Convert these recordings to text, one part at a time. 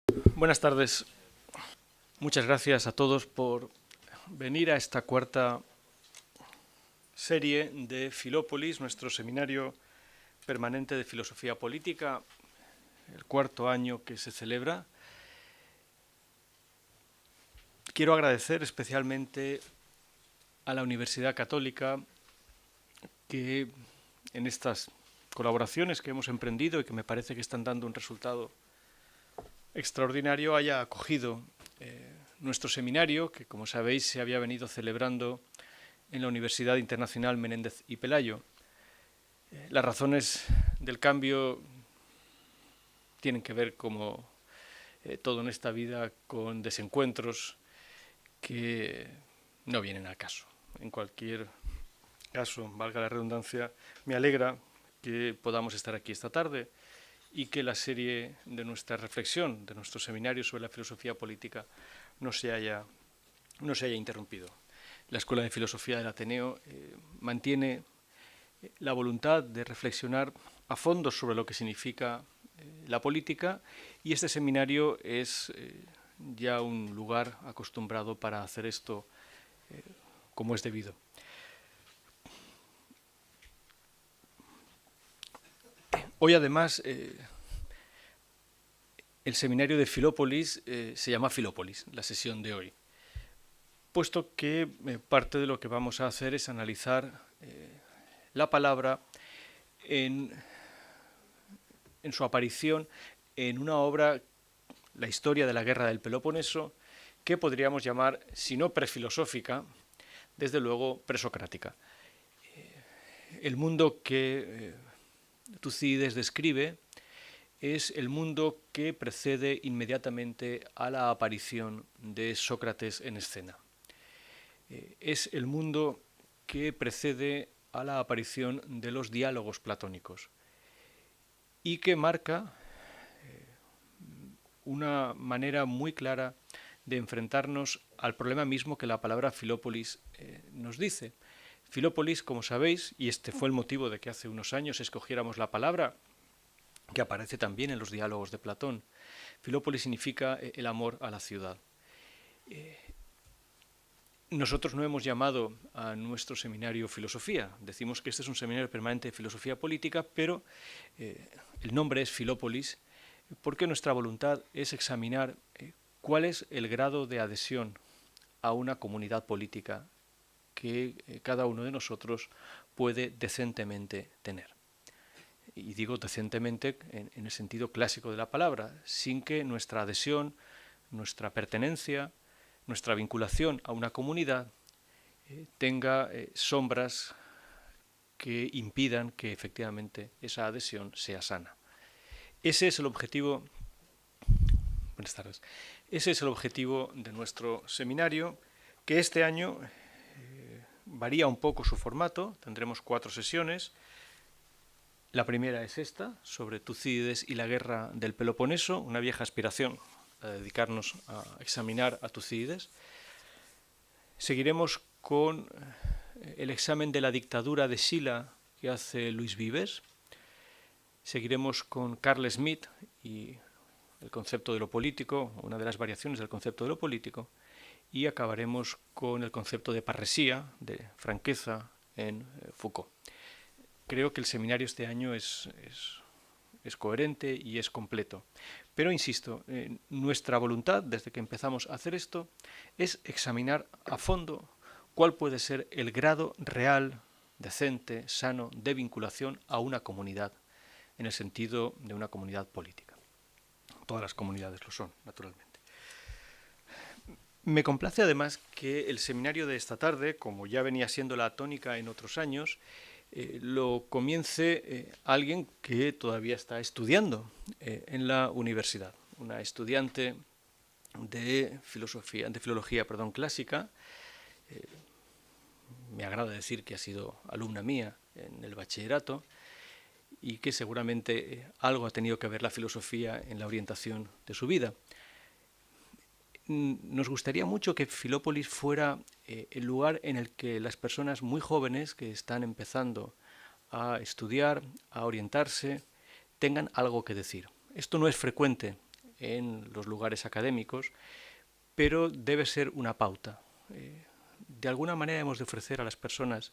Buenas tardes. Muchas gracias a todos por venir a esta cuarta serie de Filópolis, nuestro seminario permanente de filosofía política, el cuarto año que se celebra. Quiero agradecer especialmente a la Universidad Católica que en estas colaboraciones que hemos emprendido y que me parece que están dando un resultado extraordinario, haya acogido nuestro seminario, que como sabéis se había venido celebrando en la Universidad Internacional Menéndez y Pelayo. Las razones del cambio tienen que ver, como todo en esta vida, con desencuentros que no vienen al caso. En cualquier caso, valga la redundancia, me alegra que podamos estar aquí esta tarde y que la serie de nuestra reflexión, de nuestro seminario sobre la filosofía política, no se haya interrumpido. La Escuela de Filosofía del Ateneo mantiene la voluntad de reflexionar a fondo sobre lo que significa la política, y este seminario es ya un lugar acostumbrado para hacer esto como es debido. Hoy, además, el seminario de Filópolis se llama Filópolis, la sesión de hoy, puesto que parte de lo que vamos a hacer es analizar la palabra en su aparición en una obra, la historia de la guerra del Peloponeso, que podríamos llamar, si no prefilosófica, desde luego presocrática. El mundo que Tucídides describe es el mundo que precede inmediatamente a la aparición de Sócrates en escena. Es el mundo que precede a la aparición de los diálogos platónicos y que marca una manera muy clara de enfrentarnos al problema mismo que la palabra Filópolis nos dice. Filópolis, como sabéis, y este fue el motivo de que hace unos años escogiéramos la palabra, que aparece también en los diálogos de Platón. Filópolis significa el amor a la ciudad. Nosotros no hemos llamado a nuestro seminario filosofía. Decimos que este es un seminario permanente de filosofía política, pero el nombre es Filópolis porque nuestra voluntad es examinar cuál es el grado de adhesión a una comunidad política que cada uno de nosotros puede decentemente tener. Y digo decentemente en el sentido clásico de la palabra, sin que nuestra adhesión, nuestra pertenencia, nuestra vinculación a una comunidad tenga sombras que impidan que efectivamente esa adhesión sea sana. Ese es el objetivo. Buenas tardes. Ese es el objetivo de nuestro seminario, que este año varía un poco su formato. Tendremos 4 sesiones. La primera es esta, sobre Tucídides y la guerra del Peloponeso, una vieja aspiración a dedicarnos a examinar a Tucídides. Seguiremos con el examen de la dictadura de Sila que hace Luis Vives. Seguiremos con Carl Schmitt y el concepto de lo político, una de las variaciones del concepto de lo político, y acabaremos con el concepto de parresía, de franqueza, en Foucault. Creo que el seminario este año es coherente y es completo. Pero insisto, nuestra voluntad, desde que empezamos a hacer esto, es examinar a fondo cuál puede ser el grado real, decente, sano, de vinculación a una comunidad, en el sentido de una comunidad política. Todas las comunidades lo son, naturalmente. Me complace además que el seminario de esta tarde, como ya venía siendo la tónica en otros años, lo comience alguien que todavía está estudiando en la universidad, una estudiante de filología clásica. Me agrada decir que ha sido alumna mía en el bachillerato y que seguramente algo ha tenido que ver la filosofía en la orientación de su vida. Nos gustaría mucho que Filópolis fuera el lugar en el que las personas muy jóvenes que están empezando a estudiar, a orientarse, tengan algo que decir. Esto no es frecuente en los lugares académicos, pero debe ser una pauta. De alguna manera hemos de ofrecer a las personas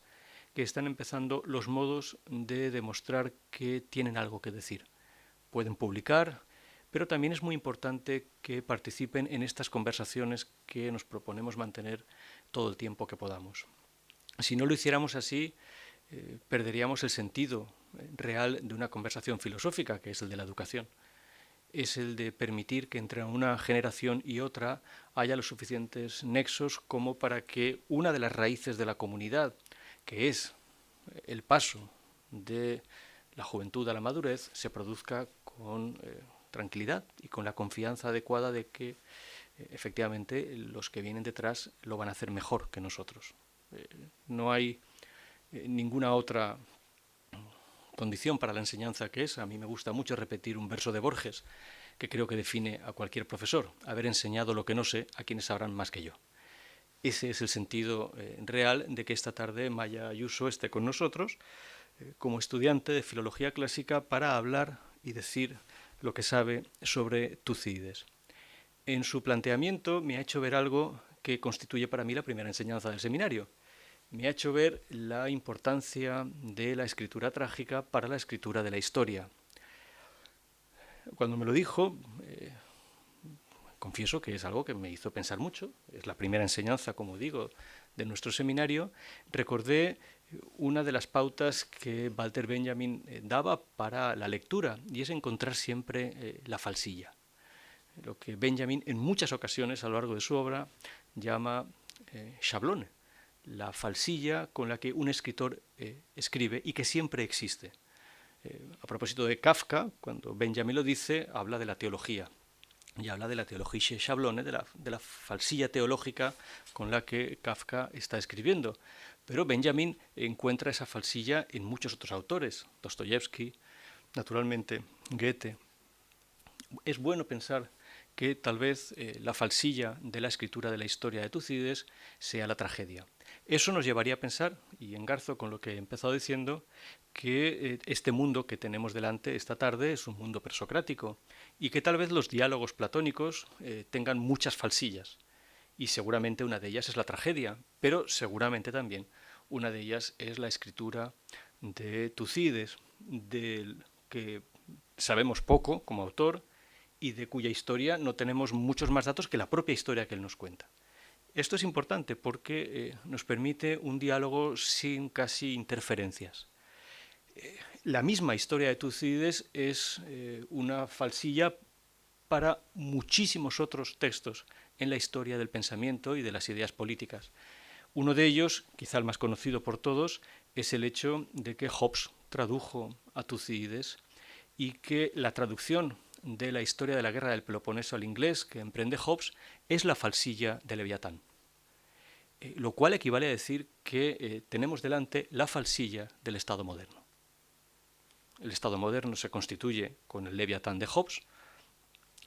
que están empezando los modos de demostrar que tienen algo que decir. Pueden publicar, pero también es muy importante que participen en estas conversaciones que nos proponemos mantener todo el tiempo que podamos. Si no lo hiciéramos así, perderíamos el sentido real de una conversación filosófica, que es el de la educación. Es el de permitir que entre una generación y otra haya los suficientes nexos como para que una de las raíces de la comunidad, que es el paso de la juventud a la madurez, se produzca con tranquilidad y con la confianza adecuada de que efectivamente los que vienen detrás lo van a hacer mejor que nosotros. No hay ninguna otra condición para la enseñanza que esa. A mí me gusta mucho repetir un verso de Borges que creo que define a cualquier profesor: haber enseñado lo que no sé a quienes sabrán más que yo. Ese es el sentido real de que esta tarde Maya Ayuso esté con nosotros como estudiante de Filología Clásica para hablar y decir lo que sabe sobre Tucídides. En su planteamiento me ha hecho ver algo que constituye para mí la primera enseñanza del seminario. Me ha hecho ver la importancia de la escritura trágica para la escritura de la historia. Cuando me lo dijo, confieso que es algo que me hizo pensar mucho. Es la primera enseñanza, como digo, de nuestro seminario. Recordé una de las pautas que Walter Benjamin daba para la lectura, y es encontrar siempre la falsilla. Lo que Benjamin en muchas ocasiones a lo largo de su obra llama schablone, la falsilla con la que un escritor escribe y que siempre existe. A propósito de Kafka, cuando Benjamin lo dice, habla de la teología y habla de la teologische Schablone, de la falsilla teológica con la que Kafka está escribiendo. Pero Benjamin encuentra esa falsilla en muchos otros autores, Dostoyevsky, naturalmente Goethe. Es bueno pensar que tal vez la falsilla de la escritura de la historia de Tucídides sea la tragedia. Eso nos llevaría a pensar, y engarzo con lo que he empezado diciendo, que este mundo que tenemos delante esta tarde es un mundo presocrático y que tal vez los diálogos platónicos tengan muchas falsillas. Y seguramente una de ellas es la tragedia, pero seguramente también una de ellas es la escritura de Tucídides, del que sabemos poco como autor y de cuya historia no tenemos muchos más datos que la propia historia que él nos cuenta. Esto es importante porque nos permite un diálogo sin casi interferencias. La misma historia de Tucídides es una falsilla para muchísimos otros textos en la historia del pensamiento y de las ideas políticas. Uno de ellos, quizá el más conocido por todos, es el hecho de que Hobbes tradujo a Tucídides y que la traducción de la historia de la guerra del Peloponeso al inglés que emprende Hobbes es la falsilla de Leviatán. Lo cual equivale a decir que tenemos delante la falsilla del Estado moderno. El Estado moderno se constituye con el Leviatán de Hobbes,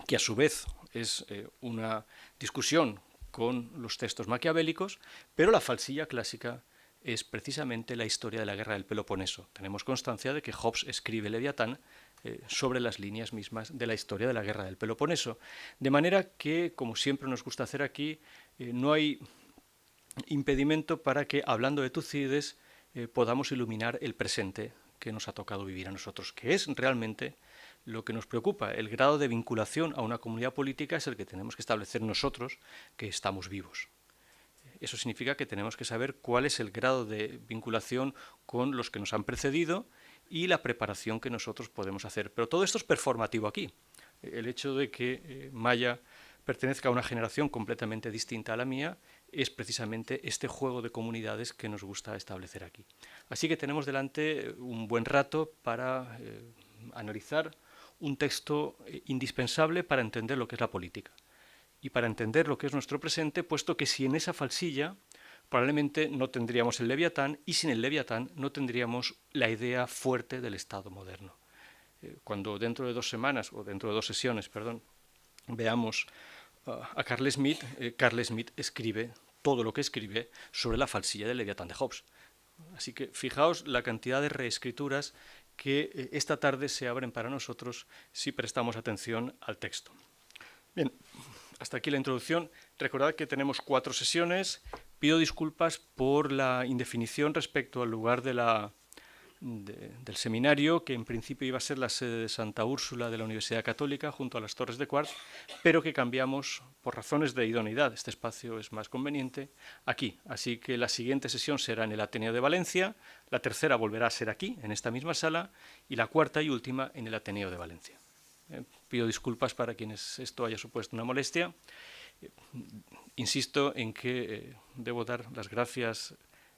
que a su vez es una discusión con los textos maquiavélicos, pero la falsilla clásica es precisamente la historia de la guerra del Peloponeso. Tenemos constancia de que Hobbes escribe Leviatán sobre las líneas mismas de la historia de la guerra del Peloponeso. De manera que, como siempre nos gusta hacer aquí, no hay impedimento para que, hablando de Tucídides, podamos iluminar el presente que nos ha tocado vivir a nosotros, que es realmente lo que nos preocupa. El grado de vinculación a una comunidad política es el que tenemos que establecer nosotros que estamos vivos. Eso significa que tenemos que saber cuál es el grado de vinculación con los que nos han precedido y la preparación que nosotros podemos hacer. Pero todo esto es performativo aquí. El hecho de que Maya pertenezca a una generación completamente distinta a la mía es precisamente este juego de comunidades que nos gusta establecer aquí. Así que tenemos delante un buen rato para analizar un texto indispensable para entender lo que es la política y para entender lo que es nuestro presente, puesto que si en esa falsilla probablemente no tendríamos el Leviatán y sin el Leviatán no tendríamos la idea fuerte del Estado moderno. Cuando dentro de 2 semanas, o dentro de 2 sesiones, perdón, veamos a Carl Smith, Carl Smith escribe todo lo que escribe sobre la falsilla del Leviatán de Hobbes. Así que fijaos la cantidad de reescrituras que esta tarde se abren para nosotros si prestamos atención al texto. Bien, hasta aquí la introducción. Recordad que tenemos 4 sesiones. Pido disculpas por la indefinición respecto al lugar del seminario, que en principio iba a ser la sede de Santa Úrsula de la Universidad Católica, junto a las Torres de Quart, pero que cambiamos por razones de idoneidad. Este espacio es más conveniente aquí. Así que la siguiente sesión será en el Ateneo de Valencia, la tercera volverá a ser aquí, en esta misma sala, y la cuarta y última en el Ateneo de Valencia. Pido disculpas para quienes esto haya supuesto una molestia. Insisto en que debo dar las gracias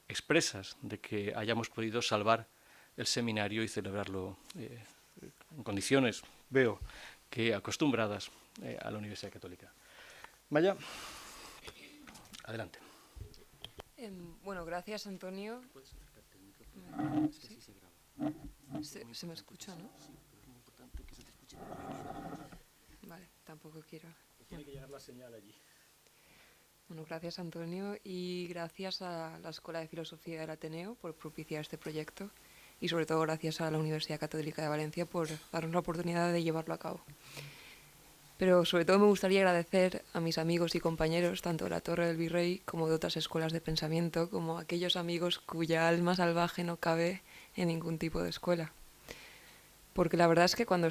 expresas de que hayamos podido salvar el seminario y celebrarlo en condiciones, veo, que acostumbradas a la Universidad Católica. Maya, adelante. Bueno, gracias, Antonio. ¿Puedes acercarte al micrófono? Es que así se graba. Se me escucha, ¿no? Sí, pero es muy importante que se te escuche muy bien. Vale, tampoco quiero. Tiene que llegar la señal allí. Bueno, gracias, Antonio, y gracias a la Escuela de Filosofía del Ateneo por propiciar este proyecto y sobre todo gracias a la Universidad Católica de Valencia por darnos la oportunidad de llevarlo a cabo. Pero sobre todo me gustaría agradecer a mis amigos y compañeros, tanto de la Torre del Virrey como de otras escuelas de pensamiento, como aquellos amigos cuya alma salvaje no cabe en ningún tipo de escuela. Porque la verdad es que cuando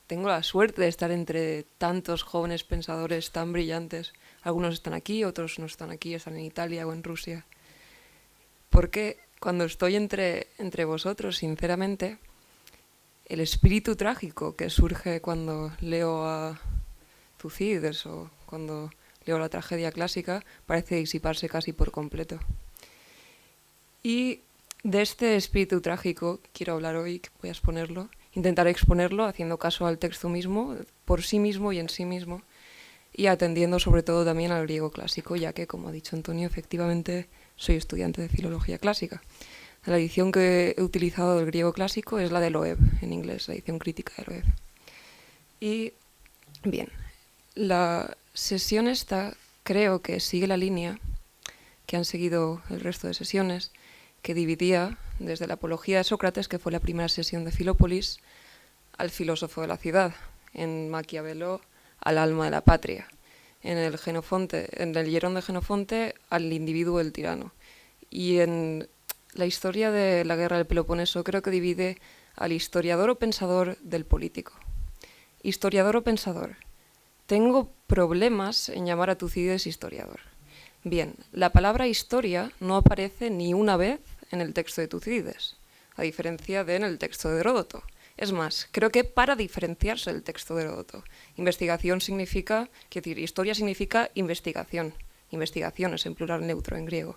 tengo la suerte de estar entre tantos jóvenes pensadores tan brillantes. Algunos están aquí, otros no están aquí, están en Italia o en Rusia. Porque cuando estoy entre vosotros, sinceramente, el espíritu trágico que surge cuando leo a Tucídides o cuando leo la tragedia clásica parece disiparse casi por completo. Y de este espíritu trágico quiero hablar hoy, voy a exponerlo. Intentaré exponerlo haciendo caso al texto mismo, por sí mismo y en sí mismo, y atendiendo sobre todo también al griego clásico, ya que, como ha dicho Antonio, efectivamente soy estudiante de filología clásica. La edición que he utilizado del griego clásico es la de Loeb, en inglés, la edición crítica de Loeb. Y, bien, la sesión esta creo que sigue la línea que han seguido el resto de sesiones, que dividía desde la apología de Sócrates, que fue la primera sesión de Filópolis, al filósofo de la ciudad, en Maquiavelo, al alma de la patria, en el Hierón de Jenofonte, al individuo del tirano. Y en la historia de la guerra del Peloponeso creo que divide al historiador o pensador del político. Historiador o pensador. Tengo problemas en llamar a Tucídides historiador. Bien, la palabra historia no aparece ni una vez en el texto de Tucídides, a diferencia de en el texto de Heródoto. Es más, creo que para diferenciarse del texto de Heródoto, investigación significa, quiero decir, historia significa investigación. Investigación es en plural neutro en griego.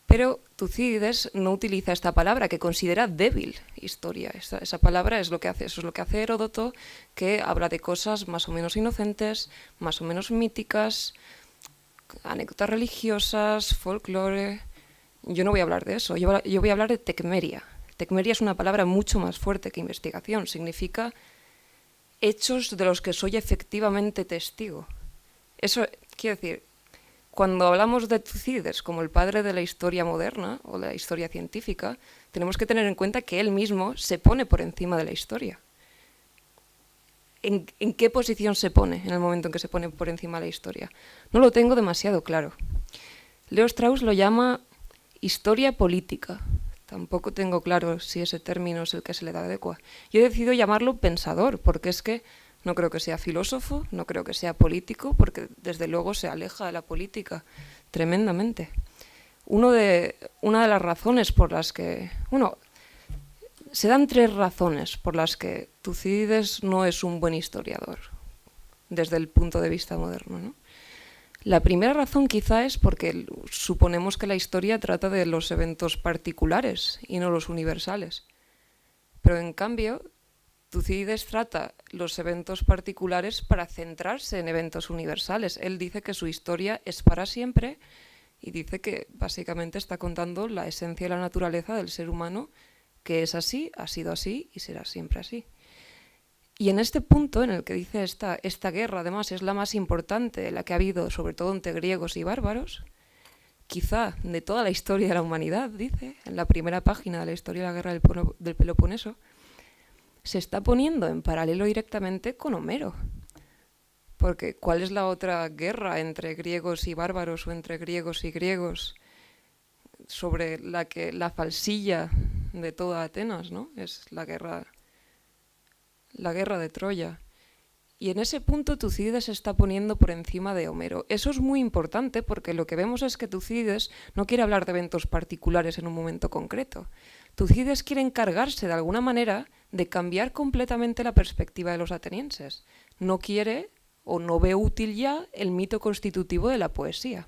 Pero Tucídides no utiliza esta palabra, que considera débil historia. Esa palabra es lo que hace, eso es lo que hace Heródoto, que habla de cosas más o menos inocentes, más o menos míticas, anécdotas religiosas, folclore. Yo no voy a hablar de eso, yo voy a hablar de tecmeria. Tecmeria es una palabra mucho más fuerte que investigación, significa hechos de los que soy efectivamente testigo. Eso quiere decir, cuando hablamos de Tucídides como el padre de la historia moderna o de la historia científica, tenemos que tener en cuenta que él mismo se pone por encima de la historia. ¿En qué posición se pone en el momento en que se pone por encima de la historia? No lo tengo demasiado claro. Leo Strauss lo llama historia política. Tampoco tengo claro si ese término es el que se le da adecua. Yo he decidido llamarlo pensador, porque es que no creo que sea filósofo, no creo que sea político, porque desde luego se aleja de la política tremendamente. Una de las razones por las que... se dan 3 razones por las que Tucídides no es un buen historiador, desde el punto de vista moderno, ¿no? La primera razón quizá es porque suponemos que la historia trata de los eventos particulares y no los universales. Pero en cambio, Tucídides trata los eventos particulares para centrarse en eventos universales. Él dice que su historia es para siempre y dice que básicamente está contando la esencia de la naturaleza del ser humano, que es así, ha sido así y será siempre así. Y en este punto en el que dice esta guerra, además, es la más importante, la que ha habido, sobre todo entre griegos y bárbaros, quizá de toda la historia de la humanidad, dice, en la primera página de la historia de la guerra del Peloponeso, se está poniendo en paralelo directamente con Homero. Porque ¿cuál es la otra guerra entre griegos y bárbaros o entre griegos y griegos sobre la falsilla de toda Atenas, ¿no? Es la guerra de Troya. Y en ese punto Tucídides se está poniendo por encima de Homero. Eso es muy importante porque lo que vemos es que Tucídides no quiere hablar de eventos particulares en un momento concreto. Tucídides quiere encargarse de alguna manera de cambiar completamente la perspectiva de los atenienses. No quiere o no ve útil ya el mito constitutivo de la poesía.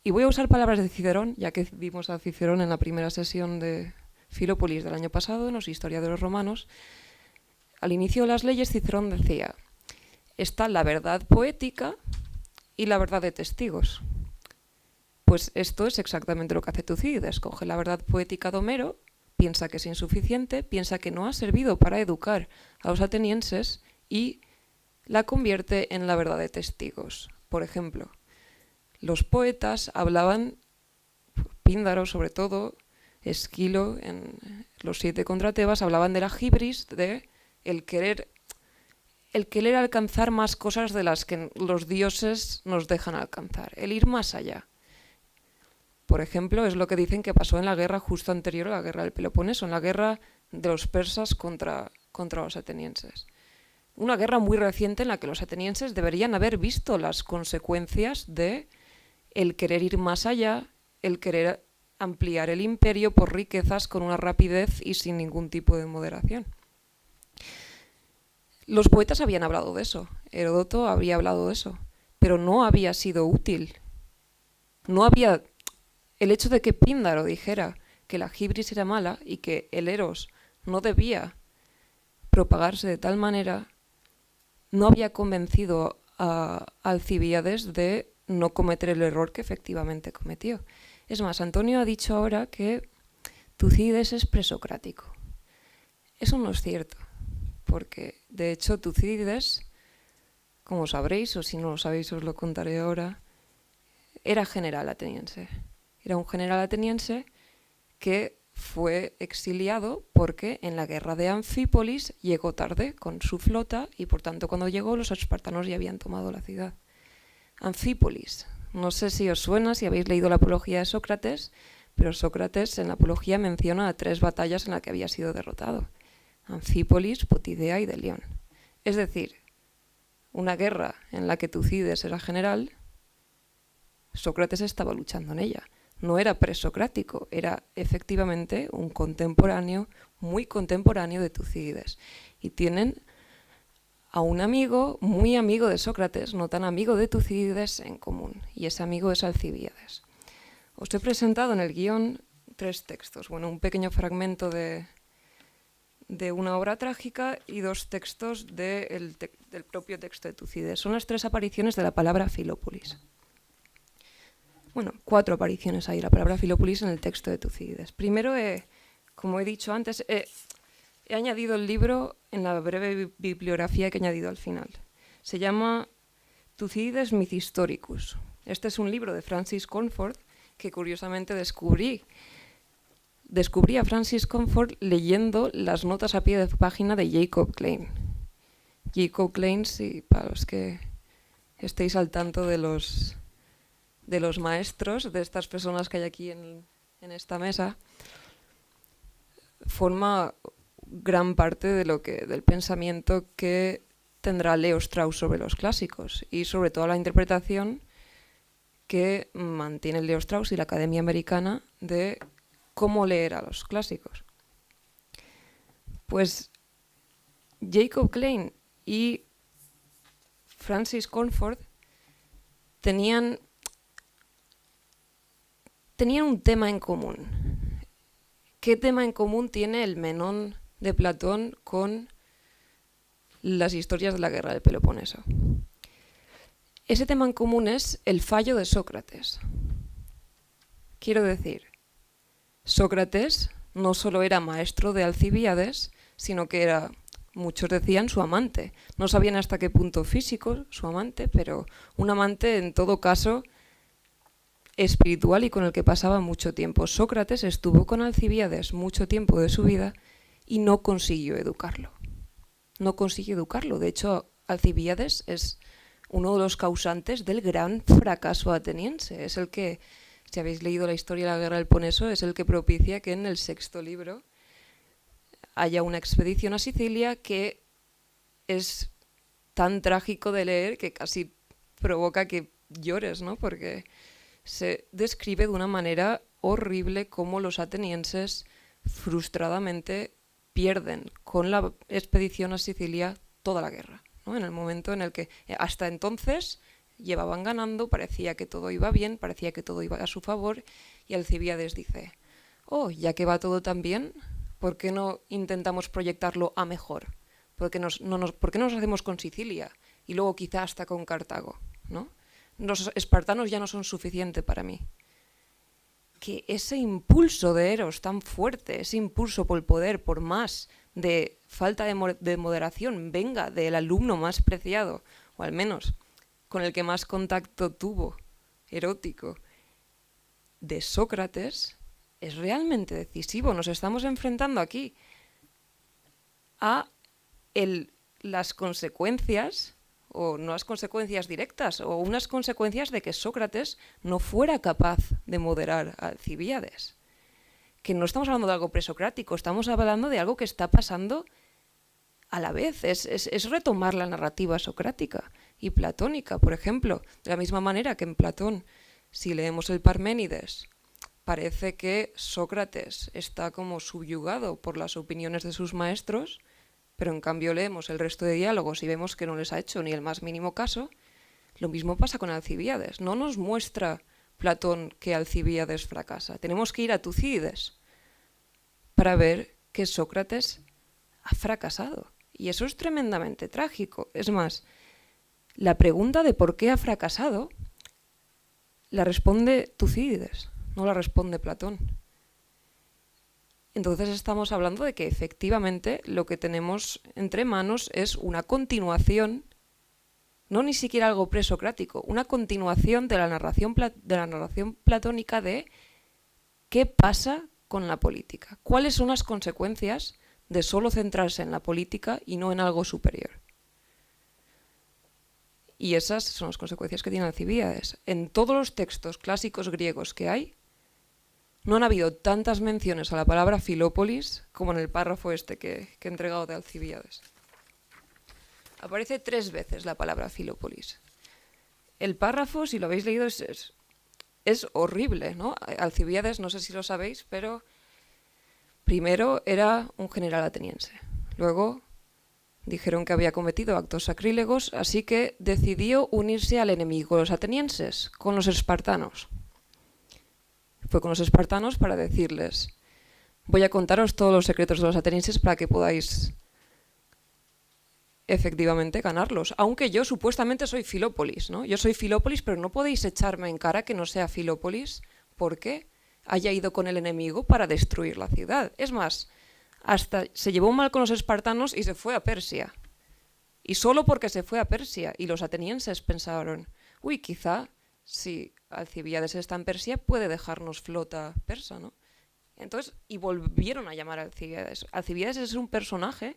Y voy a usar palabras de Cicerón, ya que vimos a Cicerón en la primera sesión de Filópolis del año pasado, en los Historia de los Romanos. Al inicio de las leyes, Cicerón decía: está la verdad poética y la verdad de testigos. Pues esto es exactamente lo que hace Tucídides. Coge la verdad poética de Homero, piensa que es insuficiente, piensa que no ha servido para educar a los atenienses y la convierte en la verdad de testigos. Por ejemplo, los poetas hablaban, Píndaro sobre todo, Esquilo en los 7 contra Tebas, hablaban de la hibris, de el querer alcanzar más cosas de las que los dioses nos dejan alcanzar, el ir más allá. Por ejemplo, es lo que dicen que pasó en la guerra justo anterior a la guerra del Peloponeso, en la guerra de los persas contra los atenienses. Una guerra muy reciente en la que los atenienses deberían haber visto las consecuencias de el querer ir más allá, el querer ampliar el imperio por riquezas con una rapidez y sin ningún tipo de moderación. Los poetas habían hablado de eso, Heródoto había hablado de eso, pero no había sido útil. No había... El hecho de que Píndaro dijera que la hibris era mala y que el eros no debía propagarse de tal manera, no había convencido a Alcibíades de no cometer el error que efectivamente cometió. Es más, Antonio ha dicho ahora que Tucídides es presocrático. Eso no es cierto, porque de hecho Tucídides, como sabréis, o si no lo sabéis os lo contaré ahora, era general ateniense. Era un general ateniense que fue exiliado porque en la guerra de Anfípolis llegó tarde con su flota y por tanto cuando llegó los espartanos ya habían tomado la ciudad. Anfípolis, no sé si os suena, si habéis leído la apología de Sócrates, pero Sócrates en la apología menciona a 3 batallas en las que había sido derrotado: Anfípolis, Potidea y Delión. Es decir, una guerra en la que Tucídides era general, Sócrates estaba luchando en ella. No era presocrático, era efectivamente un contemporáneo, muy contemporáneo de Tucídides. Y tienen a un amigo, muy amigo de Sócrates, no tan amigo de Tucídides, en común. Y ese amigo es Alcibíades. Os he presentado en el guión 3 textos. Bueno, un pequeño fragmento de una obra trágica y 2 textos del propio texto de Tucídides. Son las 3 apariciones de la palabra Filópolis. Bueno, 4 apariciones hay la palabra Filópolis en el texto de Tucídides. Primero, como he dicho antes, he añadido el libro en la breve bibliografía que he añadido al final. Se llama Tucídides Mythistoricus. Este es un libro de Francis Comfort que curiosamente descubrí a Francis Comfort leyendo las notas a pie de página de Jacob Klein. Jacob Klein, sí, para los que estéis al tanto de los maestros, de estas personas que hay aquí en esta mesa, forma gran parte del pensamiento que tendrá Leo Strauss sobre los clásicos y sobre todo la interpretación que mantiene Leo Strauss y la Academia Americana de cómo leer a los clásicos. Pues Jacob Klein y Francis Comfort tenían un tema en común. ¿Qué tema en común tiene el Menón de Platón con las historias de la guerra del Peloponeso? Ese tema en común es el fallo de Sócrates. Quiero decir, Sócrates no solo era maestro de Alcibíades, sino que era, muchos decían, su amante. No sabían hasta qué punto físico su amante, pero un amante en todo caso espiritual y con el que pasaba mucho tiempo. Sócrates estuvo con Alcibíades mucho tiempo de su vida y no consiguió educarlo. No consiguió educarlo. De hecho, Alcibíades es uno de los causantes del gran fracaso ateniense. Es el que, si habéis leído la historia de la guerra del Peloponeso, es el que propicia que en el 6º libro haya una expedición a Sicilia que es tan trágico de leer que casi provoca que llores, ¿no? Porque se describe de una manera horrible cómo los atenienses frustradamente pierden con la expedición a Sicilia toda la guerra, ¿no? En el momento en el que hasta entonces llevaban ganando, parecía que todo iba bien, parecía que todo iba a su favor, y Alcibíades dice, oh, ya que va todo tan bien, ¿por qué no intentamos proyectarlo a mejor? ¿Por qué no nos hacemos con Sicilia? Y luego quizá hasta con Cartago, ¿no? Los espartanos ya no son suficientes para mí. Que ese impulso de Eros tan fuerte, ese impulso por el poder, por más de falta de moderación, venga del alumno más preciado, o al menos con el que más contacto tuvo, erótico, de Sócrates, es realmente decisivo. Nos estamos enfrentando aquí a las consecuencias, o no las consecuencias directas, o unas consecuencias de que Sócrates no fuera capaz de moderar a Alcibíades. Que no estamos hablando de algo presocrático, estamos hablando de algo que está pasando a la vez. Es retomar la narrativa socrática y platónica, por ejemplo. De la misma manera que en Platón, si leemos el Parménides, parece que Sócrates está como subyugado por las opiniones de sus maestros, pero en cambio leemos el resto de diálogos y vemos que no les ha hecho ni el más mínimo caso. Lo mismo pasa con Alcibíades. No nos muestra Platón que Alcibíades fracasa. Tenemos que ir a Tucídides para ver que Sócrates ha fracasado. Y eso es tremendamente trágico. Es más, la pregunta de por qué ha fracasado la responde Tucídides, no la responde Platón. Entonces estamos hablando de que efectivamente lo que tenemos entre manos es una continuación, no ni siquiera algo presocrático, una continuación de la narración platónica de qué pasa con la política, cuáles son las consecuencias de solo centrarse en la política y no en algo superior. Y esas son las consecuencias que tiene Alcibíades. En todos los textos clásicos griegos que hay, no han habido tantas menciones a la palabra Filópolis como en el párrafo este que he entregado de Alcibíades. Aparece 3 veces la palabra Filópolis. El párrafo, si lo habéis leído, es horrible, ¿no? Alcibíades, no sé si lo sabéis, pero primero era un general ateniense. Luego dijeron que había cometido actos sacrílegos, así que decidió unirse al enemigo de los atenienses, con los espartanos. Fue con los espartanos para decirles, voy a contaros todos los secretos de los atenienses para que podáis efectivamente ganarlos. Aunque yo supuestamente soy Filópolis, ¿no? Yo soy Filópolis, pero no podéis echarme en cara que no sea Filópolis porque haya ido con el enemigo para destruir la ciudad. Es más, hasta se llevó mal con los espartanos y se fue a Persia. Y solo porque se fue a Persia. Y los atenienses pensaron, uy, quizá si Alcibíades está en Persia puede dejarnos flota persa, ¿no? Entonces, y volvieron a llamar a Alcibíades. Alcibíades es un personaje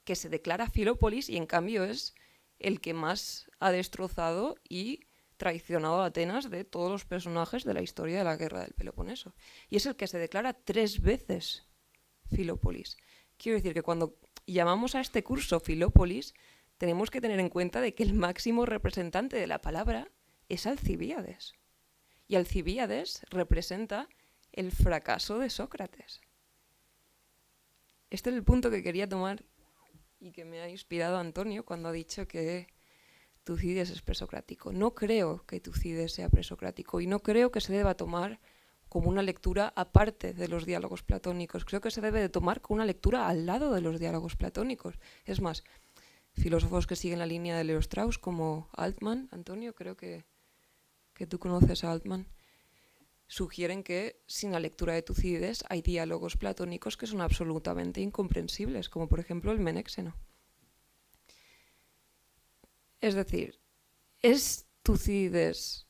que se declara Filópolis y en cambio es el que más ha destrozado y traicionado a Atenas de todos los personajes de la historia de la guerra del Peloponeso. Y es el que se declara 3 veces Filópolis. Quiero decir que cuando llamamos a este curso Filópolis, tenemos que tener en cuenta de que el máximo representante de la palabra es Alcibíades. Y Alcibíades representa el fracaso de Sócrates. Este es el punto que quería tomar y que me ha inspirado Antonio cuando ha dicho que Tucídides es presocrático. No creo que Tucídides sea presocrático y no creo que se deba tomar como una lectura aparte de los diálogos platónicos. Creo que se debe de tomar como una lectura al lado de los diálogos platónicos. Es más, filósofos que siguen la línea de Leo Strauss como Altman, Antonio, creo que tú conoces a Altman, sugieren que sin la lectura de Tucídides hay diálogos platónicos que son absolutamente incomprensibles, como por ejemplo el Menéxeno. Es decir, ¿es Tucídides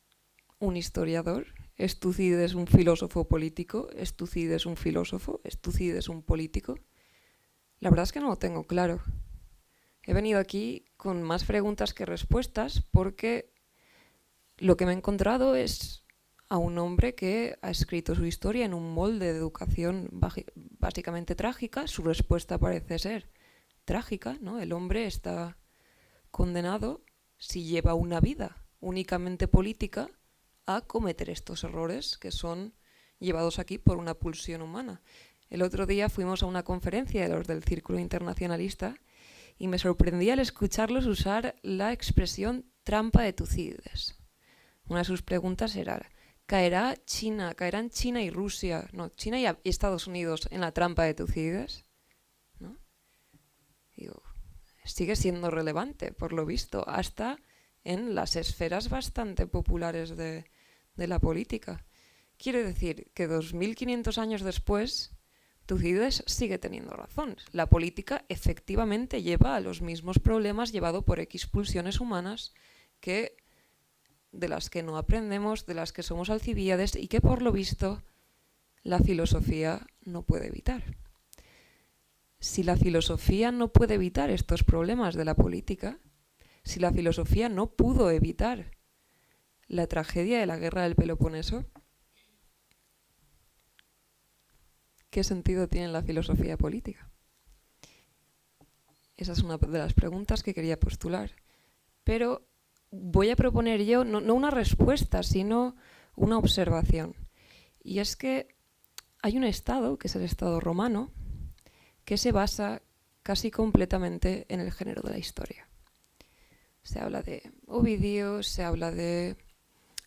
un historiador? ¿Es Tucídides un filósofo político? ¿Es Tucídides un filósofo? ¿Es Tucídides un político? La verdad es que no lo tengo claro. He venido aquí con más preguntas que respuestas, porque lo que me he encontrado es a un hombre que ha escrito su historia en un molde de educación básicamente trágica. Su respuesta parece ser trágica, ¿no? El hombre está condenado, si lleva una vida únicamente política, a cometer estos errores que son llevados aquí por una pulsión humana. El otro día fuimos a una conferencia de los del Círculo Internacionalista y me sorprendía al escucharlos usar la expresión trampa de Tucídides. Una de sus preguntas era: ¿caerán China y Rusia, no, China y Estados Unidos en la trampa de Tucídides? ¿No? Digo, sigue siendo relevante, por lo visto, hasta en las esferas bastante populares de la política. Quiere decir que 2500 años después, Tucídides sigue teniendo razón. La política efectivamente lleva a los mismos problemas llevado por X pulsiones humanas de las que no aprendemos, de las que somos alcibíades y que por lo visto la filosofía no puede evitar. Si la filosofía no puede evitar estos problemas de la política, si la filosofía no pudo evitar la tragedia de la guerra del Peloponeso, ¿qué sentido tiene la filosofía política? Esa es una de las preguntas que quería postular. Pero voy a proponer yo, no una respuesta, sino una observación. Y es que hay un Estado, que es el Estado romano, que se basa casi completamente en el género de la historia. Se habla de Ovidio, se habla de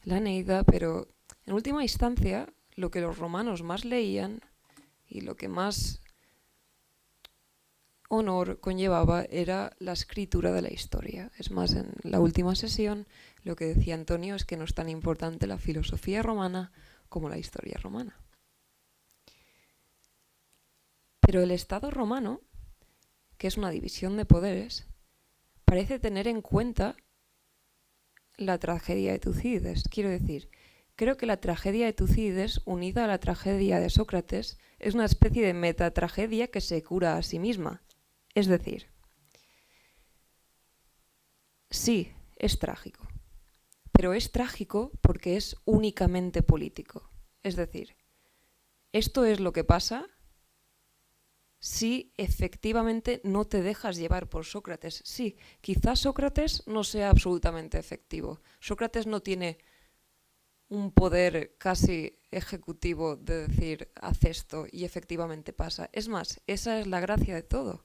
la Eneida, pero en última instancia lo que los romanos más leían y lo que más honor conllevaba era la escritura de la historia. Es más, en la última sesión lo que decía Antonio es que no es tan importante la filosofía romana como la historia romana. Pero el Estado romano, que es una división de poderes, parece tener en cuenta la tragedia de Tucídides. Quiero decir, creo que la tragedia de Tucídides, unida a la tragedia de Sócrates, es una especie de metatragedia que se cura a sí misma. Es decir, sí, es trágico, pero es trágico porque es únicamente político. Es decir, esto es lo que pasa si efectivamente no te dejas llevar por Sócrates. Sí, quizás Sócrates no sea absolutamente efectivo. Sócrates no tiene un poder casi ejecutivo de decir, haz esto y efectivamente pasa. Es más, esa es la gracia de todo.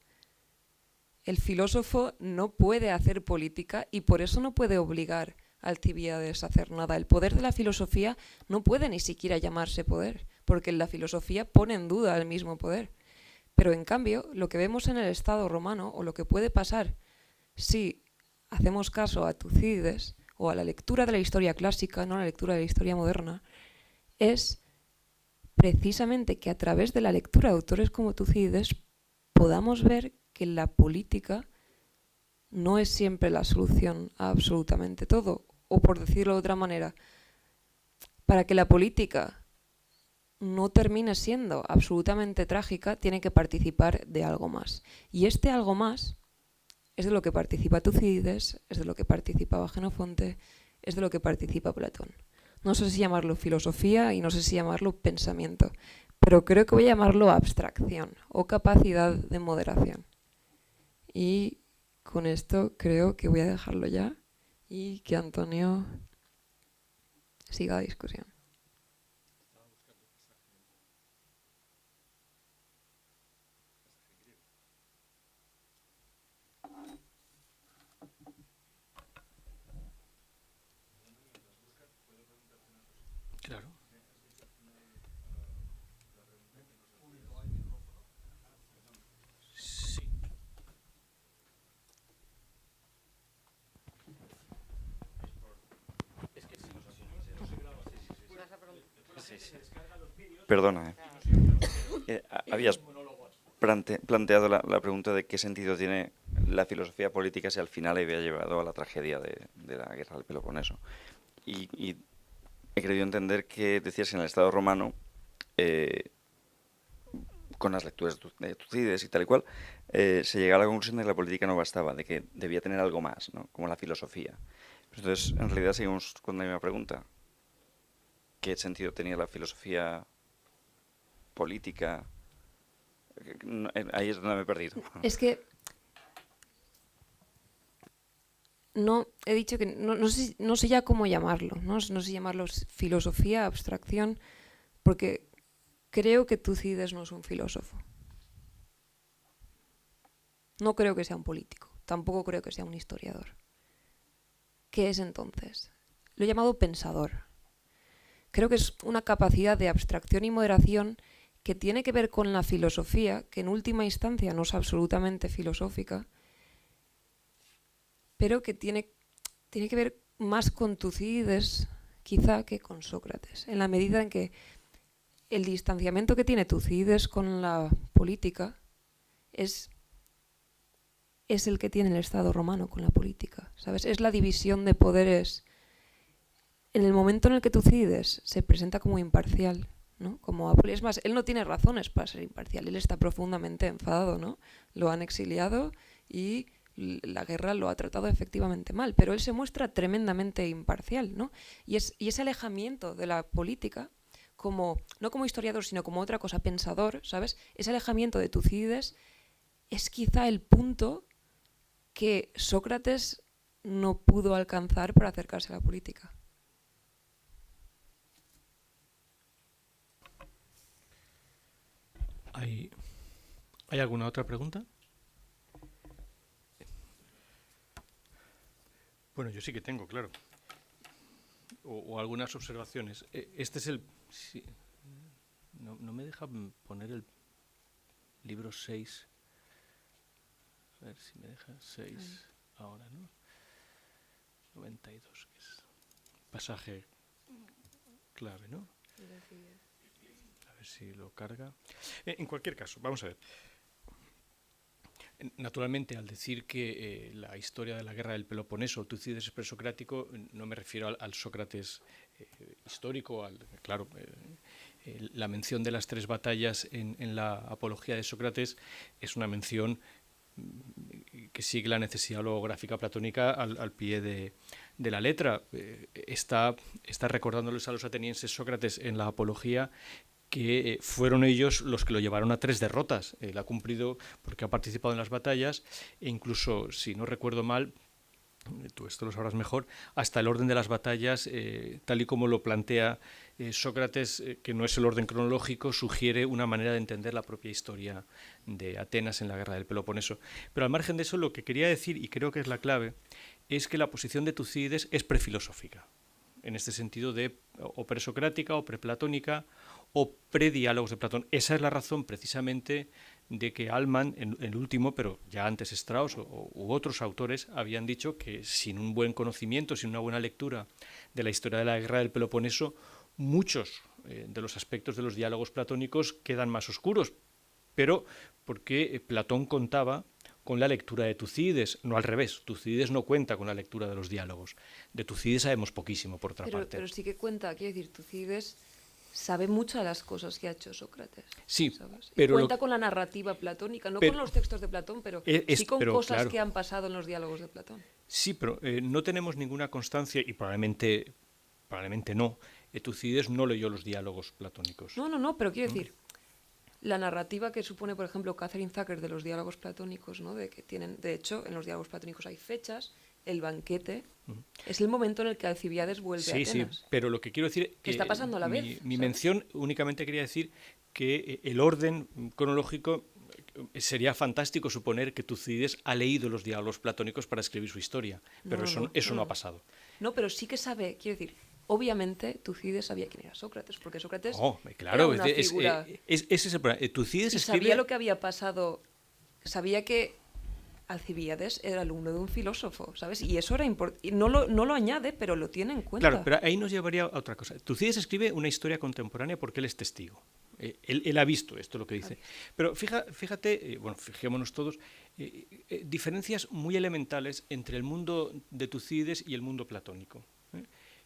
El filósofo no puede hacer política y por eso no puede obligar a Alcibíades a hacer nada. El poder de la filosofía no puede ni siquiera llamarse poder, porque la filosofía pone en duda el mismo poder. Pero en cambio, lo que vemos en el Estado romano, o lo que puede pasar si hacemos caso a Tucídides, o a la lectura de la historia clásica, no a la lectura de la historia moderna, es precisamente que a través de la lectura de autores como Tucídides podamos ver que la política no es siempre la solución a absolutamente todo. O por decirlo de otra manera, para que la política no termine siendo absolutamente trágica, tiene que participar de algo más. Y este algo más es de lo que participa Tucídides, es de lo que participaba Jenofonte, es de lo que participa Platón. No sé si llamarlo filosofía y no sé si llamarlo pensamiento, pero creo que voy a llamarlo abstracción o capacidad de moderación. Y con esto creo que voy a dejarlo ya y que Antonio siga la discusión. Claro. Sí. Perdona. Habías planteado la pregunta de qué sentido tiene la filosofía política si al final había llevado a la tragedia de la guerra del Peloponeso. Y he querido entender que decías que en el Estado romano, con las lecturas de Tucídides y tal y cual, se llega a la conclusión de que la política no bastaba, de que debía tener algo más, ¿no? Como la filosofía. Entonces, en realidad seguimos con la misma pregunta. ¿Qué sentido tenía la filosofía política? Ahí es donde me he perdido. Es que no, he dicho que no sé ya cómo llamarlo, no sé llamarlo filosofía, abstracción, porque creo que Tucídides no es un filósofo. No creo que sea un político, tampoco creo que sea un historiador. ¿Qué es entonces? Lo he llamado pensador. Creo que es una capacidad de abstracción y moderación que tiene que ver con la filosofía, que en última instancia no es absolutamente filosófica, pero que tiene que ver más con Tucídides, quizá, que con Sócrates, en la medida en que el distanciamiento que tiene Tucídides con la política es el que tiene el Estado romano con la política, ¿sabes? Es la división de poderes. En el momento en el que Tucídides se presenta como imparcial, ¿no? Como es más, él no tiene razones para ser imparcial, él está profundamente enfadado, ¿no? Lo han exiliado y la guerra lo ha tratado efectivamente mal, pero él se muestra tremendamente imparcial, ¿no? Y ese alejamiento de la política, no como historiador, sino como otra cosa, pensador, ¿sabes? Ese alejamiento de Tucídides es quizá el punto que Sócrates no pudo alcanzar para acercarse a la política. ¿Hay alguna otra pregunta? Bueno, yo sí que tengo, claro. O algunas observaciones. Este es el... Sí, no me deja poner el libro 6. A ver si me deja 6 ahora, ¿no? 92, que es pasaje clave, ¿no? A ver si lo carga. En cualquier caso, vamos a ver. Naturalmente, al decir que la historia de la guerra del Peloponeso, Tucídides es presocrático, no me refiero al Sócrates histórico, claro, la mención de las 3 batallas en la apología de Sócrates es una mención que sigue la necesidad logográfica platónica al pie de la letra. Está recordándoles a los atenienses Sócrates en la apología que fueron ellos los que lo llevaron a 3 derrotas. Él ha cumplido porque ha participado en las batallas e incluso, si no recuerdo mal, tú esto lo sabrás mejor, hasta el orden de las batallas, tal y como lo plantea Sócrates, que no es el orden cronológico, sugiere una manera de entender la propia historia de Atenas en la guerra del Peloponeso. Pero al margen de eso, lo que quería decir, y creo que es la clave, es que la posición de Tucídides es prefilosófica, en este sentido de o presocrática o preplatónica o prediálogos de Platón. Esa es la razón precisamente de que Allman, en el último, pero ya antes Strauss u otros autores habían dicho que sin un buen conocimiento, sin una buena lectura de la historia de la guerra del Peloponeso, muchos de los aspectos de los diálogos platónicos quedan más oscuros, pero porque Platón contaba con la lectura de Tucídides, no al revés. Tucídides no cuenta con la lectura de los diálogos. De Tucídides sabemos poquísimo, por otra parte. Pero sí que cuenta, quiero decir, Tucídides sabe mucho de las cosas que ha hecho Sócrates. Sí, ¿sabes? pero cuenta con la narrativa platónica, no con los textos de Platón, pero sí con cosas claro, que han pasado en los diálogos de Platón. Sí, pero no tenemos ninguna constancia, y probablemente no, Tucídides no leyó los diálogos platónicos. No, pero quiero decir, la narrativa que supone, por ejemplo, Catherine Zucker de los diálogos platónicos, ¿no? De hecho, en los diálogos platónicos hay fechas, el banquete, es el momento en el que Alcibiades vuelve a Atenas. Sí, pero lo que quiero decir... Que está pasando a la vez. Mi mención únicamente quería decir que el orden cronológico sería fantástico suponer que Tucídides ha leído los diálogos platónicos para escribir su historia, pero eso no ha pasado. No, pero sí que sabe, quiero decir, obviamente Tucídides sabía quién era Sócrates, porque Sócrates claro, era una figura. Ese es el problema. Tucídides sabía lo que había pasado, sabía que Alcibiades era alumno de un filósofo, ¿sabes? Y eso era importante. No lo añade, pero lo tiene en cuenta. Claro, pero ahí nos llevaría a otra cosa. Tucídides escribe una historia contemporánea porque él es testigo. Él ha visto esto, lo que dice. Pero fíjate, fijémonos todos, diferencias muy elementales entre el mundo de Tucídides y el mundo platónico.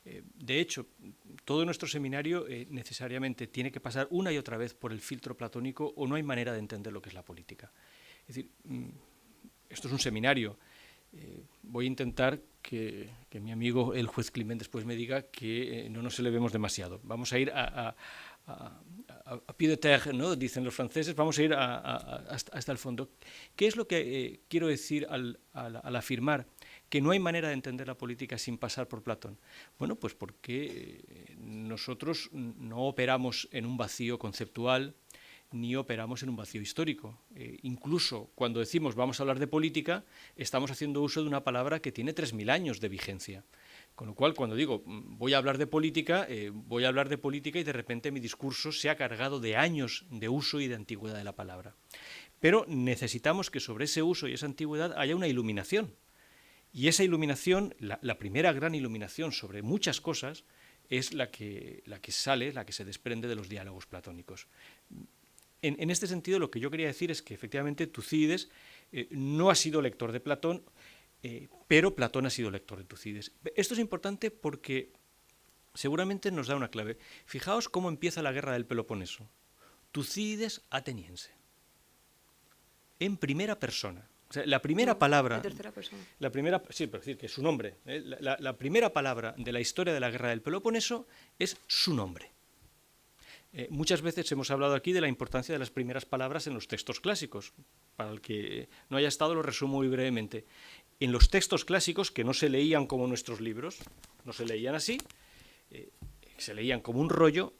De hecho, todo nuestro seminario necesariamente tiene que pasar una y otra vez por el filtro platónico o no hay manera de entender lo que es la política. Es decir, esto es un seminario. Voy a intentar que mi amigo el juez Climent después me diga que no nos elevemos demasiado. Vamos a ir a pied de terre, ¿no? Dicen los franceses, vamos a ir hasta el fondo. ¿Qué es lo que quiero decir al afirmar que no hay manera de entender la política sin pasar por Platón? Bueno, pues porque nosotros no operamos en un vacío conceptual, ni operamos en un vacío histórico. Incluso cuando decimos vamos a hablar de política, estamos haciendo uso de una palabra que tiene 3000 años de vigencia. Con lo cual, cuando digo voy a hablar de política y de repente mi discurso se ha cargado de años de uso y de antigüedad de la palabra. Pero necesitamos que sobre ese uso y esa antigüedad haya una iluminación. Y esa iluminación, la primera gran iluminación sobre muchas cosas, es la que se desprende de los diálogos platónicos. En este sentido, lo que yo quería decir es que efectivamente Tucídides no ha sido lector de Platón, pero Platón ha sido lector de Tucídides. Esto es importante porque seguramente nos da una clave. Fijaos cómo empieza la guerra del Peloponeso. Tucídides ateniense. En primera persona. O sea, la primera palabra... En tercera persona. Sí, pero decir que es su nombre. La primera palabra de la historia de la guerra del Peloponeso es su nombre. Muchas veces hemos hablado aquí de la importancia de las primeras palabras en los textos clásicos. Para el que no haya estado, lo resumo muy brevemente. En los textos clásicos, que no se leían como nuestros libros, no se leían así, se leían como un rollo,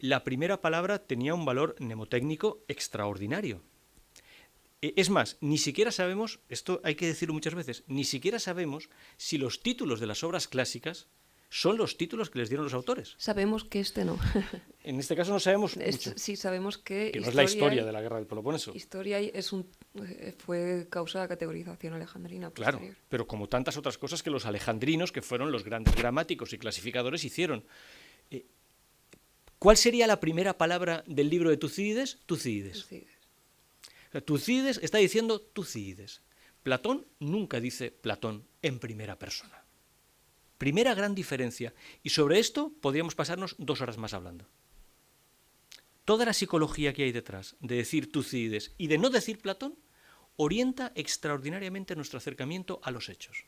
la primera palabra tenía un valor mnemotécnico extraordinario. Es más, ni siquiera sabemos, esto hay que decirlo muchas veces, ni siquiera sabemos si los títulos de las obras clásicas son los títulos que les dieron los autores. Sabemos que no. En este caso no sabemos mucho. Sí, sabemos que no es la historia de la guerra del Peloponeso. Historia fue causa de categorización alejandrina posterior. Claro, pero como tantas otras cosas que los alejandrinos, que fueron los grandes gramáticos y clasificadores, hicieron. ¿Cuál sería la primera palabra del libro de Tucídides? Tucídides. O sea, Tucídides está diciendo Tucídides. Platón nunca dice Platón en primera persona. Primera gran diferencia. Y sobre esto podríamos pasarnos 2 horas más hablando. Toda la psicología que hay detrás de decir Tucídides y de no decir Platón orienta extraordinariamente nuestro acercamiento a los hechos.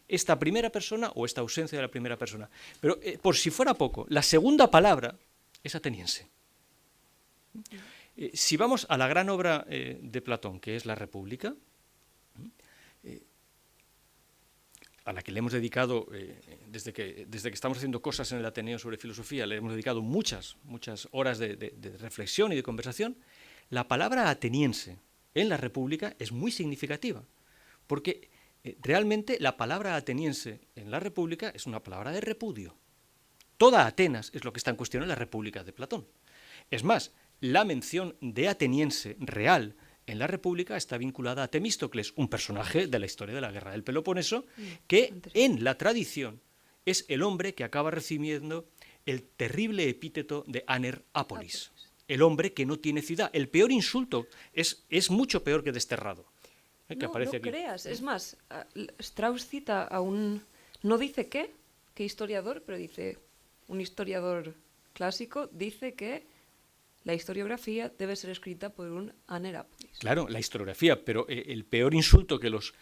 Esta primera persona o esta ausencia de la primera persona. Pero por si fuera poco, la segunda palabra es ateniense. Si vamos a la gran obra de Platón, que es la República, a la que le hemos dedicado, desde que estamos haciendo cosas en el Ateneo sobre filosofía, le hemos dedicado muchas horas de reflexión y de conversación, la palabra ateniense en la República es muy significativa, porque realmente la palabra ateniense en la República es una palabra de repudio. Toda Atenas es lo que está en cuestión en la República de Platón. Es más, la mención de ateniense real en la República está vinculada a Temístocles, un personaje de la historia de la guerra del Peloponeso, que en la tradición es el hombre que acaba recibiendo el terrible epíteto de Aner Apolis, el hombre que no tiene ciudad. El peor insulto es mucho peor que desterrado. Que aparece aquí. Creas, es más, Strauss cita a un, no dice qué historiador, pero dice, un historiador clásico dice que la historiografía debe ser escrita por un Aner Apolis. Claro, la historiografía, pero el peor insulto que los...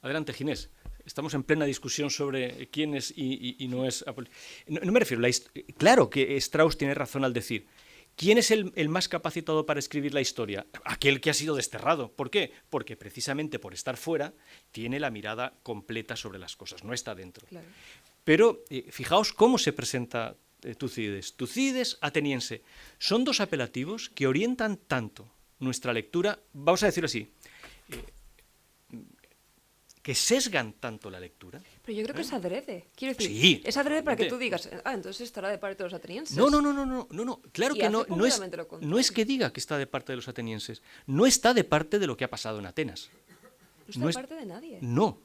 Adelante, Ginés. Estamos en plena discusión sobre quién es y no es Apolis. No me refiero... Claro que Strauss tiene razón al decir, ¿quién es el más capacitado para escribir la historia? Aquel que ha sido desterrado. ¿Por qué? Porque precisamente por estar fuera tiene la mirada completa sobre las cosas, no está dentro. Claro. Pero fijaos cómo se presenta Tucídides. Tucídides ateniense. Son 2 apelativos que orientan tanto nuestra lectura, vamos a decirlo así, que sesgan tanto la lectura. Pero yo creo que es adrede. Quiero decir, sí, es adrede para que tú digas, entonces estará de parte de los atenienses. No. Claro que no. No es que diga que está de parte de los atenienses. No está de parte de lo que ha pasado en Atenas. No está de parte de nadie. No,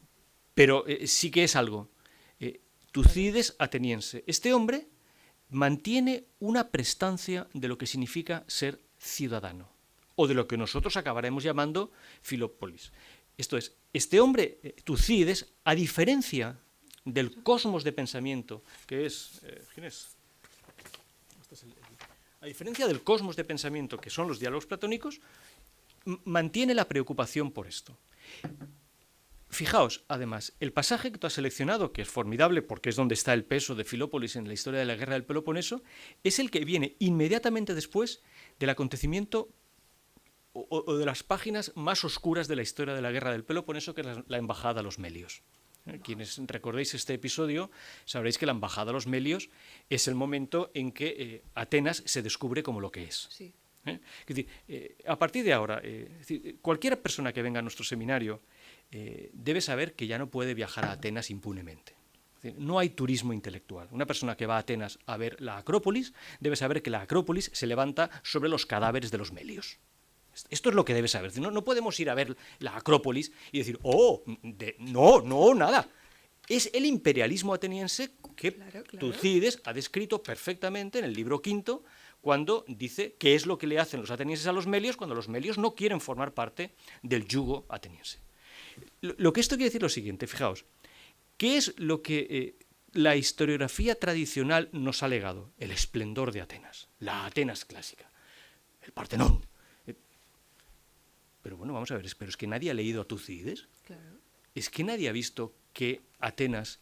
pero sí que es algo. Tucídides ateniense. Este hombre mantiene una prestancia de lo que significa ser ciudadano, o de lo que nosotros acabaremos llamando Filópolis. Esto es, este hombre, Tucídides, a diferencia del cosmos de pensamiento, que es... ¿quién es? a diferencia del cosmos de pensamiento que son los diálogos platónicos, mantiene la preocupación por esto. Fijaos, además, el pasaje que tú has seleccionado, que es formidable porque es donde está el peso de Filópolis en la historia de la guerra del Peloponeso, es el que viene inmediatamente después del acontecimiento o de las páginas más oscuras de la historia de la guerra del Peloponeso, que es la embajada a los Melios. Quienes recordéis este episodio sabréis que la embajada a los Melios es el momento en que Atenas se descubre como lo que es. Sí. Es decir, a partir de ahora, cualquier persona que venga a nuestro seminario debe saber que ya no puede viajar a Atenas impunemente. Es decir, no hay turismo intelectual. Una persona que va a Atenas a ver la Acrópolis debe saber que la Acrópolis se levanta sobre los cadáveres de los Melios. Esto es lo que debe saber. No podemos ir a ver la Acrópolis y decir, no, nada. Es el imperialismo ateniense que Claro. Tucídides ha descrito perfectamente en el libro quinto, cuando dice qué es lo que le hacen los atenienses a los melios cuando los melios no quieren formar parte del yugo ateniense. Lo que esto quiere decir es lo siguiente, fijaos, ¿qué es lo que la historiografía tradicional nos ha legado? El esplendor de Atenas, la Atenas clásica, el Partenón. Pero bueno, vamos a ver, pero es que nadie ha leído a Tucídides. Claro. Es que nadie ha visto que Atenas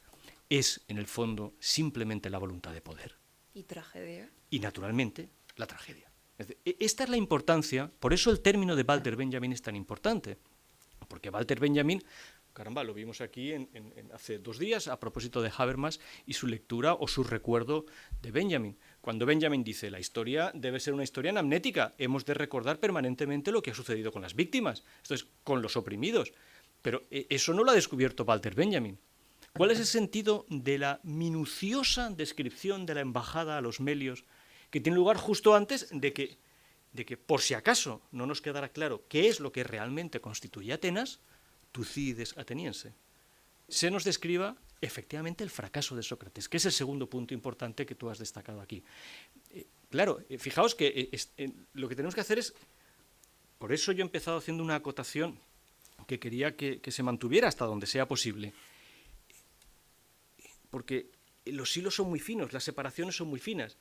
es, en el fondo, simplemente la voluntad de poder. Y tragedia. Y, naturalmente, la tragedia. Es decir, esta es la importancia, por eso el término de Walter Benjamin es tan importante. Porque Walter Benjamin, caramba, lo vimos aquí hace 2 días a propósito de Habermas y su lectura o su recuerdo de Benjamin. Cuando Benjamin dice, la historia debe ser una historia anamnética, hemos de recordar permanentemente lo que ha sucedido con las víctimas, esto es, con los oprimidos. Pero eso no lo ha descubierto Walter Benjamin. ¿Cuál es el sentido de la minuciosa descripción de la embajada a los Melios que tiene lugar justo antes de que por si acaso no nos quedara claro qué es lo que realmente constituye Atenas, Tucídides ateniense, se nos describa efectivamente el fracaso de Sócrates, que es el segundo punto importante que tú has destacado aquí. Claro, fijaos que lo que tenemos que hacer es, por eso yo he empezado haciendo una acotación que quería que se mantuviera hasta donde sea posible, porque los hilos son muy finos, las separaciones son muy finas.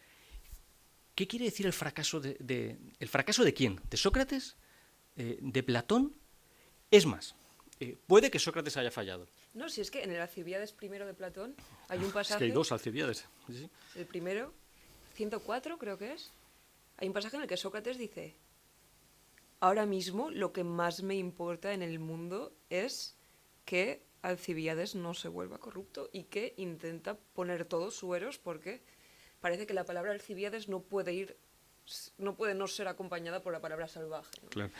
¿Qué quiere decir el fracaso el fracaso de quién? ¿De Sócrates? ¿De Platón? Es más, puede que Sócrates haya fallado. No, si es que en el Alcibiades primero de Platón hay un Es pasaje... que hay 2 Alcibiades. ¿Sí? El primero, 104 creo que es. Hay un pasaje en el que Sócrates dice, ahora mismo lo que más me importa en el mundo es que Alcibiades no se vuelva corrupto y que intenta poner todos sueros porque parece que la palabra Alcibiades no puede no ser acompañada por la palabra salvaje, ¿no? Claro.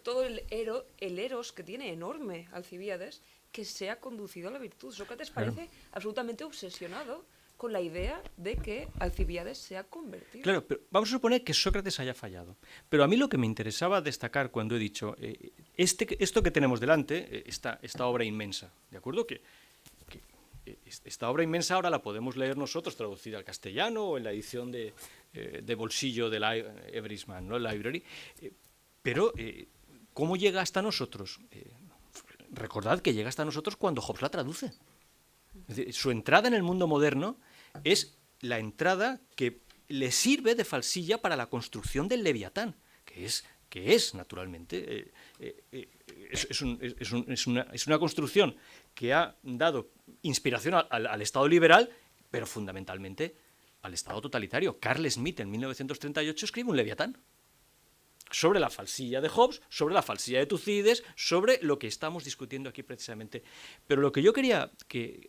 Todo el eros que tiene enorme Alcibiades, que se ha conducido a la virtud. Sócrates parece absolutamente obsesionado con la idea de que Alcibiades se ha convertido. Claro, pero vamos a suponer que Sócrates haya fallado. Pero a mí lo que me interesaba destacar cuando he dicho esto que tenemos delante, esta obra inmensa, ¿de acuerdo? Que esta obra inmensa ahora la podemos leer nosotros traducida al castellano o en la edición de bolsillo de la Everyman, ¿no? Library. Pero, ¿cómo llega hasta nosotros? Recordad que llega hasta nosotros cuando Hobbes la traduce. Es decir, su entrada en el mundo moderno es la entrada que le sirve de falsilla para la construcción del Leviatán, que es naturalmente, es una construcción que ha dado inspiración al Estado liberal, pero fundamentalmente al Estado totalitario. Carl Schmitt en 1938 escribe un Leviatán sobre la falsilla de Hobbes, sobre la falsilla de Tucídides, sobre lo que estamos discutiendo aquí precisamente. Pero lo que yo quería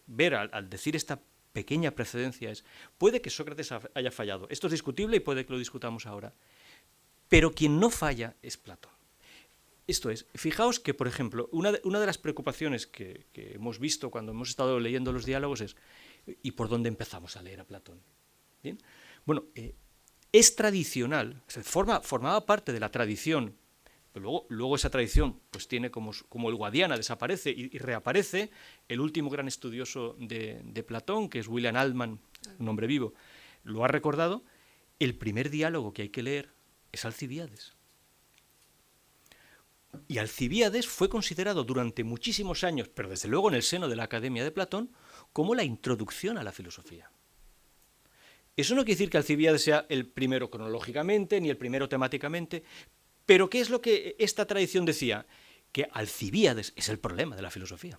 ver al decir esta pequeña precedencia es, puede que Sócrates haya fallado, esto es discutible y puede que lo discutamos ahora, pero quien no falla es Platón. Esto es, fijaos que, por ejemplo, una de las preocupaciones que hemos visto cuando hemos estado leyendo los diálogos es, ¿y por dónde empezamos a leer a Platón? ¿Bien? Bueno, es tradicional, formaba parte de la tradición, pero luego esa tradición pues tiene como el Guadiana, desaparece y reaparece. El último gran estudioso de Platón, que es William Altman, un hombre vivo, lo ha recordado. El primer diálogo que hay que leer es Alcibiades. Y Alcibiades fue considerado durante muchísimos años, pero desde luego en el seno de la Academia de Platón, como la introducción a la filosofía. Eso no quiere decir que Alcibíades sea el primero cronológicamente, ni el primero temáticamente, pero ¿qué es lo que esta tradición decía? Que Alcibíades es el problema de la filosofía.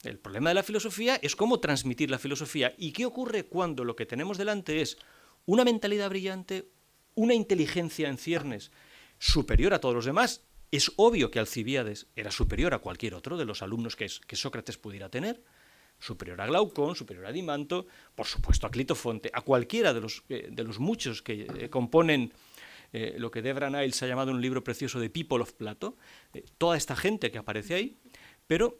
El problema de la filosofía es cómo transmitir la filosofía. ¿Y qué ocurre cuando lo que tenemos delante es una mentalidad brillante, una inteligencia en ciernes superior a todos los demás? Es obvio que Alcibíades era superior a cualquier otro de los alumnos que Sócrates pudiera tener, superior a Glaucón, superior a Dimanto, por supuesto a Clitofonte, a cualquiera de los muchos que componen lo que Debra Niles ha llamado en un libro precioso de People of Plato, toda esta gente que aparece ahí, pero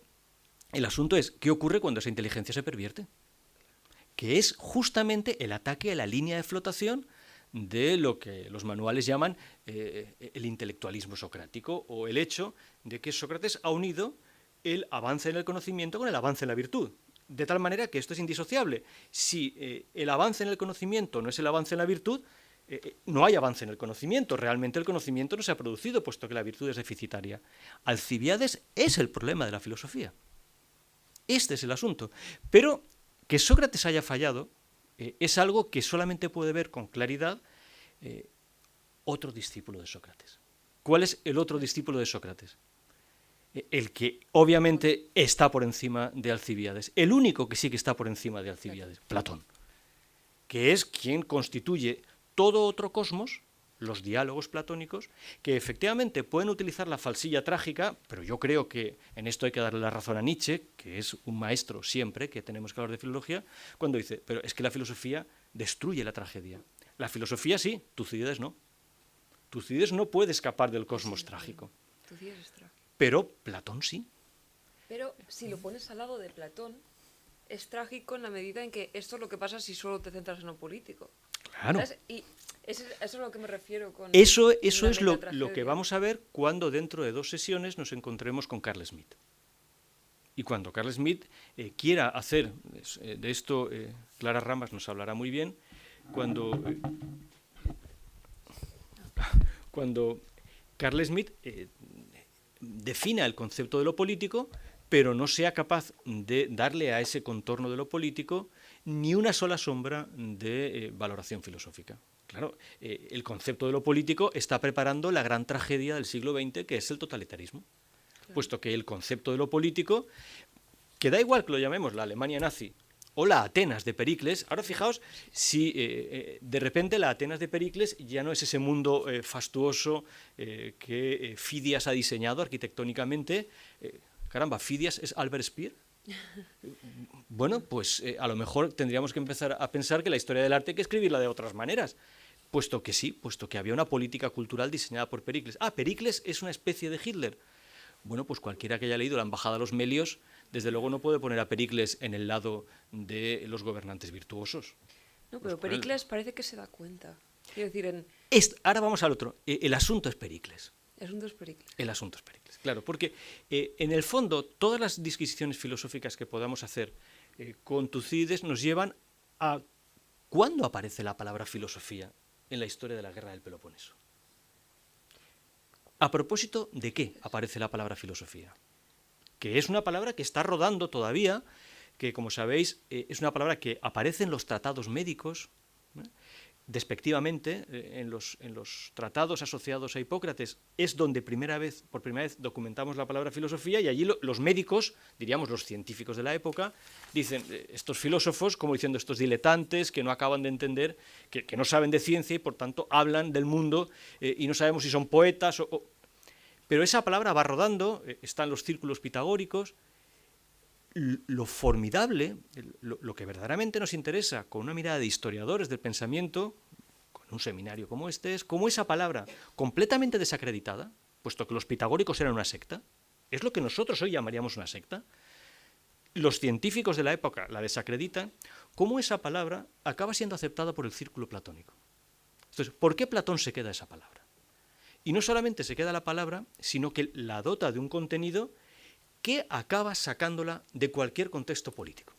el asunto es, ¿qué ocurre cuando esa inteligencia se pervierte? Que es justamente el ataque a la línea de flotación de lo que los manuales llaman el intelectualismo socrático, o el hecho de que Sócrates ha unido el avance en el conocimiento con el avance en la virtud. De tal manera que esto es indisociable. Si el avance en el conocimiento no es el avance en la virtud, no hay avance en el conocimiento. Realmente el conocimiento no se ha producido, puesto que la virtud es deficitaria. Alcibíades es el problema de la filosofía. Este es el asunto. Pero que Sócrates haya fallado es algo que solamente puede ver con claridad otro discípulo de Sócrates. ¿Cuál es el otro discípulo de Sócrates? El que obviamente está por encima de Alcibíades. El único que sí que está por encima de Alcibíades, Platón, que es quien constituye todo otro cosmos, los diálogos platónicos, que efectivamente pueden utilizar la falsilla trágica, pero yo creo que en esto hay que darle la razón a Nietzsche, que es un maestro siempre que tenemos que hablar de filología, cuando dice, pero es que la filosofía destruye la tragedia. La filosofía sí, Tucídides no. Tucídides no puede escapar del cosmos trágico. Tucídides es trágico. Pero Platón sí. Pero si lo pones al lado de Platón, es trágico en la medida en que esto es lo que pasa si solo te centras en lo político. Claro. ¿Sabes? Y eso es a lo que me refiero con... Eso es la lo metatragedia. que vamos a ver cuando dentro de 2 sesiones nos encontremos con Carl Smith. Y cuando Carl Smith quiera hacer de esto, Clara Ramas nos hablará muy bien, cuando Carl Smith defina el concepto de lo político, pero no sea capaz de darle a ese contorno de lo político ni una sola sombra de valoración filosófica. Claro, el concepto de lo político está preparando la gran tragedia del siglo XX, que es el totalitarismo, puesto que el concepto de lo político, que da igual que lo llamemos la Alemania nazi o la Atenas de Pericles, ahora fijaos si de repente la Atenas de Pericles ya no es ese mundo fastuoso que Fidias ha diseñado arquitectónicamente. Caramba, ¿Fidias es Albert Speer? Bueno, pues a lo mejor tendríamos que empezar a pensar que la historia del arte hay que escribirla de otras maneras, puesto que sí, puesto que había una política cultural diseñada por Pericles. Ah, Pericles es una especie de Hitler. Bueno, pues cualquiera que haya leído La embajada a los Melios, desde luego no puede poner a Pericles en el lado de los gobernantes virtuosos. No, pero Pues Pericles parece que se da cuenta. Quiero decir, ahora vamos al otro. El asunto es Pericles. el asunto es Pericles. El asunto es Pericles, claro, porque en el fondo todas las disquisiciones filosóficas que podamos hacer con Tucídides nos llevan a ¿cuándo aparece la palabra filosofía en la historia de la guerra del Peloponeso? ¿A propósito de qué aparece la palabra filosofía? Que es una palabra que está rodando todavía, que como sabéis es una palabra que aparece en los tratados médicos, despectivamente, en los tratados asociados a Hipócrates, es donde por primera vez documentamos la palabra filosofía, y allí los médicos, diríamos los científicos de la época, dicen estos filósofos, como diciendo estos diletantes que no acaban de entender, que no saben de ciencia y por tanto hablan del mundo y no sabemos si son poetas Pero esa palabra va rodando, está en los círculos pitagóricos. Lo formidable, lo que verdaderamente nos interesa con una mirada de historiadores del pensamiento, con un seminario como este, es cómo esa palabra completamente desacreditada, puesto que los pitagóricos eran una secta, es lo que nosotros hoy llamaríamos una secta, los científicos de la época la desacreditan, cómo esa palabra acaba siendo aceptada por el círculo platónico. Entonces, ¿por qué Platón se queda esa palabra? Y no solamente se queda la palabra, sino que la dota de un contenido que acaba sacándola de cualquier contexto político.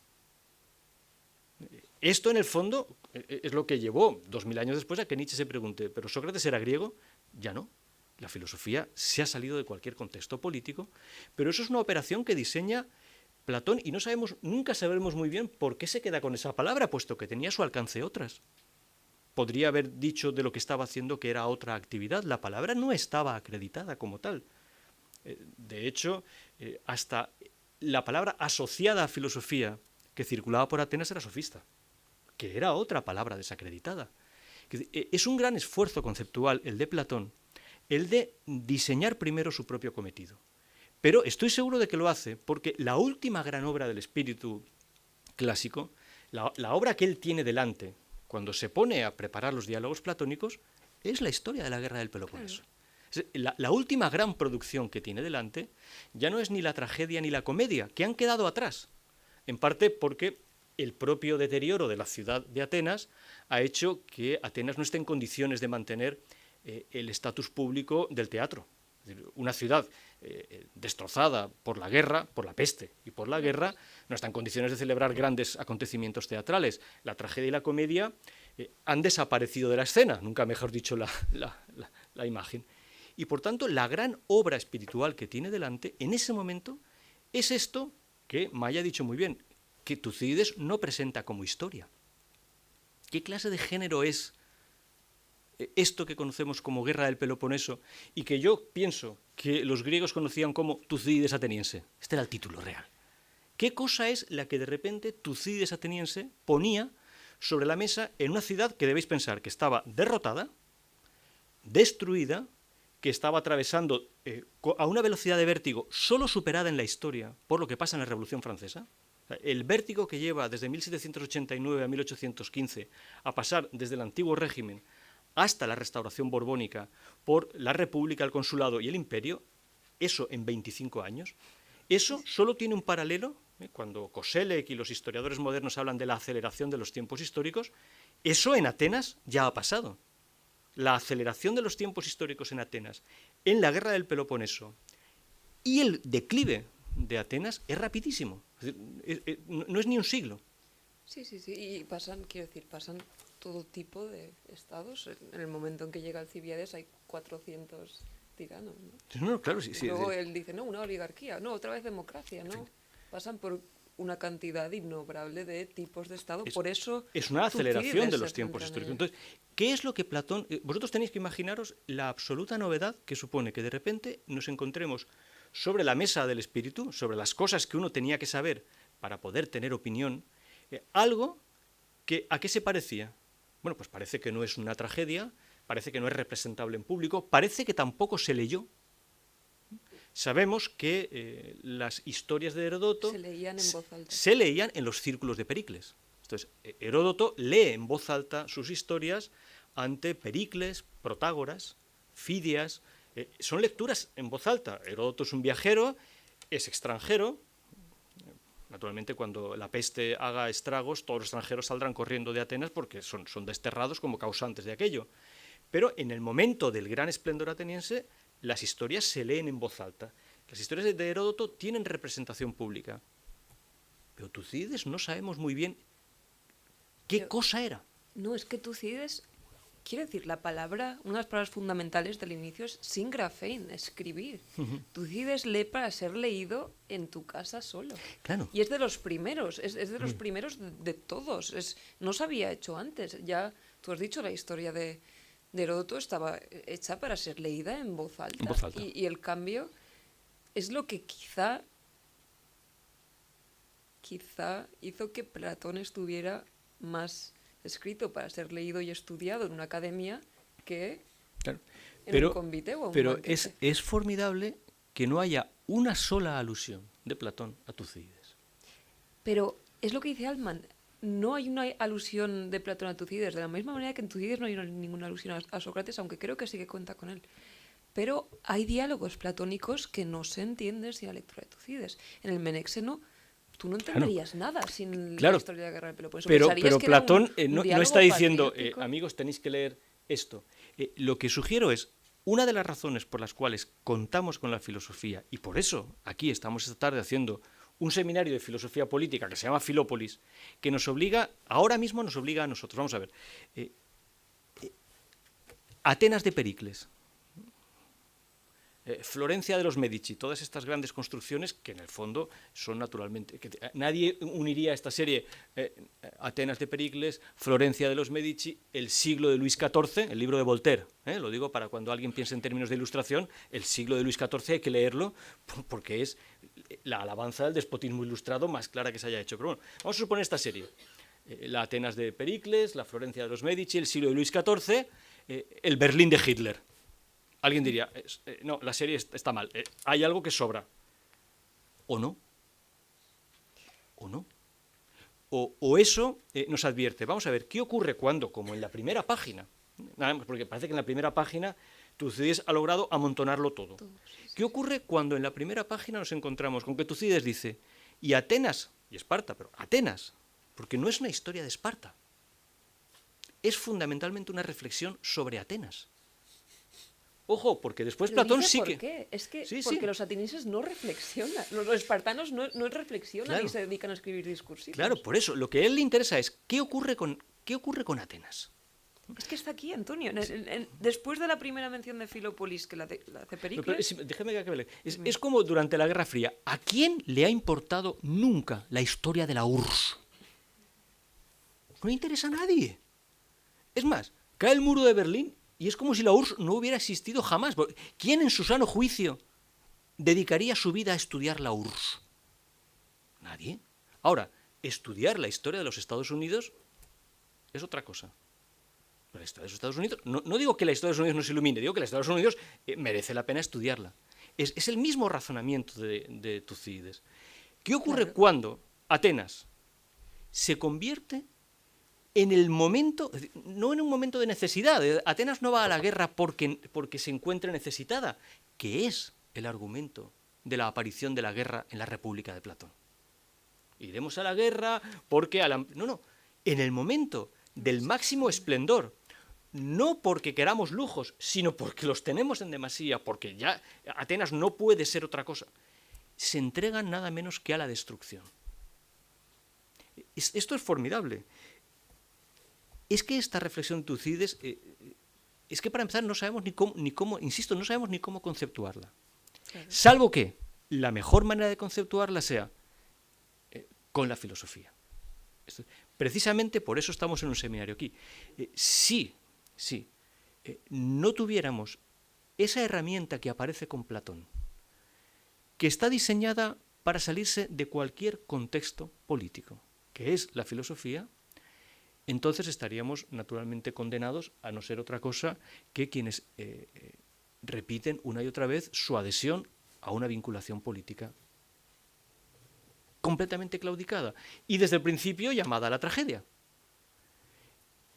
Esto, en el fondo, es lo que llevó 2000 años después a que Nietzsche se pregunte, ¿pero Sócrates era griego? Ya no. La filosofía se ha salido de cualquier contexto político, pero eso es una operación que diseña Platón, y nunca sabremos muy bien por qué se queda con esa palabra, puesto que tenía a su alcance otras. Podría haber dicho de lo que estaba haciendo que era otra actividad. La palabra no estaba acreditada como tal. De hecho, hasta la palabra asociada a filosofía que circulaba por Atenas era sofista, que era otra palabra desacreditada. Es un gran esfuerzo conceptual el de Platón, el de diseñar primero su propio cometido. Pero estoy seguro de que lo hace porque la última gran obra del espíritu clásico, la obra que él tiene delante, cuando se pone a preparar los diálogos platónicos, es la historia de la guerra del Peloponeso. La última gran producción que tiene delante ya no es ni la tragedia ni la comedia, que han quedado atrás, en parte porque el propio deterioro de la ciudad de Atenas ha hecho que Atenas no esté en condiciones de mantener el estatus público del teatro. Es decir, una ciudad destrozada por la guerra, por la peste y por la guerra, no está en condiciones de celebrar grandes acontecimientos teatrales. La tragedia y la comedia han desaparecido de la escena, nunca mejor dicho la imagen. Y por tanto, la gran obra espiritual que tiene delante, en ese momento, es esto que Maya ha dicho muy bien, que Tucídides no presenta como historia. ¿Qué clase de género es esto que conocemos como Guerra del Peloponeso y que yo pienso que los griegos conocían como Tucídides ateniense? Este era el título real. ¿Qué cosa es la que de repente Tucídides ateniense ponía sobre la mesa en una ciudad que debéis pensar que estaba derrotada, destruida, que estaba atravesando a una velocidad de vértigo solo superada en la historia por lo que pasa en la Revolución Francesa? El vértigo que lleva desde 1789 a 1815 a pasar desde el antiguo régimen hasta la restauración borbónica por la República, el Consulado y el Imperio, eso en 25 años, eso solo tiene un paralelo, cuando Koselleck y los historiadores modernos hablan de la aceleración de los tiempos históricos, eso en Atenas ya ha pasado. La aceleración de los tiempos históricos en Atenas, en la guerra del Peloponeso y el declive de Atenas es rapidísimo. Es decir, no es ni un siglo. Sí, y pasan todo tipo de estados. En el momento en que llega Alcibíades hay 400 tiranos, ¿no? No, claro, sí. Luego él dice, no, una oligarquía, no, otra vez democracia, ¿no? Sí. Pasan por una cantidad innombrable de tipos de Estado, por eso... Es una aceleración de los tiempos históricos. Entonces, ¿qué es lo que Platón... Vosotros tenéis que imaginaros la absoluta novedad que supone que de repente nos encontremos sobre la mesa del espíritu, sobre las cosas que uno tenía que saber para poder tener opinión, algo que ¿a qué se parecía? Bueno, pues parece que no es una tragedia, parece que no es representable en público, parece que tampoco se leyó. Sabemos que las historias de Heródoto se leían en los círculos de Pericles. Entonces, Heródoto lee en voz alta sus historias ante Pericles, Protágoras, Fidias. Son lecturas en voz alta. Heródoto es un viajero, es extranjero. Naturalmente, cuando la peste haga estragos, todos los extranjeros saldrán corriendo de Atenas porque son desterrados como causantes de aquello. Pero en el momento del gran esplendor ateniense, las historias se leen en voz alta. Las historias de Heródoto tienen representación pública. Pero Tucídides no sabemos muy bien qué cosa era. No, es que Tucídides, quiero decir, una de las palabras fundamentales del inicio es singrafein, escribir. Tucídides lee para ser leído en tu casa solo. Claro. Y es de los primeros, es de los primeros de todos. No se había hecho antes. Ya tú has dicho, la historia de Heródoto estaba hecha para ser leída en voz alta. En voz alta. Y el cambio es lo que quizá hizo que Platón estuviera más escrito para ser leído y estudiado en una academia que en un convite o un banquete. Es formidable que no haya una sola alusión de Platón a Tucídides. Pero es lo que dice Altman. No hay una alusión de Platón a Tucídides, de la misma manera que en Tucídides no hay ninguna alusión a Sócrates, aunque creo que sí que cuenta con él. Pero hay diálogos platónicos que no se entienden sin la lectura de Tucídides. En el Menexeno tú no entenderías nada sin la historia de la guerra del Peloponeso. Pero Platón no está diciendo, amigos, tenéis que leer esto. Lo que sugiero es, una de las razones por las cuales contamos con la filosofía, y por eso aquí estamos esta tarde haciendo un seminario de filosofía política que se llama Filópolis, que ahora mismo nos obliga a nosotros. Vamos a ver. Atenas de Pericles. Florencia de los Medici, todas estas grandes construcciones que en el fondo son naturalmente... nadie uniría esta serie Atenas de Pericles, Florencia de los Medici, el siglo de Luis XIV, el libro de Voltaire, lo digo para cuando alguien piense en términos de ilustración, el siglo de Luis XIV hay que leerlo porque es la alabanza del despotismo ilustrado más clara que se haya hecho. Pero bueno, vamos a suponer esta serie. La Atenas de Pericles, la Florencia de los Medici, el siglo de Luis XIV, el Berlín de Hitler. Alguien diría, no, la serie está mal, hay algo que sobra. ¿O no? ¿O no? O eso nos advierte. Vamos a ver, ¿qué ocurre cuando, como en la primera página, nada más, porque parece que en la primera página Tucídides ha logrado amontonarlo todo. ¿Qué ocurre cuando en la primera página nos encontramos con que Tucídides dice, y Atenas, y Esparta, pero Atenas, porque no es una historia de Esparta, es fundamentalmente una reflexión sobre Atenas. Ojo, porque después Platón sí que... ¿Por qué? Es que sí, porque sí. Los atenienses no reflexionan, los espartanos no reflexionan, Claro. y se dedican a escribir discursivos. Claro, por eso, lo que a él le interesa es ¿qué ocurre con Atenas? Es que está aquí, Antonio. Después de la primera mención de Filópolis, que la hace Pericles... Déjeme que acabe. Es como durante la Guerra Fría. ¿A quién le ha importado nunca la historia de la URSS? No le interesa a nadie. Es más, cae el muro de Berlín y es como si la URSS no hubiera existido jamás. ¿Quién en su sano juicio dedicaría su vida a estudiar la URSS? Nadie. Ahora, estudiar la historia de los Estados Unidos es otra cosa. La historia de los Estados Unidos, no digo que la historia de los Estados Unidos no se ilumine, digo que la historia de los Estados Unidos merece la pena estudiarla. Es el mismo razonamiento de Tucídides. ¿Qué ocurre cuando Atenas se convierte en el momento, no en un momento de necesidad? Atenas no va a la guerra porque se encuentre necesitada, que es el argumento de la aparición de la guerra en la República de Platón. Iremos a la guerra porque... No, en el momento del máximo esplendor, no porque queramos lujos, sino porque los tenemos en demasía, porque ya Atenas no puede ser otra cosa, se entregan nada menos que a la destrucción. Esto es formidable. Es que esta reflexión de Tucídides, es que para empezar no sabemos ni cómo, insisto, no sabemos ni cómo conceptuarla. Claro. Salvo que la mejor manera de conceptuarla sea con la filosofía. Precisamente por eso estamos en un seminario aquí. Si no tuviéramos esa herramienta que aparece con Platón, que está diseñada para salirse de cualquier contexto político, que es la filosofía, entonces estaríamos naturalmente condenados a no ser otra cosa que quienes repiten una y otra vez su adhesión a una vinculación política completamente claudicada y desde el principio llamada a la tragedia.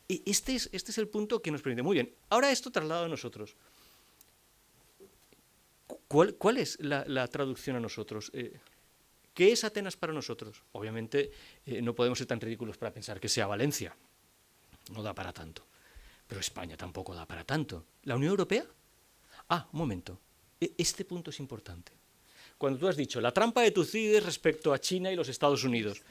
Y este es el punto que nos permite. Muy bien, ahora esto trasladado a nosotros. ¿Cuál es la traducción a nosotros? ¿Qué es Atenas para nosotros? Obviamente no podemos ser tan ridículos para pensar que sea Valencia. No da para tanto. Pero España tampoco da para tanto. ¿La Unión Europea? Un momento. Este punto es importante. Cuando tú has dicho la trampa de Tucídides respecto a China y los Estados Unidos.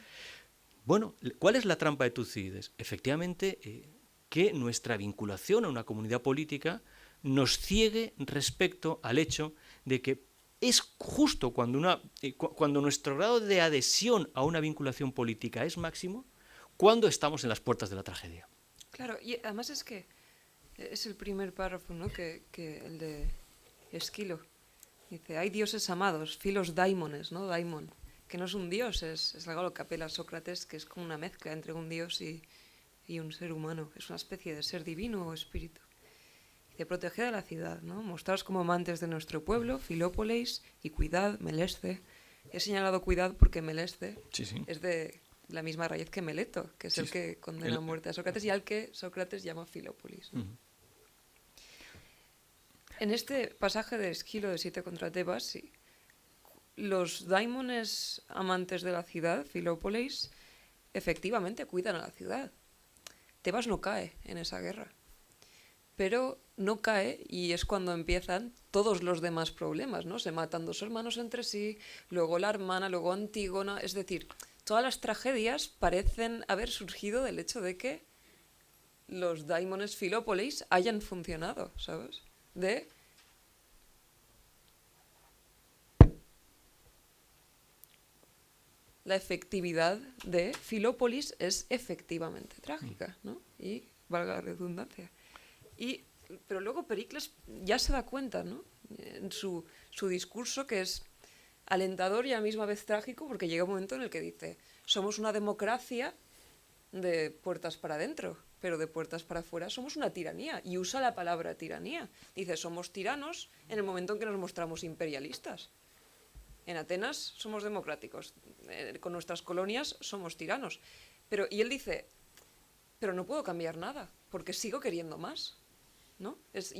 Bueno, ¿cuál es la trampa de Tucídides? Efectivamente, que nuestra vinculación a una comunidad política nos ciegue respecto al hecho de que es justo cuando nuestro grado de adhesión a una vinculación política es máximo, cuando estamos en las puertas de la tragedia. Claro, y además es que es el primer párrafo, ¿no? que el de Esquilo. Dice, hay dioses amados, filos daimones, ¿no? Daimon, que no es un dios, es algo a lo que apela Sócrates, que es como una mezcla entre un dios y un ser humano. Es una especie de ser divino o espíritu. Dice, proteged a la ciudad, ¿no? Mostraos como amantes de nuestro pueblo, Filópolis, y cuidad, Melesce. He señalado cuidad porque Melesce es de la misma raíz que Meleto, que es el que condena a muerte a Sócrates y al que Sócrates llama Filópolis, ¿no? En este pasaje de Esquilo de 7 contra Tebas, sí, los daimones amantes de la ciudad, Filópolis, efectivamente cuidan a la ciudad. Tebas no cae en esa guerra, pero no cae y es cuando empiezan todos los demás problemas, ¿no? Se matan dos hermanos entre sí, luego la hermana, luego Antígona, es decir, todas las tragedias parecen haber surgido del hecho de que los daimones Filópolis hayan funcionado, ¿sabes? De la efectividad de Filópolis es efectivamente trágica, ¿no? Y valga la redundancia. Pero luego Pericles ya se da cuenta, ¿no? En su discurso, que es alentador y a la misma vez trágico, porque llega un momento en el que dice: somos una democracia de puertas para adentro, pero de puertas para afuera somos una tiranía, y usa la palabra tiranía. Dice: somos tiranos en el momento en que nos mostramos imperialistas. En Atenas somos democráticos, con nuestras colonias somos tiranos. Y él dice: pero no puedo cambiar nada, porque sigo queriendo más, ¿no? Ese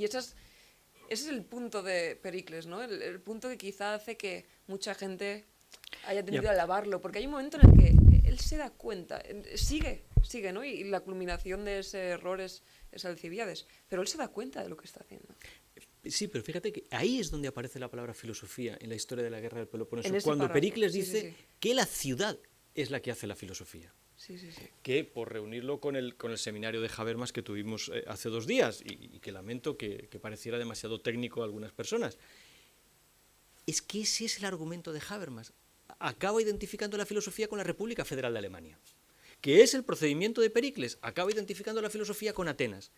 es el punto de Pericles, ¿no? El punto que quizá hace que mucha gente haya tendido a alabarlo, porque hay un momento en el que él se da cuenta, sigue, ¿no? Y la culminación de ese error es Alcibíades, pero él se da cuenta de lo que está haciendo. Sí, pero fíjate que ahí es donde aparece la palabra filosofía en la historia de la guerra del Peloponeso, cuando párrafo. Pericles dice que la ciudad es la que hace la filosofía. Sí. Que, por reunirlo con el seminario de Habermas que tuvimos hace 2 días, y que lamento que pareciera demasiado técnico a algunas personas, es que ese es el argumento de Habermas. Acaba identificando la filosofía con la República Federal de Alemania, que es el procedimiento de Pericles. Acaba identificando la filosofía con Atenas.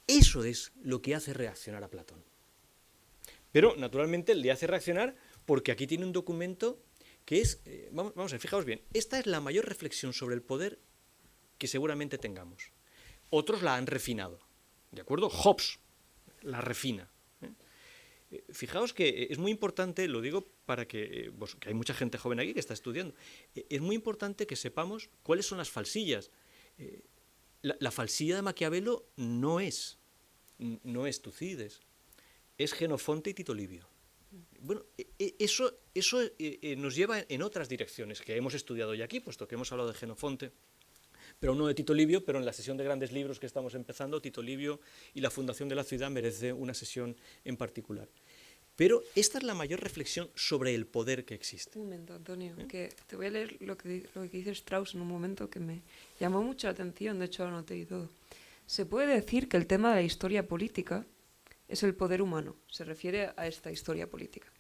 Eso es lo que hace reaccionar a Platón. Pero, naturalmente, le hace reaccionar porque aquí tiene un documento que es, vamos a ver, fijaos bien, esta es la mayor reflexión sobre el poder que seguramente tengamos. Otros la han refinado, ¿de acuerdo? Hobbes la refina. Fijaos que es muy importante, lo digo para que hay mucha gente joven aquí que está estudiando, es muy importante que sepamos cuáles son las falsillas. La falsilla de Maquiavelo no es Tucídides, es Jenofonte y Tito Livio. Bueno, eso nos lleva en otras direcciones que hemos estudiado ya aquí, puesto que hemos hablado de Jenofonte, pero no de Tito Livio, pero en la sesión de grandes libros que estamos empezando, Tito Livio y la fundación de la ciudad merece una sesión en particular. Pero esta es la mayor reflexión sobre el poder que existe. Un momento, Antonio, que te voy a leer lo que dice Strauss en un momento que me llamó mucho la atención, de hecho lo anoté y todo. Se puede decir que el tema de la historia política es el poder humano, se refiere a esta historia política.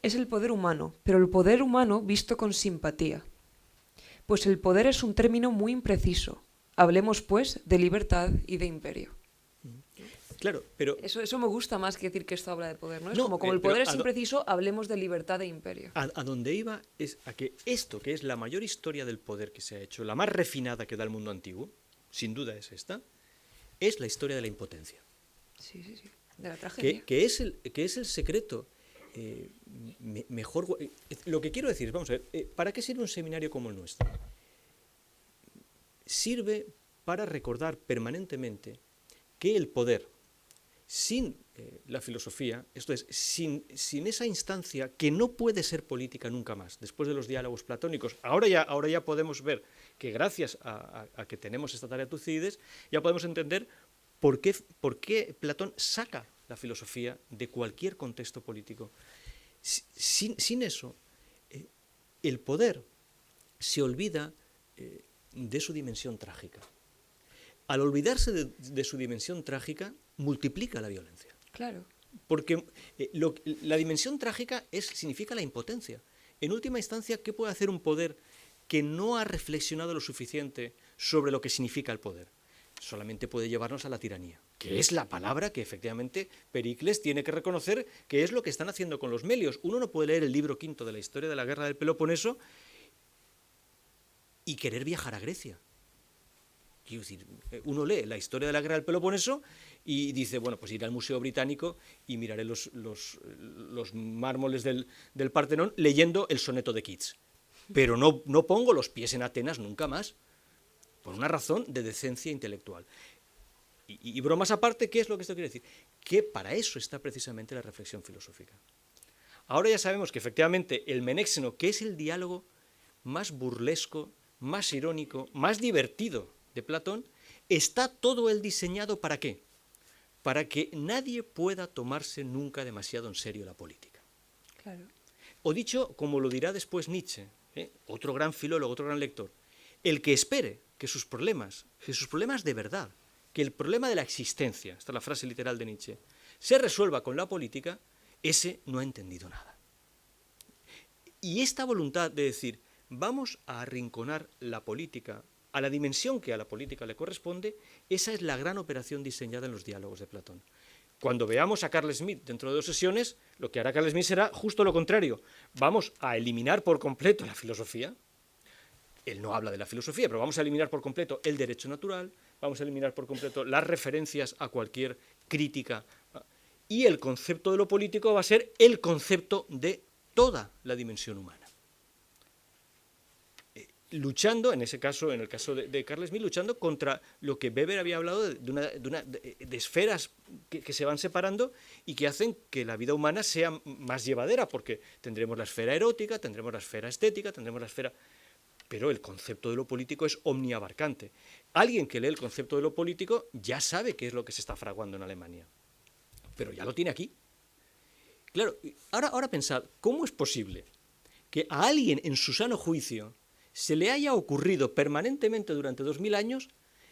Es el poder humano, pero el poder humano visto con simpatía. Pues el poder es un término muy impreciso. Hablemos, pues, de libertad y de imperio. Claro, pero... Eso me gusta más que decir que esto habla de poder, ¿no? Es No, como el poder es impreciso, hablemos de libertad e imperio. A donde iba es a que esto, que es la mayor historia del poder que se ha hecho, la más refinada que da el mundo antiguo, sin duda es esta, es la historia de la impotencia. Sí, de la tragedia. Que es el secreto mejor... Lo que quiero decir, vamos a ver, ¿para qué sirve un seminario como el nuestro? Sirve para recordar permanentemente que el poder, sin la filosofía, esto es, sin esa instancia que no puede ser política nunca más, después de los diálogos platónicos, ahora ya podemos ver que gracias a que tenemos esta tarea de Tucídides, ya podemos entender por qué Platón saca la filosofía de cualquier contexto político. Sin eso, el poder se olvida de su dimensión trágica. Al olvidarse de su dimensión trágica, multiplica la violencia. Claro. Porque la dimensión trágica significa la impotencia. En última instancia, ¿qué puede hacer un poder que no ha reflexionado lo suficiente sobre lo que significa el poder? Solamente puede llevarnos a la tiranía, que es la palabra que efectivamente Pericles tiene que reconocer que es lo que están haciendo con los melios. Uno no puede leer el libro quinto de la historia de la guerra del Peloponeso y querer viajar a Grecia. Quiero decir, uno lee la historia de la guerra del Peloponeso y dice, bueno, pues iré al Museo Británico y miraré los mármoles del Partenón leyendo el soneto de Keats. Pero no pongo los pies en Atenas nunca más, por una razón de decencia intelectual. Y bromas aparte, ¿qué es lo que esto quiere decir? Que para eso está precisamente la reflexión filosófica. Ahora ya sabemos que efectivamente el menéxeno, que es el diálogo más burlesco, más irónico, más divertido de Platón, está todo él diseñado ¿para qué? Para que nadie pueda tomarse nunca demasiado en serio la política. Claro. O dicho, como lo dirá después Nietzsche, otro gran filólogo, otro gran lector, el que espere que sus problemas de verdad, que el problema de la existencia, esta es la frase literal de Nietzsche, se resuelva con la política, ese no ha entendido nada. Y esta voluntad de decir, vamos a arrinconar la política a la dimensión que a la política le corresponde, esa es la gran operación diseñada en los diálogos de Platón. Cuando veamos a Carl Schmitt dentro de 2 sesiones, lo que hará Carl Schmitt será justo lo contrario. Vamos a eliminar por completo la filosofía. Él no habla de la filosofía, pero vamos a eliminar por completo el derecho natural, vamos a eliminar por completo las referencias a cualquier crítica. Y el concepto de lo político va a ser el concepto de toda la dimensión humana. Luchando, en ese caso, en el caso de Carl Schmitt, luchando contra lo que Weber había hablado de esferas que se van separando y que hacen que la vida humana sea más llevadera, porque tendremos la esfera erótica, tendremos la esfera estética, tendremos la esfera... Pero el concepto de lo político es omniabarcante. Alguien que lee el concepto de lo político ya sabe qué es lo que se está fraguando en Alemania, pero ya lo tiene aquí. Claro, ahora pensad, ¿cómo es posible que a alguien en su sano juicio se le haya ocurrido permanentemente durante 2000 años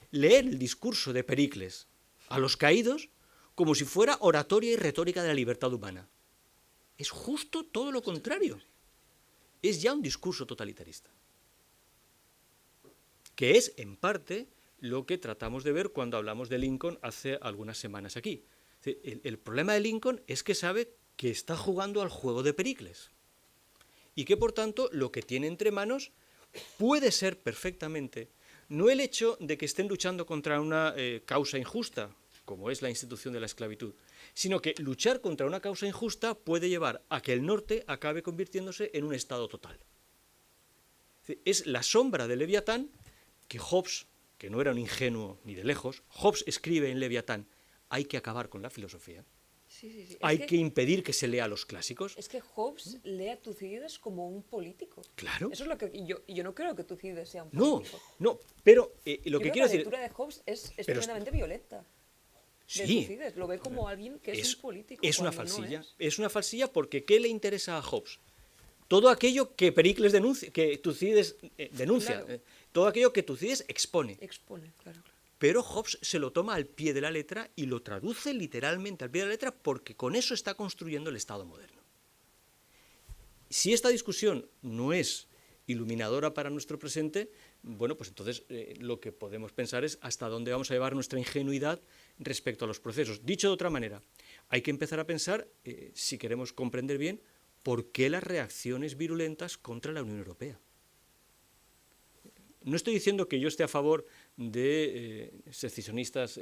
leer el discurso de Pericles a los caídos como si fuera oratoria y retórica de la libertad humana? Es justo todo lo contrario. Es ya un discurso totalitarista, que es, en parte, lo que tratamos de ver cuando hablamos de Lincoln hace algunas semanas aquí. El problema de Lincoln es que sabe que está jugando al juego de Pericles y que, por tanto, lo que tiene entre manos puede ser perfectamente no el hecho de que estén luchando contra una causa injusta, como es la institución de la esclavitud, sino que luchar contra una causa injusta puede llevar a que el norte acabe convirtiéndose en un estado total. Es la sombra de Leviatán que Hobbes, que no era un ingenuo ni de lejos, Hobbes escribe en Leviatán: hay que acabar con la filosofía. Sí. Hay que impedir que se lea los clásicos. Es que Hobbes lee a Tucídides como un político. Claro. Eso es lo que yo no creo que Tucídides sea un político. No, pero lo que quiero la decir... lectura de Hobbes es tremendamente violenta. Sí. De Tucídides, lo ve como alguien que es un político. Es una cuando falsilla. No es una falsilla porque ¿qué le interesa a Hobbes? Todo aquello que Pericles denuncia, que Tucídides denuncia, Claro. Todo aquello que Tucídides expone. Expone, claro. Pero Hobbes se lo toma al pie de la letra y lo traduce literalmente al pie de la letra porque con eso está construyendo el Estado moderno. Si esta discusión no es iluminadora para nuestro presente, bueno, pues entonces lo que podemos pensar es hasta dónde vamos a llevar nuestra ingenuidad respecto a los procesos. Dicho de otra manera, hay que empezar a pensar, si queremos comprender bien, por qué las reacciones virulentas contra la Unión Europea. No estoy diciendo que yo esté a favor de secesionistas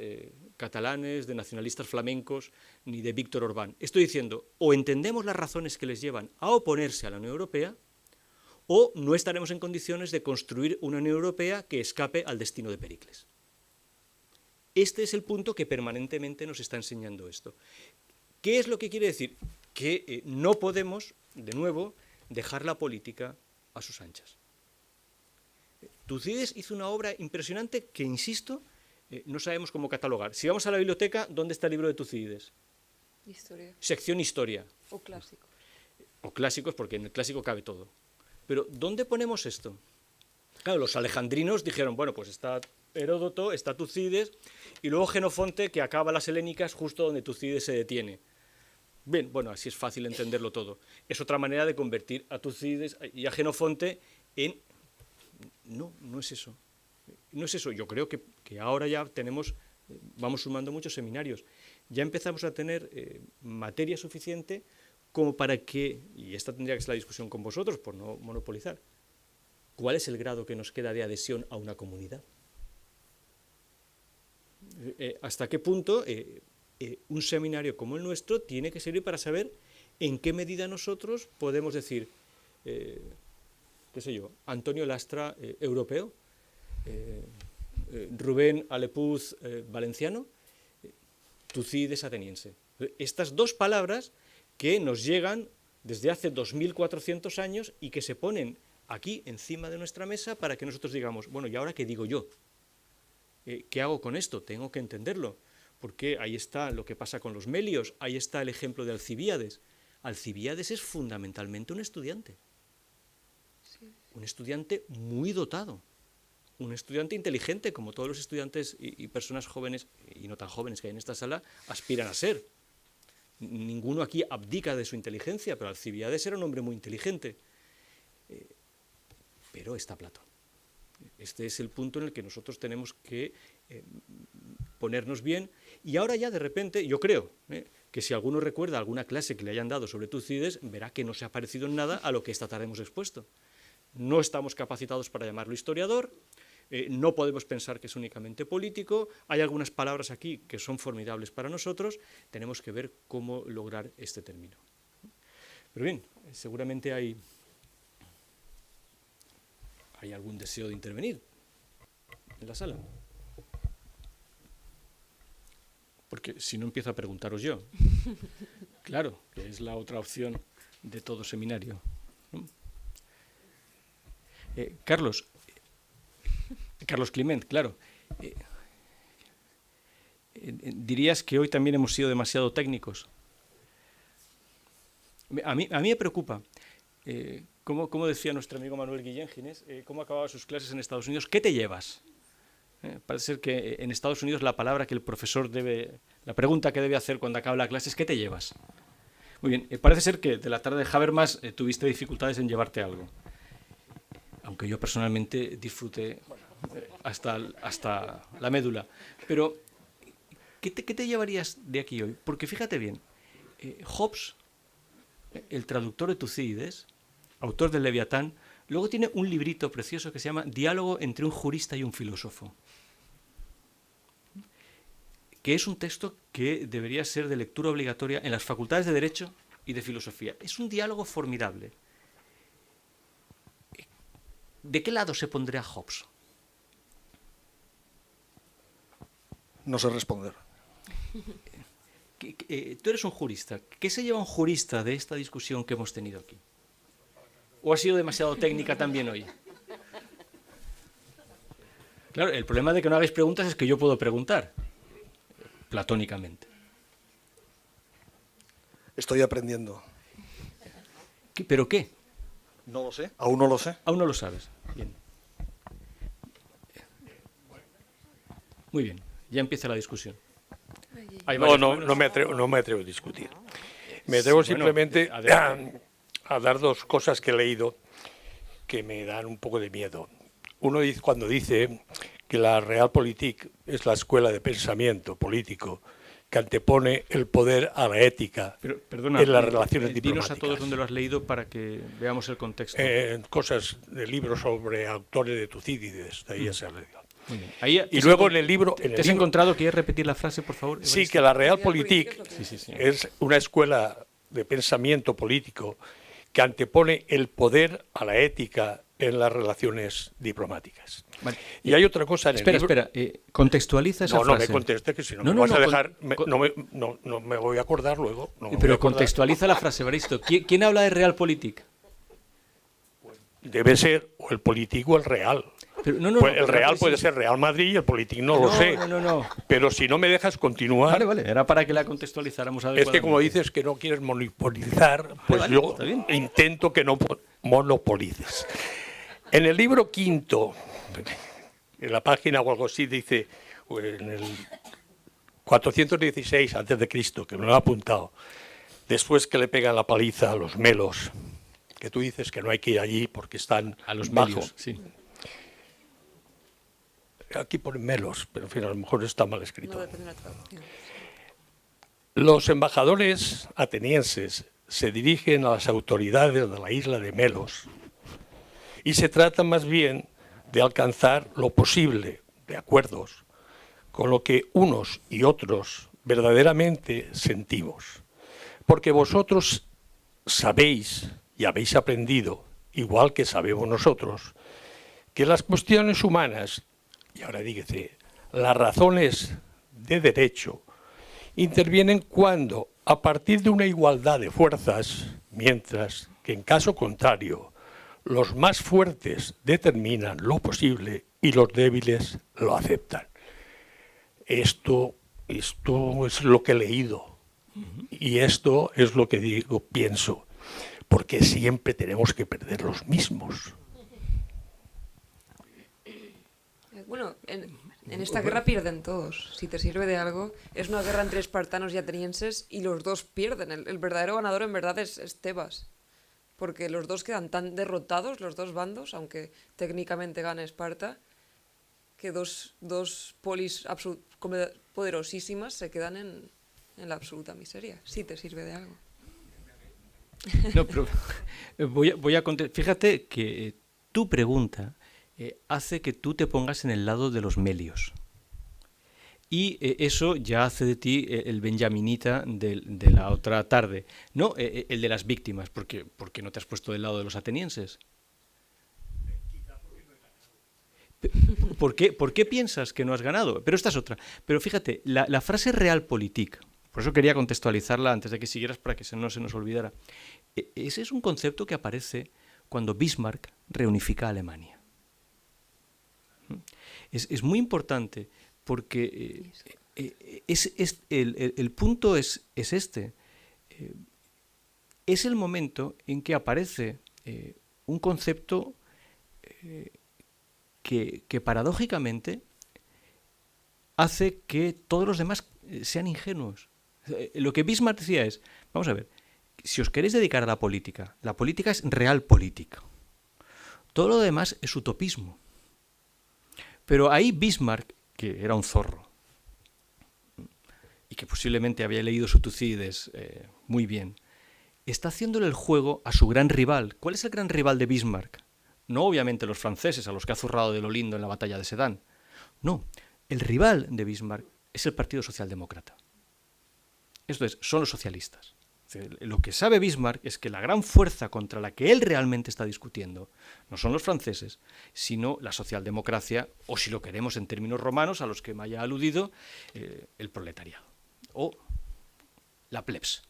catalanes, de nacionalistas flamencos, ni de Víctor Orbán. Estoy diciendo, o entendemos las razones que les llevan a oponerse a la Unión Europea, o no estaremos en condiciones de construir una Unión Europea que escape al destino de Pericles. Este es el punto que permanentemente nos está enseñando esto. ¿Qué es lo que quiere decir? Que no podemos, de nuevo, dejar la política a sus anchas. Tucídides hizo una obra impresionante que, insisto, no sabemos cómo catalogar. Si vamos a la biblioteca, ¿dónde está el libro de Tucídides? Historia. Sección Historia. O clásico. O clásicos, porque en el clásico cabe todo. Pero, ¿dónde ponemos esto? Claro, los alejandrinos dijeron, bueno, pues está Heródoto, está Tucídides, y luego Jenofonte, que acaba las helénicas justo donde Tucídides se detiene. Bien, bueno, así es fácil entenderlo todo. Es otra manera de convertir a Tucídides y a Jenofonte en... No es eso. No es eso. Yo creo que ahora ya tenemos, vamos sumando muchos seminarios. Ya empezamos a tener materia suficiente como para que, y esta tendría que ser la discusión con vosotros por no monopolizar, ¿cuál es el grado que nos queda de adhesión a una comunidad? ¿Hasta qué punto un seminario como el nuestro tiene que servir para saber en qué medida nosotros podemos decir, qué sé yo, Antonio Lastra europeo, Rubén Alepuz valenciano, Tucídides ateniense? Estas dos palabras que nos llegan desde hace 2400 años y que se ponen aquí encima de nuestra mesa para que nosotros digamos, bueno, ¿y ahora qué digo yo? ¿Qué hago con esto? Tengo que entenderlo, porque ahí está lo que pasa con los melios, ahí está el ejemplo de Alcibíades. Alcibíades es fundamentalmente un estudiante muy dotado, un estudiante inteligente, como todos los estudiantes y personas jóvenes y no tan jóvenes que hay en esta sala aspiran a ser. Ninguno aquí abdica de su inteligencia, pero Alcibíades era un hombre muy inteligente. pero está Platón. Este es el punto en el que nosotros tenemos que ponernos bien, y ahora ya de repente, yo creo que si alguno recuerda alguna clase que le hayan dado sobre Tucídides, verá que no se ha parecido en nada a lo que esta tarde hemos expuesto. No estamos capacitados para llamarlo historiador, no podemos pensar que es únicamente político, hay algunas palabras aquí que son formidables para nosotros, tenemos que ver cómo lograr este término. Pero bien, seguramente hay algún deseo de intervenir en la sala. Porque si no, empiezo a preguntaros yo. Claro, que es la otra opción de todo seminario, ¿no? Carlos Climent, claro. ¿Dirías que hoy también hemos sido demasiado técnicos? A mí me preocupa, como decía nuestro amigo Manuel Guillén Ginés, cómo acababa sus clases en Estados Unidos. ¿Qué te llevas? Parece ser que en Estados Unidos la palabra que el profesor la pregunta que debe hacer cuando acaba la clase es ¿qué te llevas? Muy bien, parece ser que de la tarde de Habermas tuviste dificultades en llevarte algo. Aunque yo personalmente disfruté hasta la médula. Pero, ¿qué te llevarías de aquí hoy? Porque fíjate bien, Hobbes, el traductor de Tucídides, autor del Leviatán, luego tiene un librito precioso que se llama Diálogo entre un jurista y un filósofo, que es un texto que debería ser de lectura obligatoria en las facultades de Derecho y de Filosofía. Es un diálogo formidable. ¿De qué lado se pondría Hobbes? No sé responder. Tú eres un jurista. ¿Qué se lleva un jurista de esta discusión que hemos tenido aquí? ¿O ha sido demasiado técnica también hoy? Claro, el problema de que no hagáis preguntas es que yo puedo preguntar, platónicamente. Estoy aprendiendo. ¿Pero qué? No lo sé. Aún no lo sé. Aún no lo sabes. Bien. Muy bien, ya empieza la discusión. No me atrevo a discutir. Me atrevo simplemente a dar dos cosas que he leído que me dan un poco de miedo. Uno dice, cuando dice que la Realpolitik es la escuela de pensamiento político que antepone el poder a la ética en las relaciones diplomáticas. Dinos a todos dónde lo has leído para que veamos el contexto. Cosas de libros sobre autores de Tucídides, de ahí ya se ha leído. Muy bien. Ahí, y luego en el libro... ¿Te has encontrado? ¿Quieres repetir la frase, por favor? Sí, que la Realpolitik es una escuela de pensamiento político que antepone el poder a la ética en las relaciones diplomáticas. Vale. Y hay otra cosa en el libro... Espera, contextualiza esa frase. No me contestes, que si no me vas a dejar... No me voy a acordar luego. Pero contextualiza la frase, Evaristo. ¿Quién habla de Realpolitik? Debe ser o el político o el real. Pero, pues el Real puede ser Real Madrid y el político no lo sé. No. Pero si no me dejas continuar... Vale, era para que la contextualizáramos adecuadamente. Es que como dices que no quieres monopolizar, pues yo intento que no monopolices. En el libro quinto, en la página o algo así, dice, en el 416 a.C., que me lo he apuntado, después que le pegan la paliza a los melos, que tú dices que no hay que ir allí porque están a los bajo. Melios, sí. Aquí ponen melos, pero en fin, a lo mejor está mal escrito. No depende de la traducción. Los embajadores atenienses se dirigen a las autoridades de la isla de Melos y se trata más bien de alcanzar lo posible de acuerdos con lo que unos y otros verdaderamente sentimos. Porque vosotros sabéis y habéis aprendido, igual que sabemos nosotros, que las cuestiones humanas, y ahora dígase, las razones de derecho, intervienen cuando, a partir de una igualdad de fuerzas, mientras que en caso contrario, los más fuertes determinan lo posible y los débiles lo aceptan. Esto es lo que he leído y esto es lo que pienso, porque siempre tenemos que perder los mismos. Bueno, en esta guerra pierden todos. Si te sirve de algo, es una guerra entre espartanos y atenienses y los dos pierden. El verdadero ganador en verdad es Tebas. porque los dos quedan tan derrotados, los dos bandos, aunque técnicamente gane Esparta, que dos polis poderosísimas se quedan en la absoluta miseria. Sí te sirve de algo. No, pero voy a contestar. Fíjate que tu pregunta hace que tú te pongas en el lado de los melios. Y eso ya hace de ti el benjaminita de la otra tarde, no el de las víctimas, porque no te has puesto del lado de los atenienses. ¿Por qué piensas que no has ganado? Pero esta es otra. Pero fíjate, la frase realpolitik, por eso quería contextualizarla antes de que siguieras para que no se nos olvidara. Ese es un concepto que aparece cuando Bismarck reunifica a Alemania. Es muy importante porque el punto es este. Es el momento en que aparece un concepto que paradójicamente hace que todos los demás sean ingenuos. Lo que Bismarck decía es, vamos a ver, si os queréis dedicar a la política es realpolitik. Todo lo demás es utopismo. Pero ahí Bismarck, que era un zorro, y que posiblemente había leído su Tucídides muy bien, está haciéndole el juego a su gran rival. ¿Cuál es el gran rival de Bismarck? No obviamente los franceses, a los que ha zurrado de lo lindo en la batalla de Sedán. No, el rival de Bismarck es el Partido Socialdemócrata. Esto es, son los socialistas. Lo que sabe Bismarck es que la gran fuerza contra la que él realmente está discutiendo no son los franceses, sino la socialdemocracia, o si lo queremos en términos romanos, a los que me haya aludido, el proletariado, o la plebs.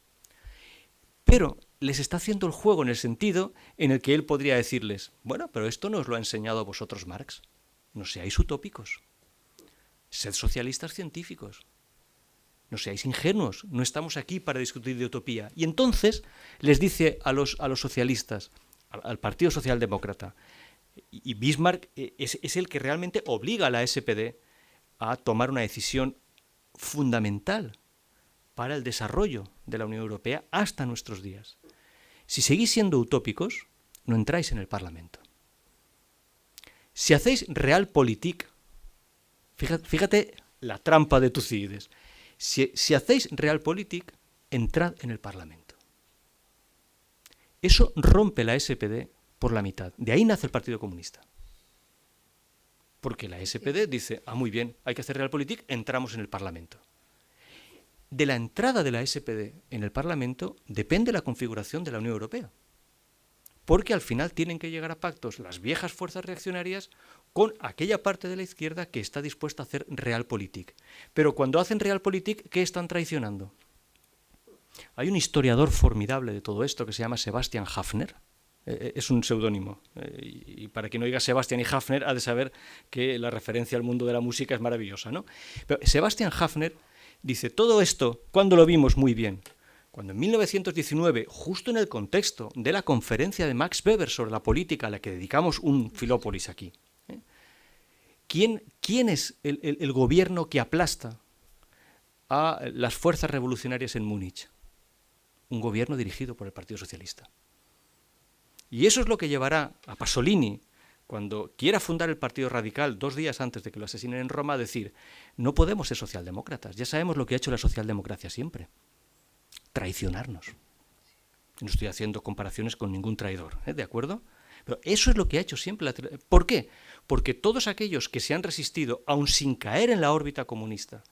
Pero les está haciendo el juego en el sentido en el que él podría decirles, bueno, pero esto no os lo ha enseñado a vosotros Marx, no seáis utópicos, sed socialistas científicos. No seáis ingenuos, no estamos aquí para discutir de utopía. Y entonces les dice a los socialistas, al Partido Socialdemócrata, y Bismarck es el que realmente obliga a la SPD a tomar una decisión fundamental para el desarrollo de la Unión Europea hasta nuestros días. Si seguís siendo utópicos, no entráis en el Parlamento. Si hacéis realpolitik, fíjate la trampa de Tucídides. Si hacéis realpolitik, entrad en el Parlamento. Eso rompe la SPD por la mitad. De ahí nace el Partido Comunista. Porque la SPD dice, muy bien, hay que hacer realpolitik, entramos en el Parlamento. De la entrada de la SPD en el Parlamento depende la configuración de la Unión Europea. Porque al final tienen que llegar a pactos las viejas fuerzas reaccionarias con aquella parte de la izquierda que está dispuesta a hacer realpolitik. Pero cuando hacen realpolitik, ¿qué están traicionando? Hay un historiador formidable de todo esto que se llama Sebastian Haffner. Es un seudónimo. Y para quien no oiga Sebastian y Haffner, ha de saber que la referencia al mundo de la música es maravillosa, ¿no? Pero Sebastian Haffner dice, todo esto, ¿cuándo lo vimos? Muy bien. Cuando en 1919, justo en el contexto de la conferencia de Max Weber sobre la política, a la que dedicamos un Filópolis aquí, ¿quién es el gobierno que aplasta a las fuerzas revolucionarias en Múnich? Un gobierno dirigido por el Partido Socialista. Y eso es lo que llevará a Pasolini, cuando quiera fundar el Partido Radical 2 días antes de que lo asesinen en Roma, a decir, no podemos ser socialdemócratas, ya sabemos lo que ha hecho la socialdemocracia siempre. Traicionarnos. No estoy haciendo comparaciones con ningún traidor, ¿de acuerdo? Pero eso es lo que ha hecho siempre. ¿Por qué? Porque todos aquellos que se han resistido, aun sin caer en la órbita comunista,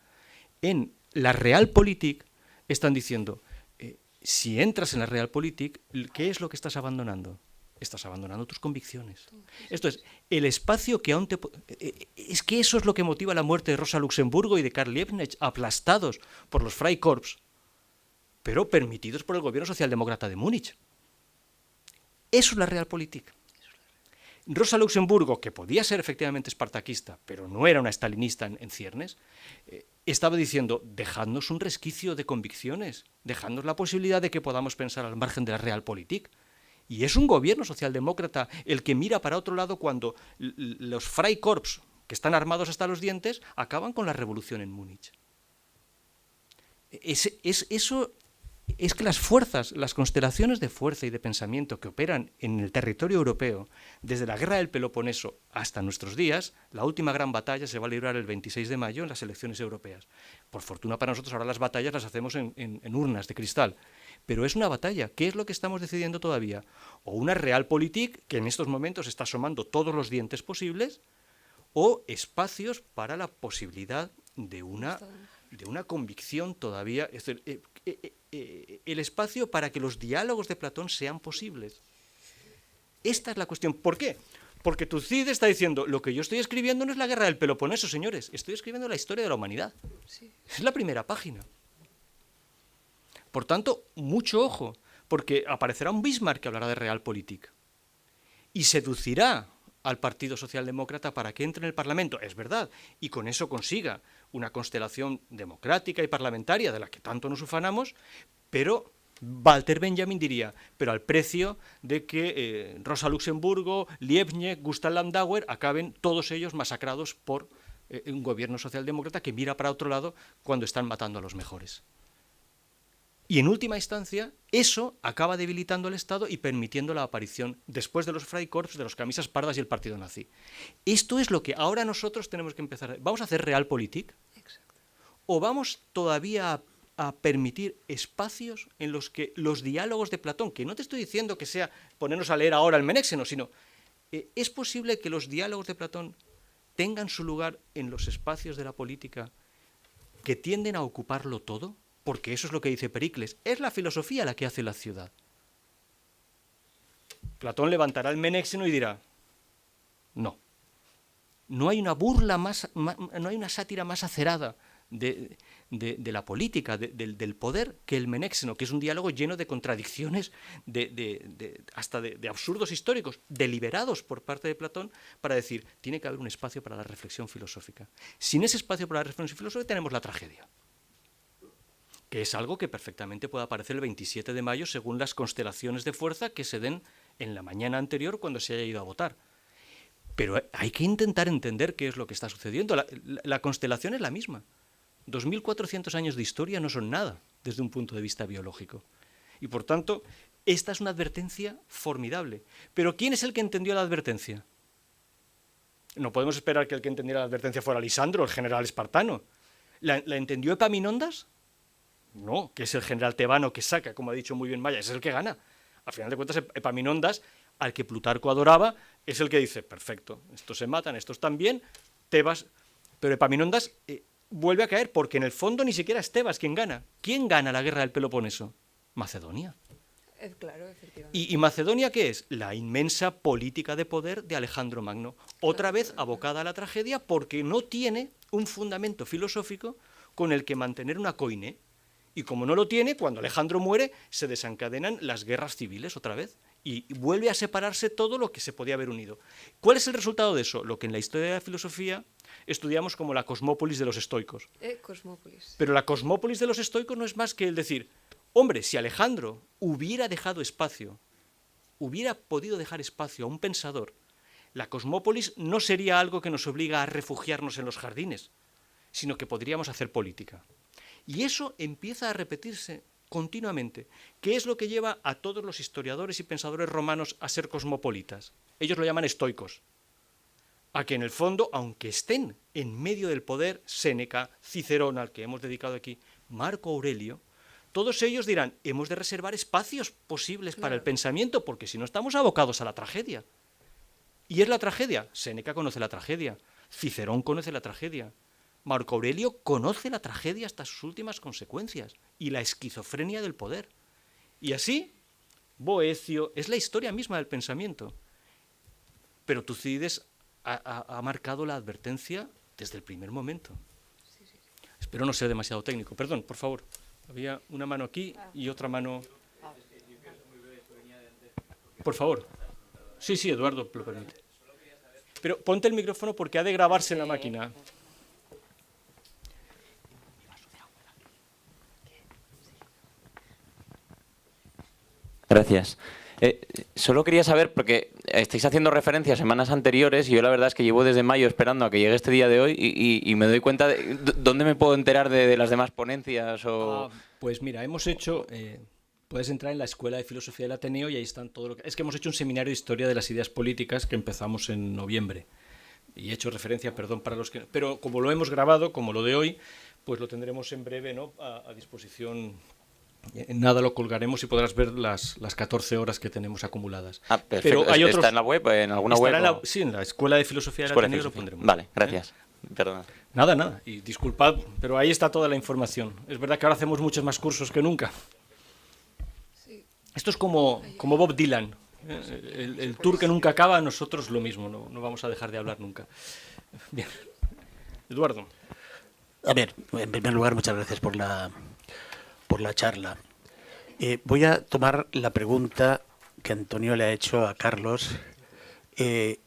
en la realpolitik, están diciendo, si entras en la realpolitik, ¿qué es lo que estás abandonando? Estás abandonando tus convicciones. Esto es, el espacio que aún te... Es que eso es lo que motiva la muerte de Rosa Luxemburgo y de Karl Liebknecht, aplastados por los Freikorps, pero permitidos por el gobierno socialdemócrata de Múnich. Eso es la realpolitik. Rosa Luxemburgo, que podía ser efectivamente espartaquista, pero no era una stalinista en ciernes, estaba diciendo, dejadnos un resquicio de convicciones, dejadnos la posibilidad de que podamos pensar al margen de la realpolitik. Y es un gobierno socialdemócrata el que mira para otro lado cuando los Freikorps, que están armados hasta los dientes, acaban con la revolución en Múnich. Eso es que las fuerzas, las constelaciones de fuerza y de pensamiento que operan en el territorio europeo, desde la guerra del Peloponeso hasta nuestros días, la última gran batalla se va a librar el 26 de mayo en las elecciones europeas. Por fortuna para nosotros, ahora las batallas las hacemos en urnas de cristal. Pero es una batalla. ¿Qué es lo que estamos decidiendo todavía? O una realpolitik, que en estos momentos está asomando todos los dientes posibles, o espacios para la posibilidad de una convicción todavía, es decir, el espacio para que los diálogos de Platón sean posibles. Esta es la cuestión. ¿Por qué? Porque Tucídides está diciendo, lo que yo estoy escribiendo no es la guerra del Peloponeso, señores, estoy escribiendo la historia de la humanidad. Sí. Es la primera página. Por tanto, mucho ojo, porque aparecerá un Bismarck que hablará de realpolitik y seducirá al Partido Socialdemócrata para que entre en el Parlamento, es verdad, y con eso consiga una constelación democrática y parlamentaria de la que tanto nos ufanamos, pero Walter Benjamin diría, pero al precio de que Rosa Luxemburgo, Liebknecht, Gustav Landauer acaben todos ellos masacrados por un gobierno socialdemócrata que mira para otro lado cuando están matando a los mejores. Y en última instancia, eso acaba debilitando al Estado y permitiendo la aparición, después de los Freikorps, de los camisas pardas y el partido nazi. Esto es lo que ahora nosotros tenemos que empezar. ¿Vamos a hacer realpolitik? Exacto. ¿O vamos todavía a permitir espacios en los que los diálogos de Platón, que no te estoy diciendo que sea ponernos a leer ahora el Menéxeno, sino es posible que los diálogos de Platón tengan su lugar en los espacios de la política que tienden a ocuparlo todo? Porque eso es lo que dice Pericles, es la filosofía la que hace la ciudad. Platón levantará el Menéxeno y dirá, no, no hay una burla no hay una sátira más acerada de la política, del poder, que el Menéxeno, que es un diálogo lleno de contradicciones, hasta de absurdos históricos, deliberados por parte de Platón, para decir, tiene que haber un espacio para la reflexión filosófica. Sin ese espacio para la reflexión filosófica tenemos la tragedia, que es algo que perfectamente puede aparecer el 27 de mayo según las constelaciones de fuerza que se den en la mañana anterior cuando se haya ido a votar. Pero hay que intentar entender qué es lo que está sucediendo. La constelación es la misma. 2.400 años de historia no son nada desde un punto de vista biológico. Y por tanto, esta es una advertencia formidable. Pero ¿quién es el que entendió la advertencia? No podemos esperar que el que entendiera la advertencia fuera Lisandro, el general espartano. ¿La entendió Epaminondas? No, que es el general tebano que saca, como ha dicho muy bien Maya, ese es el que gana. Al final de cuentas, Epaminondas, al que Plutarco adoraba, es el que dice, perfecto, estos se matan, estos también, Tebas. Pero Epaminondas vuelve a caer, porque en el fondo ni siquiera es Tebas quien gana. ¿Quién gana la guerra del Peloponeso? Macedonia. Claro, efectivamente. ¿Y Macedonia qué es? La inmensa política de poder de Alejandro Magno. Otra vez abocada a la tragedia porque no tiene un fundamento filosófico con el que mantener una coine. Y como no lo tiene, cuando Alejandro muere, se desencadenan las guerras civiles otra vez. Y vuelve a separarse todo lo que se podía haber unido. ¿Cuál es el resultado de eso? Lo que en la historia de la filosofía estudiamos como la cosmópolis de los estoicos. Cosmópolis. Pero la cosmópolis de los estoicos no es más que el decir, hombre, si Alejandro hubiera dejado espacio, hubiera podido dejar espacio a un pensador, la cosmópolis no sería algo que nos obliga a refugiarnos en los jardines, sino que podríamos hacer política. Y eso empieza a repetirse continuamente. ¿Qué es lo que lleva a todos los historiadores y pensadores romanos a ser cosmopolitas? Ellos lo llaman estoicos. A que en el fondo, aunque estén en medio del poder, Séneca, Cicerón, al que hemos dedicado aquí, Marco Aurelio, todos ellos dirán, hemos de reservar espacios posibles para el pensamiento, porque si no estamos abocados a la tragedia. ¿Y es la tragedia? Séneca conoce la tragedia, Cicerón conoce la tragedia. Marco Aurelio conoce la tragedia hasta sus últimas consecuencias y la esquizofrenia del poder. Y así, Boecio, es la historia misma del pensamiento. Pero Tucídides ha marcado la advertencia desde el primer momento. Sí. Espero no ser demasiado técnico. Perdón, por favor. Había una mano aquí y otra mano... Por favor. Sí, Eduardo lo permite. Pero ponte el micrófono porque ha de grabarse en la máquina. Gracias. Solo quería saber, porque estáis haciendo referencia a semanas anteriores y yo la verdad es que llevo desde mayo esperando a que llegue este día de hoy y me doy cuenta de dónde me puedo enterar de las demás ponencias o... Pues mira, hemos hecho... puedes entrar en la Escuela de Filosofía del Ateneo y ahí están todo lo que... Es que hemos hecho un seminario de Historia de las Ideas Políticas que empezamos en noviembre. Y he hecho referencia, perdón, para los que... Pero como lo hemos grabado, como lo de hoy, pues lo tendremos en breve, ¿no?, a disposición. Nada, lo colgaremos y podrás ver las 14 horas que tenemos acumuladas. Perfecto. Pero hay otros... ¿Está en la web? ¿En alguna web? Sí, en la Escuela de Filosofía del Ateneo lo pondremos. Vale, gracias. Perdona. Nada. Y disculpad, pero ahí está toda la información. Es verdad que ahora hacemos muchos más cursos que nunca. Sí. Esto es como Bob Dylan. El tour que nunca acaba, nosotros lo mismo. No vamos a dejar de hablar nunca. Bien. Eduardo. A ver, en primer lugar, muchas gracias por la charla. Voy a tomar la pregunta que Antonio le ha hecho a Carlos y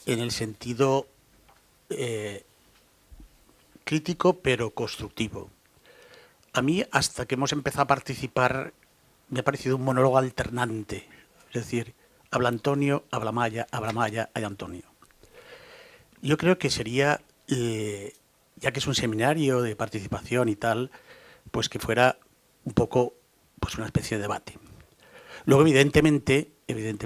en el sentido crítico pero constructivo. A mí, hasta que hemos empezado a participar, me ha parecido un monólogo alternante. Es decir, habla Antonio, habla Maya, hay Antonio. Yo creo que sería, ya que es un seminario de participación y tal, pues que fuera un poco pues una especie de debate. Luego, evidentemente, hay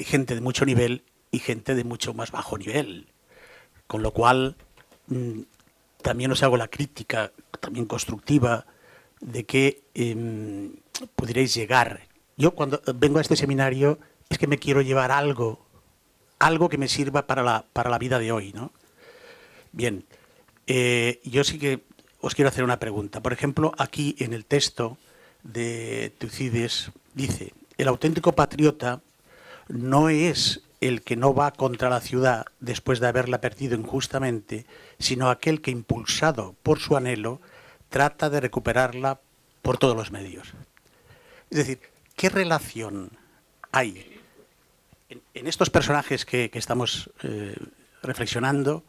gente de mucho nivel y gente de mucho más bajo nivel. Con lo cual, también os hago la crítica, también constructiva, de que pudierais llegar. Yo cuando vengo a este seminario es que me quiero llevar algo que me sirva para la vida de hoy, ¿no? Bien, yo sí que os quiero hacer una pregunta. Por ejemplo, aquí en el texto de Tucídides dice: el auténtico patriota no es el que no va contra la ciudad después de haberla perdido injustamente, sino aquel que, impulsado por su anhelo, trata de recuperarla por todos los medios. Es decir, ¿qué relación hay en estos personajes que estamos reflexionando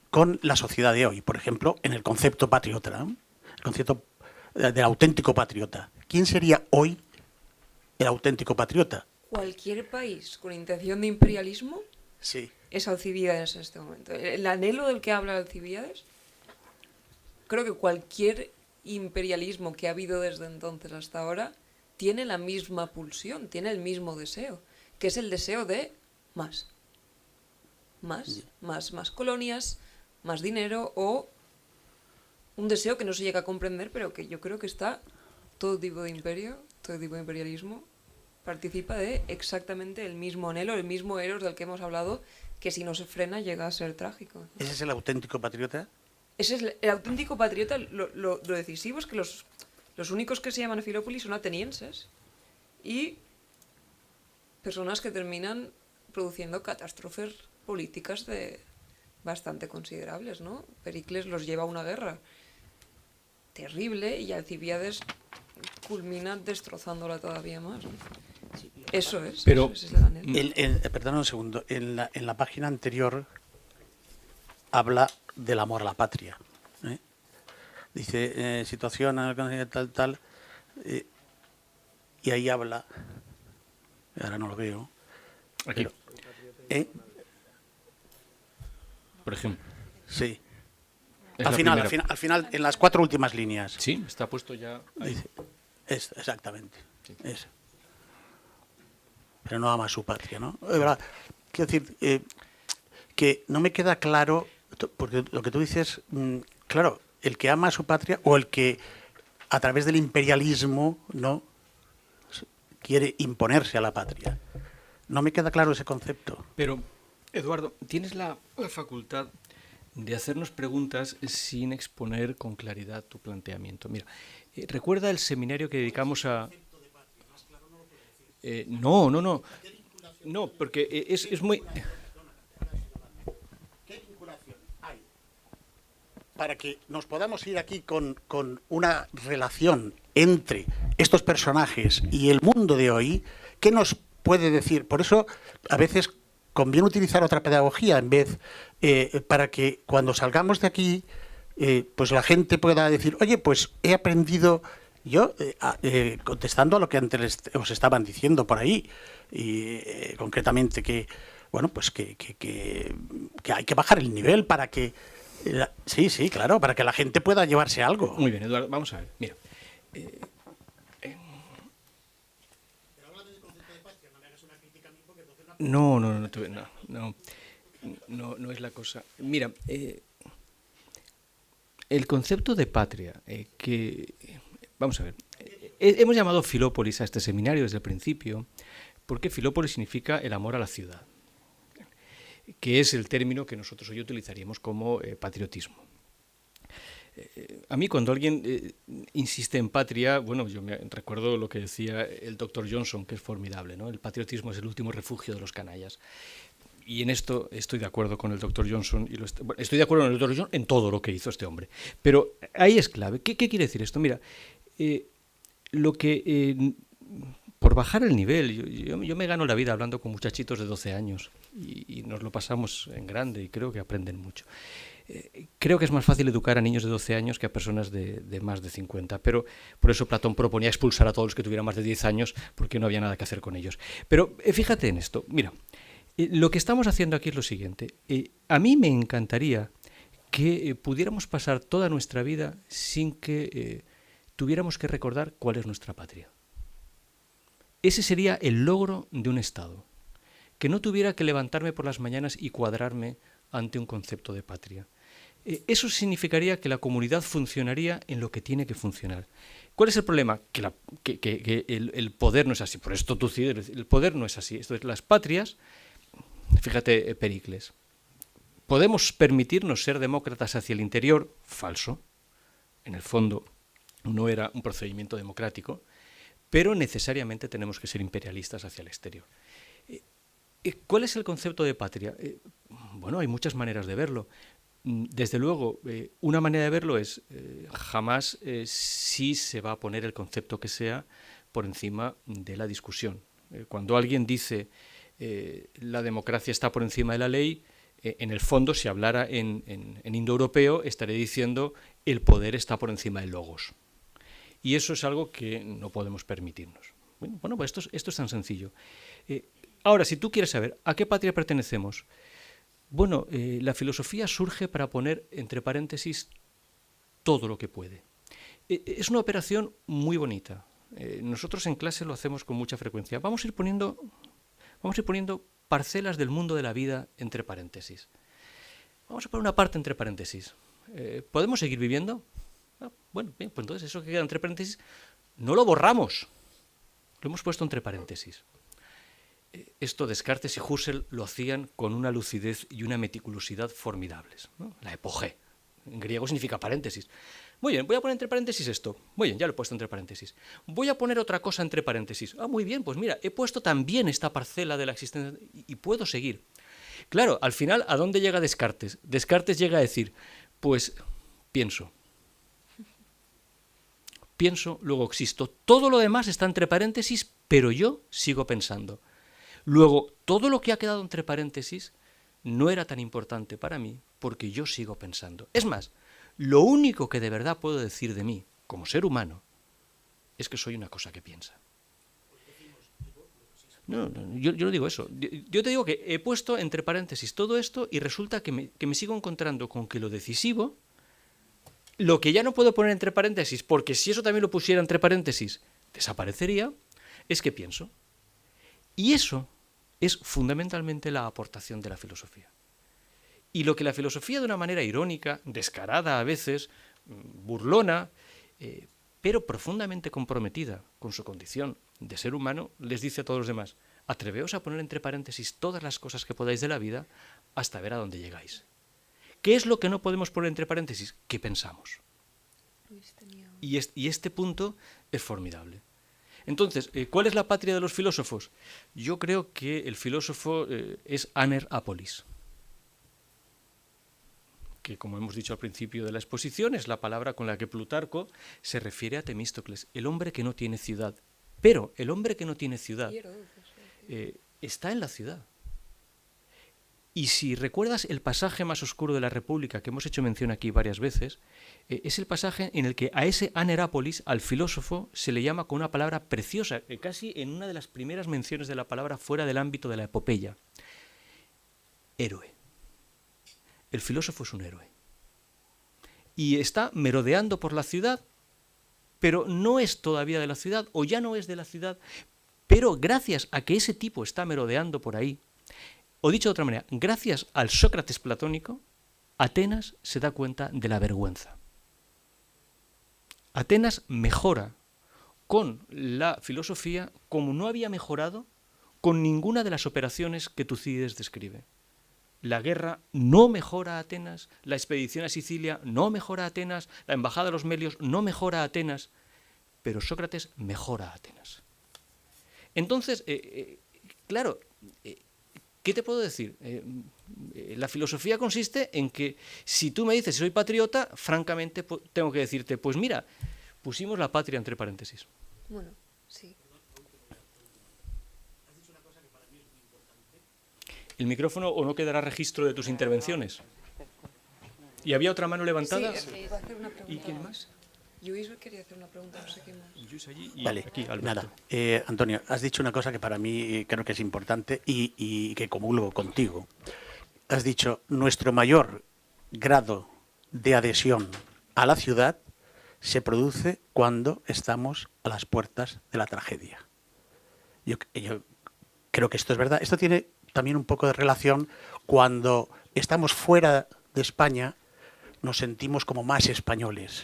con la sociedad de hoy? Por ejemplo, en el concepto patriota, ¿no? El concepto del auténtico patriota. ¿Quién sería hoy el auténtico patriota? Cualquier país con intención de imperialismo Sí. es Alcibíades en este momento. El anhelo del que habla Alcibíades, creo que cualquier imperialismo que ha habido desde entonces hasta ahora tiene la misma pulsión, tiene el mismo deseo, que es el deseo de más. Más colonias, más dinero, o un deseo que no se llega a comprender, pero que yo creo que está todo tipo de imperio, todo tipo de imperialismo, participa de exactamente el mismo anhelo, el mismo eros del que hemos hablado, que si no se frena llega a ser trágico. ¿Ese es el auténtico patriota? Ese es el auténtico patriota. Lo decisivo es que los únicos que se llaman Filópolis son atenienses y personas que terminan produciendo catástrofes políticas bastante considerables, ¿no? Pericles los lleva a una guerra terrible y Alcibíades culmina destrozándola todavía más, ¿no? Eso es. Pero, ese es el anhelo. Perdón un segundo. En la página anterior habla del amor a la patria. Dice, situación, tal, y ahí habla, ahora no lo veo. Aquí. Pero, Por ejemplo. sí. Es Al la final, primera. en las 4 últimas líneas. Sí, está puesto ya ahí. Dice, exactamente. Sí. Eso. Pero no ama a su patria, ¿no? De verdad, quiero decir que no me queda claro, porque lo que tú dices, claro, el que ama a su patria o el que a través del imperialismo, ¿no?, quiere imponerse a la patria. No me queda claro ese concepto. Pero, Eduardo, tienes la facultad de hacernos preguntas sin exponer con claridad tu planteamiento. Mira, recuerda el seminario que dedicamos a... No, porque es muy... ¿Qué vinculación hay para que nos podamos ir aquí con una relación entre estos personajes y el mundo de hoy? ¿Qué nos puede decir? Por eso, a veces conviene utilizar otra pedagogía en vez para que cuando salgamos de aquí, pues la gente pueda decir: oye, pues he aprendido Yo, contestando a lo que antes os estaban diciendo por ahí, y concretamente que, bueno, pues que hay que bajar el nivel para que... sí, claro, para que la gente pueda llevarse algo. Muy bien, Eduardo, vamos a ver. Mira. No es la cosa. Mira, el concepto de patria, vamos a ver, hemos llamado Filópolis a este seminario desde el principio, porque Filópolis significa el amor a la ciudad, que es el término que nosotros hoy utilizaríamos como patriotismo. A mí cuando alguien insiste en patria, bueno, yo me recuerdo lo que decía el doctor Johnson, que es formidable, ¿no? El patriotismo es el último refugio de los canallas. Y en esto estoy de acuerdo con el doctor Johnson, estoy de acuerdo con el doctor Johnson en todo lo que hizo este hombre. Pero ahí es clave. ¿Qué quiere decir esto? Mira, por bajar el nivel, yo me gano la vida hablando con muchachitos de 12 años y nos lo pasamos en grande y creo que aprenden mucho. Creo que es más fácil educar a niños de 12 años que a personas de más de 50, pero por eso Platón proponía expulsar a todos los que tuvieran más de 10 años porque no había nada que hacer con ellos. Pero fíjate en esto, mira, lo que estamos haciendo aquí es lo siguiente. A mí me encantaría que pudiéramos pasar toda nuestra vida sin que tuviéramos que recordar cuál es nuestra patria. Ese sería el logro de un Estado, que no tuviera que levantarme por las mañanas y cuadrarme ante un concepto de patria. Eso significaría que la comunidad funcionaría en lo que tiene que funcionar. ¿Cuál es el problema? Que el poder no es así. Por esto el poder no es así. Esto es las patrias. Fíjate, Pericles. ¿Podemos permitirnos ser demócratas hacia el interior? Falso. En el fondo no era un procedimiento democrático, pero necesariamente tenemos que ser imperialistas hacia el exterior. ¿Cuál es el concepto de patria? Bueno, hay muchas maneras de verlo. Desde luego, una manera de verlo es jamás sí se va a poner el concepto que sea por encima de la discusión. Cuando alguien dice la democracia está por encima de la ley, en el fondo, si hablara en indoeuropeo, estaría diciendo el poder está por encima del logos. Y eso es algo que no podemos permitirnos. Bueno, pues esto es tan sencillo. Ahora, si tú quieres saber a qué patria pertenecemos, bueno, la filosofía surge para poner entre paréntesis todo lo que puede. Es una operación muy bonita. Nosotros en clase lo hacemos con mucha frecuencia. Vamos a ir poniendo parcelas del mundo de la vida entre paréntesis. Vamos a poner una parte entre paréntesis. ¿Podemos seguir viviendo? Bueno, bien, pues entonces eso que queda entre paréntesis no lo borramos. Lo hemos puesto entre paréntesis. Esto Descartes y Husserl lo hacían con una lucidez y una meticulosidad formidables, ¿no? La epogé, en griego significa paréntesis. Muy bien, voy a poner entre paréntesis esto. Muy bien, ya lo he puesto entre paréntesis. Voy a poner otra cosa entre paréntesis. Muy bien, pues mira, he puesto también esta parcela de la existencia y puedo seguir. Claro, al final, ¿a dónde llega Descartes? Descartes llega a decir, pues pienso, luego existo. Todo lo demás está entre paréntesis, pero yo sigo pensando. Luego, todo lo que ha quedado entre paréntesis no era tan importante para mí porque yo sigo pensando. Es más, lo único que de verdad puedo decir de mí como ser humano es que soy una cosa que piensa. No, yo no digo eso. Yo te digo que he puesto entre paréntesis todo esto y resulta que me sigo encontrando con que lo decisivo, lo que ya no puedo poner entre paréntesis, porque si eso también lo pusiera entre paréntesis, desaparecería, es que pienso. Y eso es fundamentalmente la aportación de la filosofía. Y lo que la filosofía, de una manera irónica, descarada a veces, burlona, pero profundamente comprometida con su condición de ser humano, les dice a todos los demás, atreveos a poner entre paréntesis todas las cosas que podáis de la vida hasta ver a dónde llegáis. ¿Qué es lo que no podemos poner entre paréntesis? ¿Qué pensamos? Y este punto es formidable. Entonces, ¿cuál es la patria de los filósofos? Yo creo que el filósofo es aner apolis, que como hemos dicho al principio de la exposición, es la palabra con la que Plutarco se refiere a Temístocles, el hombre que no tiene ciudad. Pero el hombre que no tiene ciudad está en la ciudad. Y si recuerdas el pasaje más oscuro de la República, que hemos hecho mención aquí varias veces, es el pasaje en el que a ese Anerápolis, al filósofo, se le llama con una palabra preciosa, casi en una de las primeras menciones de la palabra fuera del ámbito de la epopeya. Héroe. El filósofo es un héroe. Y está merodeando por la ciudad, pero no es todavía de la ciudad, o ya no es de la ciudad, pero gracias a que ese tipo está merodeando por ahí, o dicho de otra manera, gracias al Sócrates platónico, Atenas se da cuenta de la vergüenza. Atenas mejora con la filosofía como no había mejorado con ninguna de las operaciones que Tucídides describe. La guerra no mejora a Atenas, la expedición a Sicilia no mejora a Atenas, la embajada de los Melios no mejora a Atenas, pero Sócrates mejora a Atenas. Entonces, claro, ¿qué te puedo decir? La filosofía consiste en que si tú me dices soy patriota, francamente tengo que decirte, pues mira, pusimos la patria entre paréntesis. Bueno, sí. El micrófono o no quedará registro de tus intervenciones. ¿Y había otra mano levantada? Sí, iba a hacer una pregunta. ¿Y quién más? Luis quería hacer una pregunta, no sé qué más. Luis allí y Vale, aquí, Alberto. nada. Antonio, has dicho una cosa que para mí creo que es importante y que comulgo contigo. Has dicho, nuestro mayor grado de adhesión a la ciudad se produce cuando estamos a las puertas de la tragedia. Yo creo que esto es verdad. Esto tiene también un poco de relación cuando estamos fuera de España, nos sentimos como más españoles.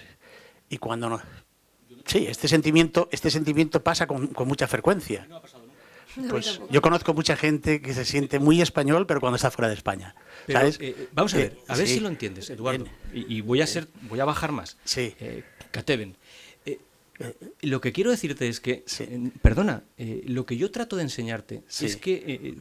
Y cuando no... Sí, este sentimiento pasa con mucha frecuencia. Pues yo conozco mucha gente que se siente muy español, pero cuando está fuera de España. Pero, ¿sabes? vamos a ver sí. si lo entiendes, Eduardo. Y voy a bajar más. Sí. Cateven. Lo que quiero decirte es que, Sí. perdona, lo que yo trato de enseñarte Sí. es que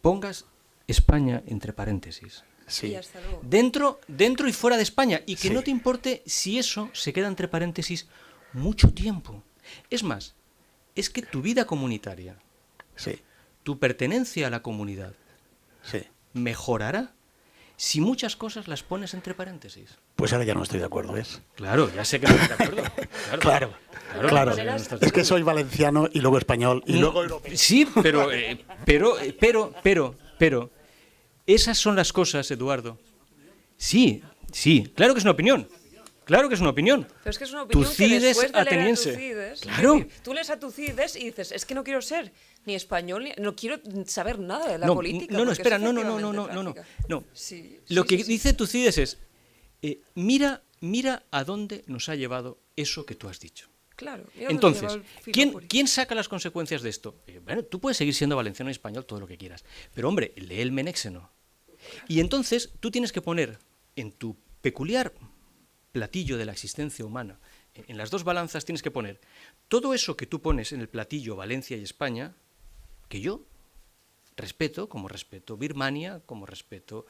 pongas España entre paréntesis. Sí. Y hasta luego. Dentro y fuera de España, y que Sí. no te importe si eso se queda entre paréntesis mucho tiempo. Es más, es que tu vida comunitaria, Sí. tu pertenencia a la comunidad, Sí. mejorará si muchas cosas las pones entre paréntesis. Pues ahora ya no estoy de acuerdo, ¿ves? Claro, ya sé que no estás de acuerdo. Claro. Claro, ya no estás de Es que acuerdo. soy valenciano y luego español y luego europeo. Sí, pero esas son las cosas, Eduardo. Sí, claro que es una opinión. Claro que es una opinión. Pero es que es una opinión que Tucídides después de leer a ateniense. Tucídides, Claro. es decir, tú lees a Tucídides y dices, es que no quiero ser ni español, no quiero saber nada de la política. No, porque espera, es no. efectivamente trágica. No. Sí, Lo sí, que sí, sí. dice Tucídides es, mira a dónde nos ha llevado eso que tú has dicho. Claro. mira dónde Entonces, lleva el Filópolis. ¿quién saca las consecuencias de esto? Bueno, tú puedes seguir siendo valenciano y español todo lo que quieras, pero hombre, lee el Menéxeno. Y entonces tú tienes que poner en tu peculiar platillo de la existencia humana, en las dos balanzas tienes que poner todo eso que tú pones en el platillo Valencia y España, que yo respeto, como respeto Birmania, como respeto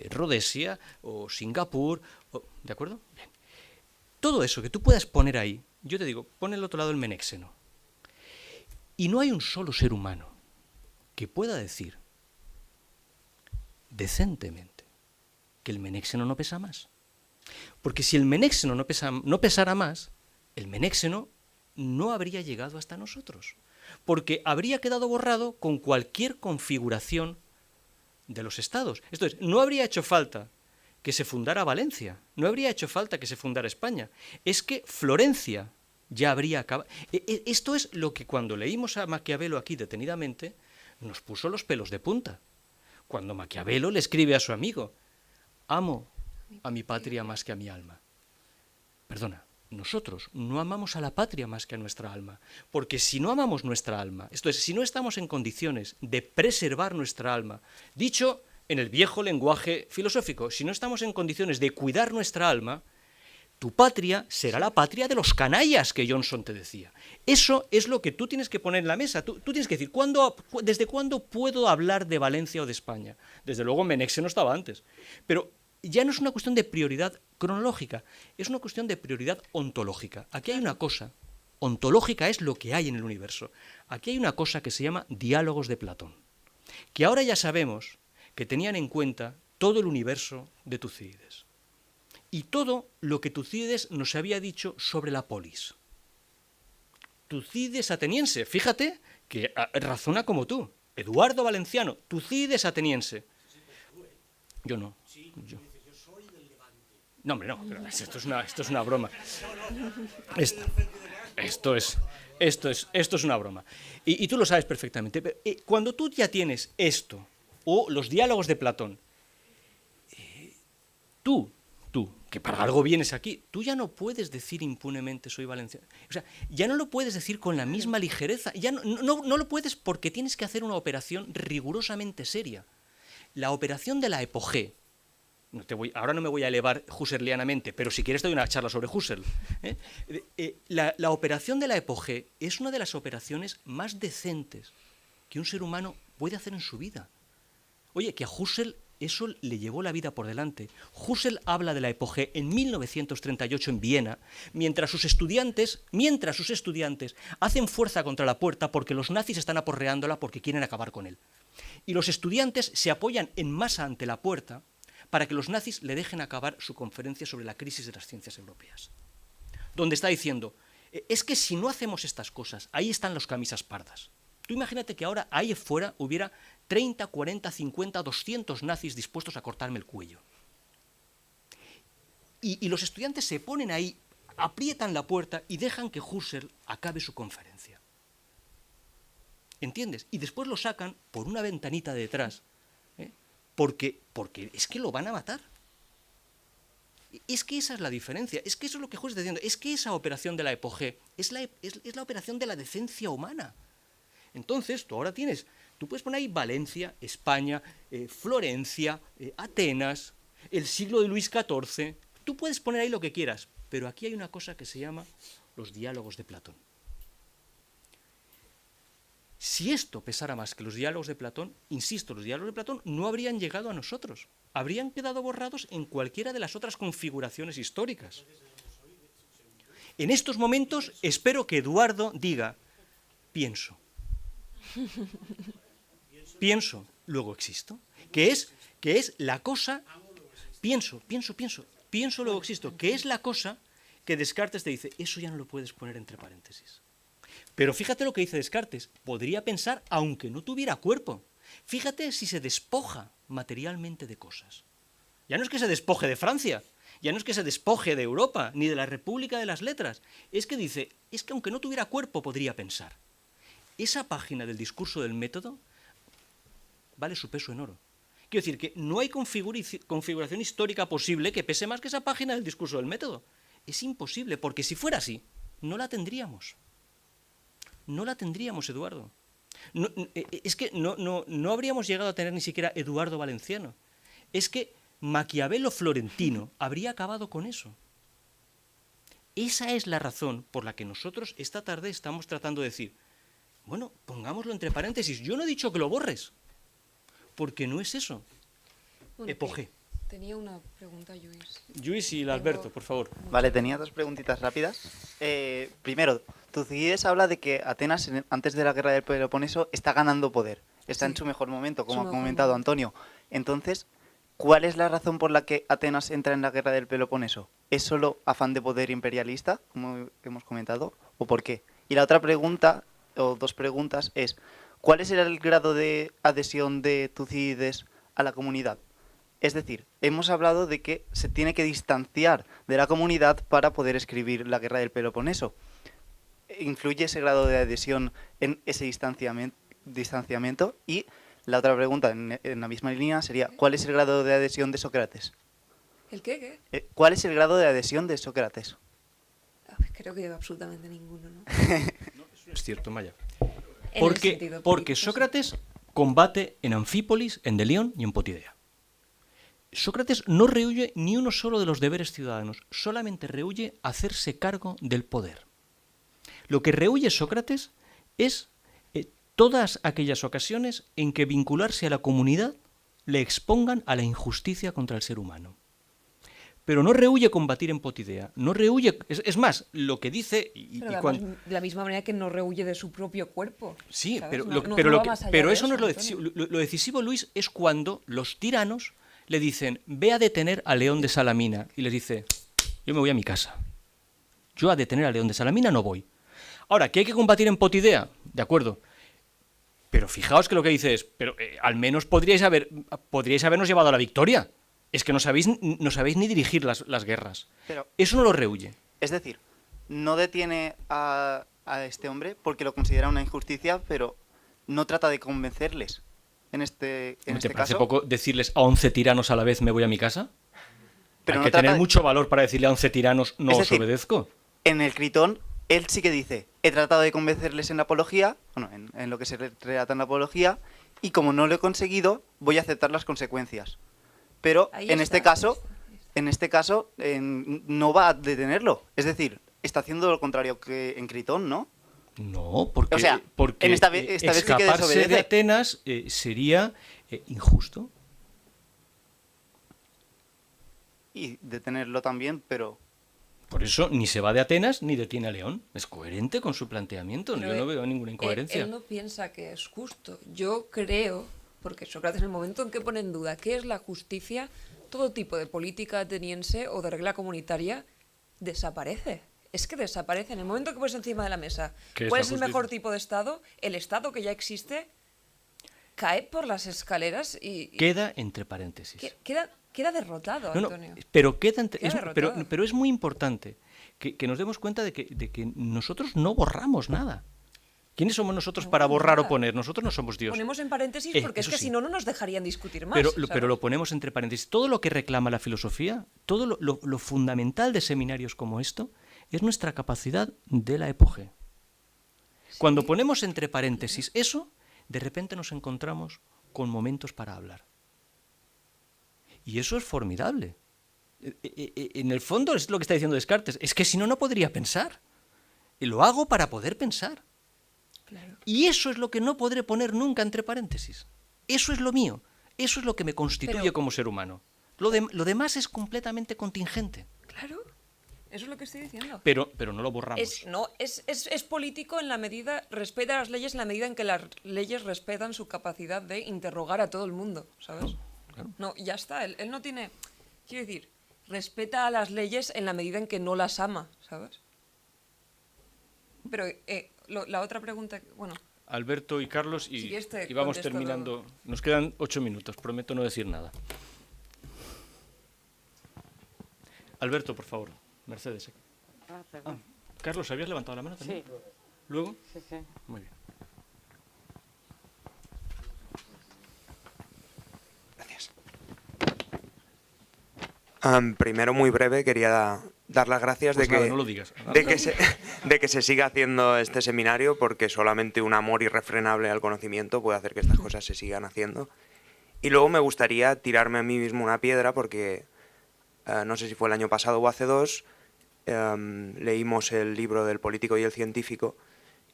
Rhodesia o Singapur, ¿de acuerdo? Bien. Todo eso que tú puedas poner ahí, yo te digo, pon el otro lado el Menéxeno. Y no hay un solo ser humano que pueda decir decentemente que el Menéxeno no pesa más. Porque si el Menéxeno no pesara más, el Menéxeno no habría llegado hasta nosotros. Porque habría quedado borrado con cualquier configuración de los estados. Esto es, no habría hecho falta que se fundara Valencia, no habría hecho falta que se fundara España. Es que Florencia ya habría acabado. Esto es lo que cuando leímos a Maquiavelo aquí detenidamente, nos puso los pelos de punta. Cuando Maquiavelo le escribe a su amigo, amo a mi patria más que a mi alma. Perdona, nosotros no amamos a la patria más que a nuestra alma, porque si no amamos nuestra alma, esto es, si no estamos en condiciones de preservar nuestra alma, dicho en el viejo lenguaje filosófico, si no estamos en condiciones de cuidar nuestra alma, tu patria será la patria de los canallas que Johnson te decía. Eso es lo que tú tienes que poner en la mesa. Tú tienes que decir, ¿desde cuándo puedo hablar de Valencia o de España? Desde luego Menéxeno estaba antes. Pero ya no es una cuestión de prioridad cronológica, es una cuestión de prioridad ontológica. Aquí hay una cosa, ontológica es lo que hay en el universo. Aquí hay una cosa que se llama diálogos de Platón, que ahora ya sabemos que tenían en cuenta todo el universo de Tucídides y todo lo que Tucídides nos había dicho sobre la polis. Tucídides ateniense, fíjate que razona como tú. Eduardo Valenciano, Tucídides ateniense. Yo no. No, hombre, no, pero esto es una broma. Esto es una broma. Y tú lo sabes perfectamente. Pero, cuando tú ya tienes esto, o los diálogos de Platón, tú, que para algo vienes aquí, tú ya no puedes decir impunemente soy valenciano. O sea, ya no lo puedes decir con la misma ligereza. Ya no lo puedes porque tienes que hacer una operación rigurosamente seria. La operación de la epogé. Ahora no me voy a elevar husserlianamente, pero si quieres doy una charla sobre Husserl. La operación de la epogé es una de las operaciones más decentes que un ser humano puede hacer en su vida. Oye, que a Husserl eso le llevó la vida por delante. Husserl habla de la epogé en 1938 en Viena, mientras sus estudiantes hacen fuerza contra la puerta porque los nazis están aporreándola porque quieren acabar con él. Y los estudiantes se apoyan en masa ante la puerta para que los nazis le dejen acabar su conferencia sobre la crisis de las ciencias europeas, donde está diciendo, es que si no hacemos estas cosas, ahí están los camisas pardas. Tú imagínate que ahora ahí fuera hubiera 30, 40, 50, 200 nazis dispuestos a cortarme el cuello. Y los estudiantes se ponen ahí, aprietan la puerta y dejan que Husserl acabe su conferencia. ¿Entiendes? Y después lo sacan por una ventanita de detrás, porque es que lo van a matar. Es que esa es la diferencia, es que eso es lo que Husserl está diciendo, es que esa operación de la epogé es la operación de la decencia humana. Entonces, tú puedes poner ahí Valencia, España, Florencia, Atenas, el siglo de Luis XIV, tú puedes poner ahí lo que quieras, pero aquí hay una cosa que se llama los diálogos de Platón. Si esto pesara más que los diálogos de Platón, insisto, los diálogos de Platón no habrían llegado a nosotros, habrían quedado borrados en cualquiera de las otras configuraciones históricas. En estos momentos espero que Eduardo diga, pienso, luego existo, que es la cosa, pienso, luego existo, que es la cosa que Descartes te dice, eso ya no lo puedes poner entre paréntesis. Pero fíjate lo que dice Descartes, podría pensar aunque no tuviera cuerpo. Fíjate si se despoja materialmente de cosas. Ya no es que se despoje de Francia, ya no es que se despoje de Europa, ni de la República de las Letras, es que dice, es que aunque no tuviera cuerpo podría pensar. Esa página del discurso del método vale su peso en oro. Quiero decir que no hay configuración histórica posible que pese más que esa página del discurso del método. Es imposible, porque si fuera así, no la tendríamos. No la tendríamos, Eduardo. Es que no habríamos llegado a tener ni siquiera Eduardo Valenciano. Es que Maquiavelo Florentino habría acabado con eso. Esa es la razón por la que nosotros esta tarde estamos tratando de decir, bueno, pongámoslo entre paréntesis. Yo no he dicho que lo borres, porque no es eso. Bueno, Epogé. Tenía una pregunta, Lluís. Lluís y Alberto, por favor. Vale, tenía dos preguntitas rápidas. Primero, Tucídides habla de que Atenas, antes de la guerra del Peloponeso, está ganando poder. Está en su mejor momento, como ha comentado Antonio. Entonces, ¿cuál es la razón por la que Atenas entra en la guerra del Peloponeso? ¿Es solo afán de poder imperialista, como hemos comentado? ¿O por qué? Y la otra pregunta, o dos preguntas, es ¿cuál es el grado de adhesión de Tucídides a la comunidad? Es decir, hemos hablado de que se tiene que distanciar de la comunidad para poder escribir la guerra del Peloponeso. ¿Influye ese grado de adhesión en ese distanciamiento? Y la otra pregunta, en la misma línea, sería ¿cuál es el grado de adhesión de Sócrates? ¿El qué? ¿Cuál es el grado de adhesión de Sócrates? Creo que absolutamente ninguno, ¿no? Es cierto, Maya. En el sentido Porque político, sí. Sócrates combate en Anfípolis, en Delión y en Potidea. Sócrates no rehuye ni uno solo de los deberes ciudadanos, solamente rehuye hacerse cargo del poder. Lo que rehuye Sócrates es todas aquellas ocasiones en que vincularse a la comunidad le expongan a la injusticia contra el ser humano. pero no rehúye combatir en Potidea. No rehúye, es más, lo que dice... Pero además, de la misma manera que no rehúye de su propio cuerpo. Sí, ¿sabes? pero eso no es lo Antonio. decisivo. Lo decisivo, Luis, es cuando los tiranos le dicen, ve a detener a León de Salamina. Y les dice, yo me voy a mi casa. Yo a detener a León de Salamina no voy. Ahora, ¿que hay que combatir en Potidea? De acuerdo. Pero fijaos que lo que dice es, pero al menos podríais habernos llevado a la victoria. Es que no sabéis ni dirigir las guerras. Pero, Eso no lo rehúye. es decir, no detiene a este hombre porque lo considera una injusticia, pero no trata de convencerles. En este ¿Te parece caso, poco decirles a 11 tiranos a la vez me voy a mi casa? pero Hay no que trata tener de- mucho valor para decirle a 11 tiranos no Es os decir, obedezco. En el Critón, él sí que dice, he tratado de convencerles en la apología, bueno, en lo que se relata en la apología, y como no lo he conseguido, voy a aceptar las consecuencias. Pero Ahí en está, este caso, ahí no va a detenerlo. Es decir, está haciendo lo contrario que en Critón, ¿no? No, porque, O sea, porque en esta vez sí que escaparse desobedece. de Atenas sería injusto. Y detenerlo también, pero Por eso ni se va de Atenas ni detiene a León. Es coherente con su planteamiento. Pero Yo no veo ninguna incoherencia. Él no piensa que es justo. Yo creo, porque Sócrates en el momento en que pone en duda qué es la justicia, todo tipo de política ateniense o de regla comunitaria desaparece. Es que desaparece. En el momento que pones encima de la mesa ¿Qué es cuál la es el justicia? mejor tipo de Estado, el Estado que ya existe cae por las escaleras y Queda entre paréntesis. queda derrotado, No, no, Antonio. pero queda entre- Queda pero, derrotado. pero es muy importante que nos demos cuenta de que nosotros no borramos nada. ¿Quiénes somos nosotros No para borramos borrar o nada. poner? Nosotros no somos Dios. Ponemos en paréntesis porque es eso que sí. si no, no nos dejarían discutir más. Pero ¿sabes? lo ponemos entre paréntesis. Todo lo que reclama la filosofía, todo lo fundamental de seminarios como esto, es nuestra capacidad de la epoge. Cuando ponemos entre paréntesis eso, de repente nos encontramos con momentos para hablar. Y eso es formidable. En el fondo es lo que está diciendo Descartes. Es que si no, no podría pensar. Y lo hago para poder pensar. Claro. Y eso es lo que no podré poner nunca entre paréntesis. Eso es lo mío. Eso es lo que me constituye Pero- como ser humano. Lo demás es completamente contingente. Claro, eso es lo que estoy diciendo. Pero no lo borramos. Es político en la medida, respeta las leyes en la medida en que las leyes respetan su capacidad de interrogar a todo el mundo, ¿sabes? Claro. No, ya está, él no tiene, quiero decir, respeta a las leyes en la medida en que no las ama, ¿sabes? Pero la otra pregunta, bueno, Alberto y Carlos, Si quieres te y vamos contesto terminando. Nos quedan 8 minutos, prometo no decir nada. Alberto, por favor. Mercedes. Carlos, ¿habías levantado la mano también? Sí. ¿Luego? Sí, sí. Muy bien. Gracias. Primero, muy breve, quería dar las gracias Pues de nada, que, no lo digas. de que se siga haciendo este seminario, porque solamente un amor irrefrenable al conocimiento puede hacer que estas cosas se sigan haciendo. Y luego me gustaría tirarme a mí mismo una piedra, porque no sé si fue el año pasado o hace 2, leímos el libro del político y el científico,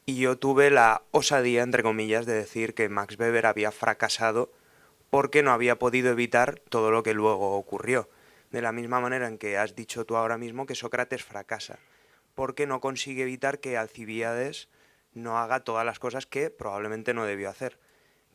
y yo tuve la osadía, entre comillas, de decir que Max Weber había fracasado porque no había podido evitar todo lo que luego ocurrió. De la misma manera en que has dicho tú ahora mismo que Sócrates fracasa, porque no consigue evitar que Alcibíades no haga todas las cosas que probablemente no debió hacer.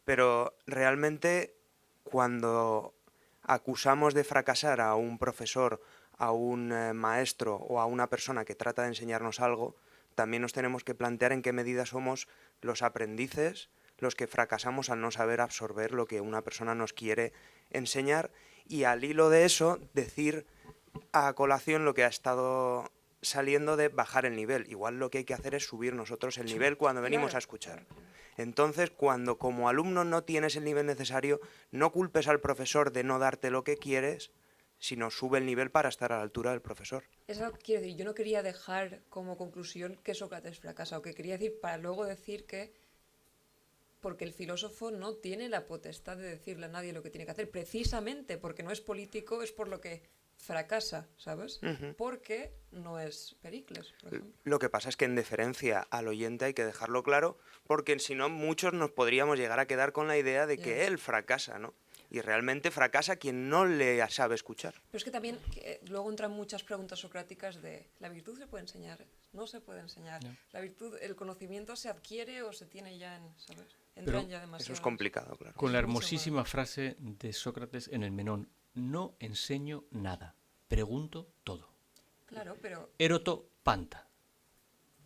Pero realmente, cuando acusamos de fracasar a un profesor, a un maestro o a una persona que trata de enseñarnos algo, también nos tenemos que plantear en qué medida somos los aprendices, los que fracasamos al no saber absorber lo que una persona nos quiere enseñar, y al hilo de eso decir a colación lo que ha estado saliendo de bajar el nivel. Igual lo que hay que hacer es subir nosotros el nivel cuando venimos a escuchar. Entonces, cuando como alumno no tienes el nivel necesario, no culpes al profesor de no darte lo que quieres, sino sube el nivel para estar a la altura del profesor. eso quiero decir, yo no quería dejar como conclusión que Sócrates fracasa, o que quería decir para luego decir que porque el filósofo no tiene la potestad de decirle a nadie lo que tiene que hacer, precisamente porque no es político, es por lo que fracasa, ¿sabes? Porque no es Pericles, por ejemplo. Lo que pasa es que en deferencia al oyente hay que dejarlo claro, porque si no muchos nos podríamos llegar a quedar con la idea de que Ya. él fracasa, ¿no? Y realmente fracasa quien no le sabe escuchar. Pero es que también luego entran muchas preguntas socráticas de ¿la virtud se puede enseñar? No se puede enseñar. No. La virtud, el conocimiento se adquiere o se tiene ya en, ¿sabes? Pero Entran ya demasiado. Eso es complicado, claro. Con la Es mucho hermosísima frase de Sócrates en el Menón: no enseño nada, pregunto todo. Claro, pero Eroto panta.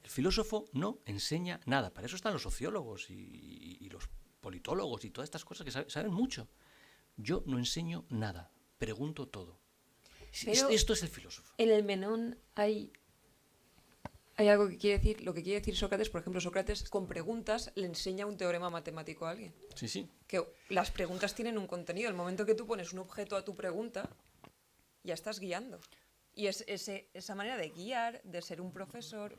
El filósofo no enseña nada. Para eso están los sociólogos y los politólogos y todas estas cosas que saben mucho. Yo no enseño nada, pregunto todo. Pero Esto es el filósofo. en el Menón hay algo que quiere decir, lo que quiere decir Sócrates, por ejemplo, Sócrates con preguntas le enseña un teorema matemático a alguien. Sí, sí. Que las preguntas tienen un contenido. El momento que tú pones un objeto a tu pregunta, ya estás guiando. Y es esa manera de guiar, de ser un profesor,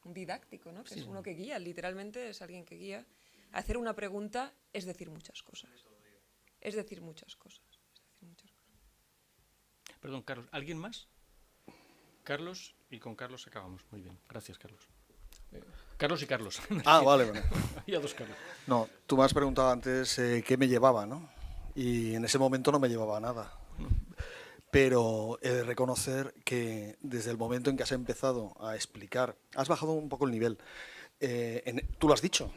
un didáctico, ¿no? Que Sí. es uno que guía, literalmente es alguien que guía. Hacer una pregunta es decir muchas cosas. Es decir muchas cosas. Es decir muchas cosas. Perdón, Carlos. ¿Alguien más? Carlos, y con Carlos acabamos. Muy bien. Gracias, Carlos. Carlos y Carlos. Ah, vale, vale. Había dos Carlos. No, tú me has preguntado antes qué me llevaba, ¿no? Y en ese momento no me llevaba a nada. Pero he de reconocer que desde el momento en que has empezado a explicar, has bajado un poco el nivel. Tú lo has dicho,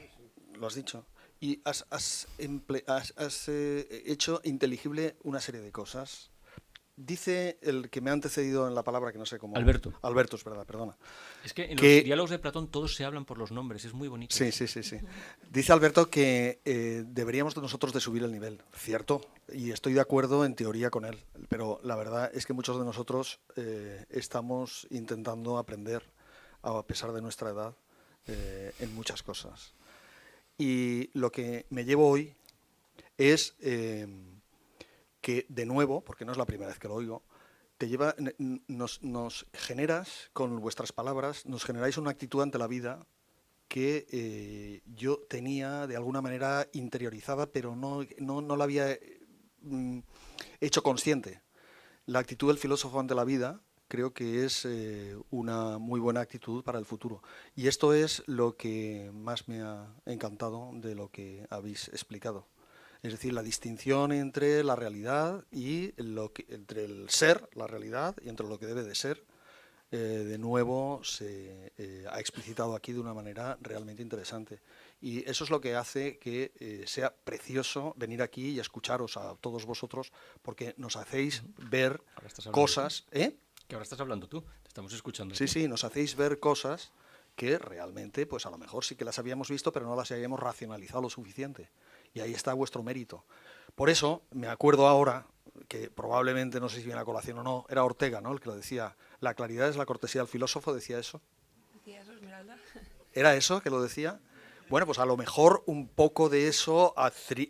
y has hecho inteligible una serie de cosas. Dice el que me ha antecedido en la palabra, que no sé cómo... Alberto. Alberto, es verdad, perdona. Es que en Que- los diálogos de Platón todos se hablan por los nombres, es muy bonito. Sí, sí, sí, sí. Dice Alberto que deberíamos nosotros de subir el nivel, cierto, y estoy de acuerdo en teoría con él, pero la verdad es que muchos de nosotros estamos intentando aprender, a pesar de nuestra edad, en muchas cosas. Y lo que me llevo hoy es que, de nuevo, porque no es la primera vez que lo oigo, nos generas, con vuestras palabras, nos generáis una actitud ante la vida que yo tenía de alguna manera interiorizada, pero no la había hecho consciente. La actitud del filósofo ante la vida creo que es una muy buena actitud para el futuro. Y esto es lo que más me ha encantado de lo que habéis explicado. Es decir, la distinción entre la realidad y entre el ser, la realidad, y entre lo que debe de ser, de nuevo se ha explicitado aquí de una manera realmente interesante. Y eso es lo que hace que sea precioso venir aquí y escucharos a todos vosotros, porque nos hacéis ver Ahora estás hablando cosas... ¿Eh? Que ahora estás hablando tú, te estamos escuchando. Sí, sí, nos hacéis ver cosas que realmente, pues a lo mejor sí que las habíamos visto, pero no las habíamos racionalizado lo suficiente. Y ahí está vuestro mérito. Por eso, me acuerdo ahora, que probablemente, no sé si viene a colación o no, era Ortega, ¿no?, el que lo decía, la claridad es la cortesía del filósofo, decía eso. ¿Decía eso, Esmeralda? ¿Era eso que lo decía? Bueno, pues a lo mejor un poco de eso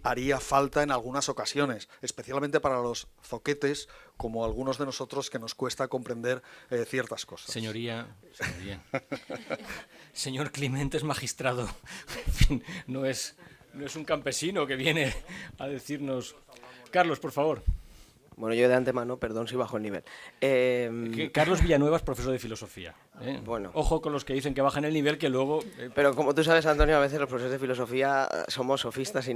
haría falta en algunas ocasiones, especialmente para los zoquetes, como algunos de nosotros, que nos cuesta comprender ciertas cosas. Señoría. Señor Clemente es magistrado. En fin, no es un campesino que viene a decirnos... Carlos, por favor. Bueno, yo de antemano, perdón si bajo el nivel. Carlos Villanueva es profesor de filosofía. Bueno. Ojo con los que dicen que bajan el nivel, que luego... Pero como tú sabes, Antonio, a veces los profesores de filosofía somos sofistas y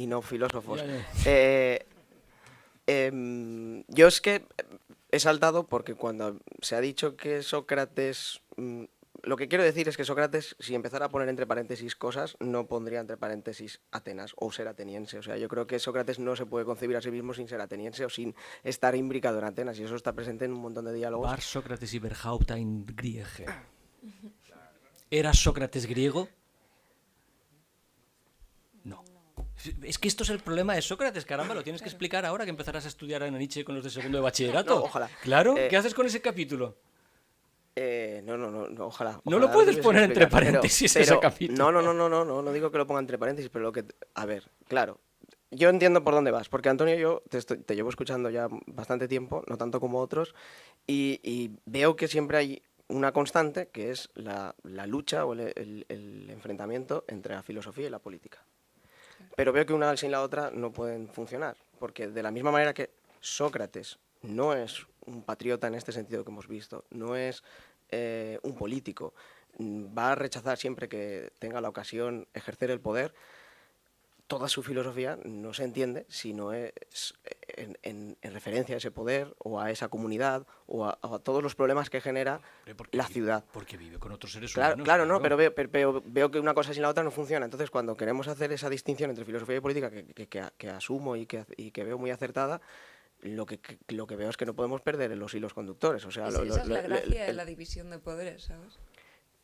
no filósofos. Yo es que he saltado porque cuando se ha dicho que Sócrates... Lo que quiero decir es que Sócrates, si empezara a poner entre paréntesis cosas, no pondría entre paréntesis Atenas o ser ateniense. O sea, yo creo que Sócrates no se puede concebir a sí mismo sin ser ateniense o sin estar imbricado en Atenas, y eso está presente en un montón de diálogos. War Sócrates überhaupt ein Grieche. ¿Era Sócrates griego? No. Es que esto es el problema de Sócrates, caramba, lo tienes que explicar ahora que empezarás a estudiar a Nietzsche con los de segundo de bachillerato. No, ojalá. Claro, ¿qué haces con ese capítulo? No, ojalá. No lo puedes poner entre paréntesis ese capítulo. No digo que lo ponga entre paréntesis, pero a ver, claro, yo entiendo por dónde vas, porque Antonio, yo te llevo escuchando ya bastante tiempo, no tanto como otros, y veo que siempre hay una constante, que es la lucha o el enfrentamiento entre la filosofía y la política. Pero veo que una sin la otra no pueden funcionar, porque de la misma manera que Sócrates no es un patriota en este sentido que hemos visto, no es un político, va a rechazar siempre que tenga la ocasión ejercer el poder, toda su filosofía no se entiende si no es en referencia a ese poder o a esa comunidad o a todos los problemas que genera la ciudad. Porque vive con otros seres Claro, humanos. claro, no, pero veo que una cosa sin la otra no funciona. Entonces, cuando queremos hacer esa distinción entre filosofía y política, que asumo y que veo muy acertada, lo que veo es que no podemos perder los hilos conductores. O sea, Esa es la gracia de la división de poderes, ¿sabes?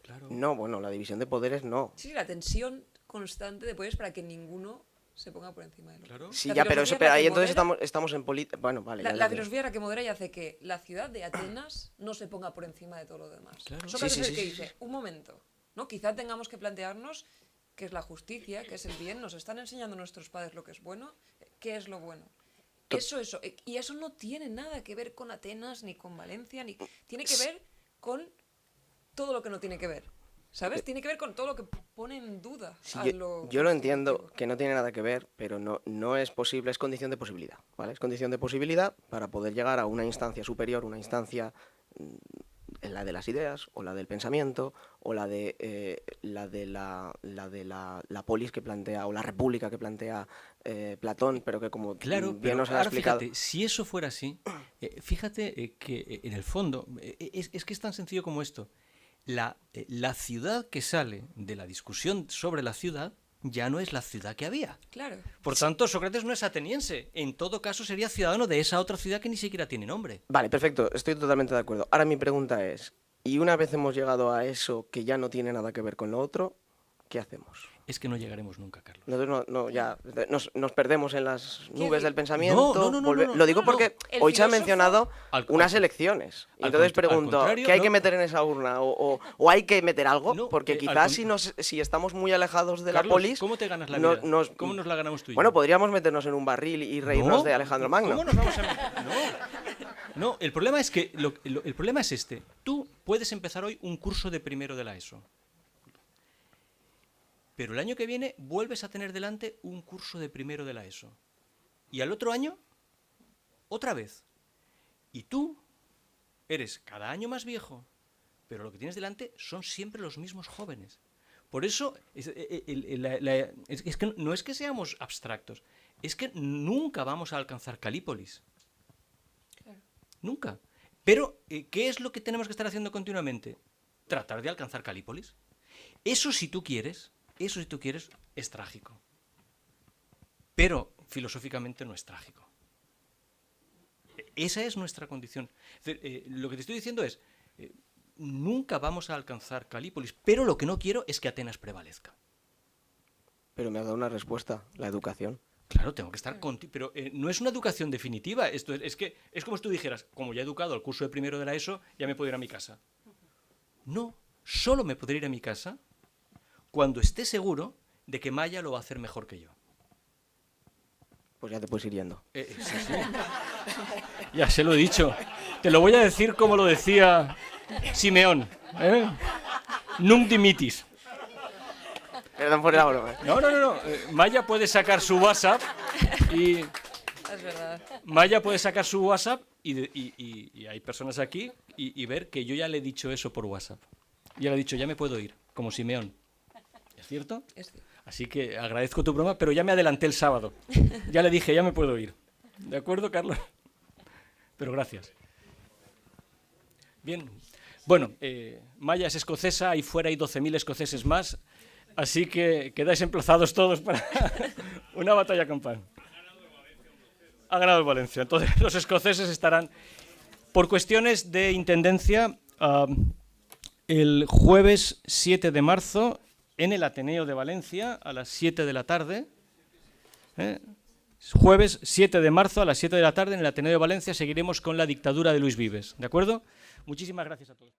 Claro. No, bueno, la división de poderes no. Sí, la tensión constante de poderes para que ninguno se ponga por encima del otro. Claro. Sí, La ya, pero filosofía es la ahí que entonces modera- estamos en política. Bueno, vale. La ya. filosofía es la que modera y hace que la ciudad de Atenas no se ponga por encima de todo lo demás. Claro. Sócrates Sí, es sí, el que sí, dice, un momento, ¿no? Quizá tengamos que plantearnos qué es la justicia, qué es el bien. Nos están enseñando nuestros padres lo que es bueno, qué es lo bueno. Eso. Y eso no tiene nada que ver con Atenas, ni con Valencia, ni tiene que ver con todo lo que no tiene que ver. ¿Sabes? Tiene que ver con todo lo que pone en duda. Sí, a yo lo entiendo que no tiene nada que ver, pero no es posible, es condición de posibilidad, ¿vale? Es condición de posibilidad para poder llegar a una instancia superior, una instancia la de las ideas, o la del pensamiento, o la de la polis que plantea, o la república que plantea Platón, pero que como Claro, bien pero nos ha ahora explicado... fíjate, si eso fuera así, fíjate que en el fondo, es que es tan sencillo como esto. La ciudad que sale de la discusión sobre la ciudad ya no es la ciudad que había. Claro. Por tanto, Sócrates no es ateniense. En todo caso, sería ciudadano de esa otra ciudad que ni siquiera tiene nombre. Vale, perfecto, estoy totalmente de acuerdo. Ahora mi pregunta es, y una vez hemos llegado a eso que ya no tiene nada que ver con lo otro, ¿qué hacemos? Es que no llegaremos nunca, Carlos. Nosotros ya nos perdemos en las nubes decir? del pensamiento. No, Lo digo porque El hoy se han filósofo- mencionado Al- unas al- elecciones. Y al entonces al pregunto, contrario, ¿qué hay no. que meter en esa urna? ¿O hay que meter algo? No, Porque al quizás con- si estamos muy alejados de Carlos, la polis... ¿cómo te ganas la no- vida? ¿Cómo nos la ganamos tú y yo? Bueno, podríamos meternos en un barril y reírnos No, de Alejandro Magno. ¿Cómo nos vamos a No, el problema es que el problema es este. Tú puedes empezar hoy un curso de primero de la ESO. Pero el año que viene vuelves a tener delante un curso de primero de la ESO. Y al otro año, otra vez. Y tú eres cada año más viejo, pero lo que tienes delante son siempre los mismos jóvenes. Por eso, es que no es que seamos abstractos, es que nunca vamos a alcanzar Calípolis. Nunca. Pero, ¿qué es lo que tenemos que estar haciendo continuamente? Tratar de alcanzar Calípolis. Eso si tú quieres, es trágico. Pero filosóficamente no es trágico. Esa es nuestra condición. Es decir, lo que te estoy diciendo es, nunca vamos a alcanzar Calípolis, pero lo que no quiero es que Atenas prevalezca. Pero me ha dado una respuesta, la educación. Claro, tengo que estar contigo, pero no es una educación definitiva. Esto es que es como si tú dijeras, como ya he educado al curso de primero de la ESO, ya me puedo ir a mi casa. No, solo me podré ir a mi casa cuando esté seguro de que Maya lo va a hacer mejor que yo. Pues ya te puedes ir yendo. Sí. Ya se lo he dicho. Te lo voy a decir como lo decía Simeón. Nunc dimitis. Perdón por la broma. No. Maya puede sacar su WhatsApp y... Es verdad. Maya puede sacar su WhatsApp y hay personas aquí y ver que yo ya le he dicho eso por WhatsApp. Ya le he dicho, ya me puedo ir, como Simeón. ¿Es cierto? Es cierto. Así que agradezco tu broma, pero ya me adelanté el sábado. Ya le dije, ya me puedo ir. ¿De acuerdo, Carlos? Pero gracias. Bien. Bueno, Maya es escocesa, ahí fuera hay 12.000 escoceses más, así que quedáis emplazados todos para una batalla campal. Ha ganado el Valencia. Entonces los escoceses estarán, por cuestiones de intendencia, el jueves 7 de marzo en el Ateneo de Valencia a las 7 de la tarde. Jueves 7 de marzo a las 7 de la tarde en el Ateneo de Valencia seguiremos con la dictadura de Luis Vives. ¿De acuerdo? Muchísimas gracias a todos.